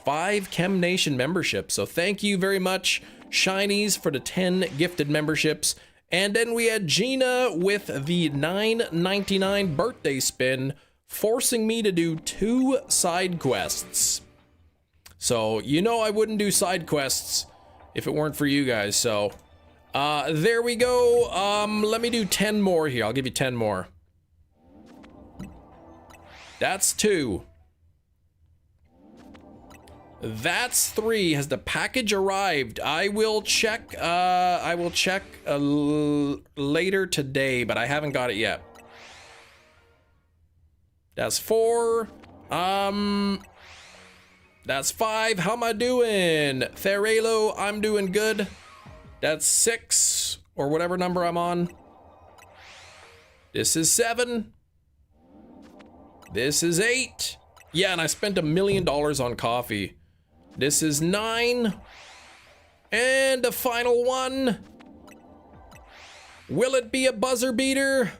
5 Chem Nation memberships. So thank you very much, Shinies, for the 10 gifted memberships. And then we had Gina with the $9.99 birthday spin, forcing me to do 2 side quests. So, you know I wouldn't do side quests if it weren't for you guys, so... there we go. Let me do 10 more here. I'll give you 10 more. That's 2. That's 3. Has the package arrived? I will check later today, but I haven't got it yet. That's 4. That's 5. How am I doing? Therelo, I'm doing good. That's 6, or whatever number I'm on. This is 7. This is 8. Yeah, and I spent $1 million on coffee. This is 9. And the final one. Will it be a buzzer beater?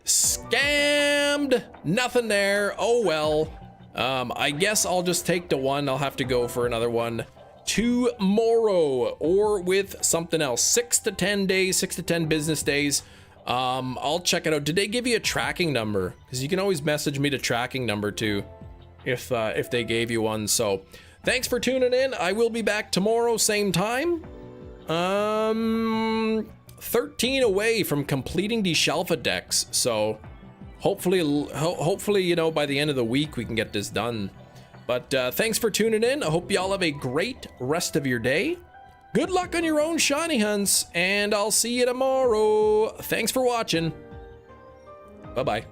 Scammed! Nothing there. Oh well. I guess I'll just take the one. I'll have to go for another one tomorrow or with something else. 6 to 10 days, 6 to 10 business days. I'll check it out. Did they give you a tracking number? Because you can always message me the tracking number too if they gave you one. So thanks for tuning in. I will be back tomorrow, same time. 13 away from completing the Shelfa decks. So hopefully, you know, by the end of the week we can get this done. But thanks for tuning in. I hope y'all have a great rest of your day. Good luck on your own shiny hunts, and I'll see you tomorrow. Thanks for watching. Bye-bye.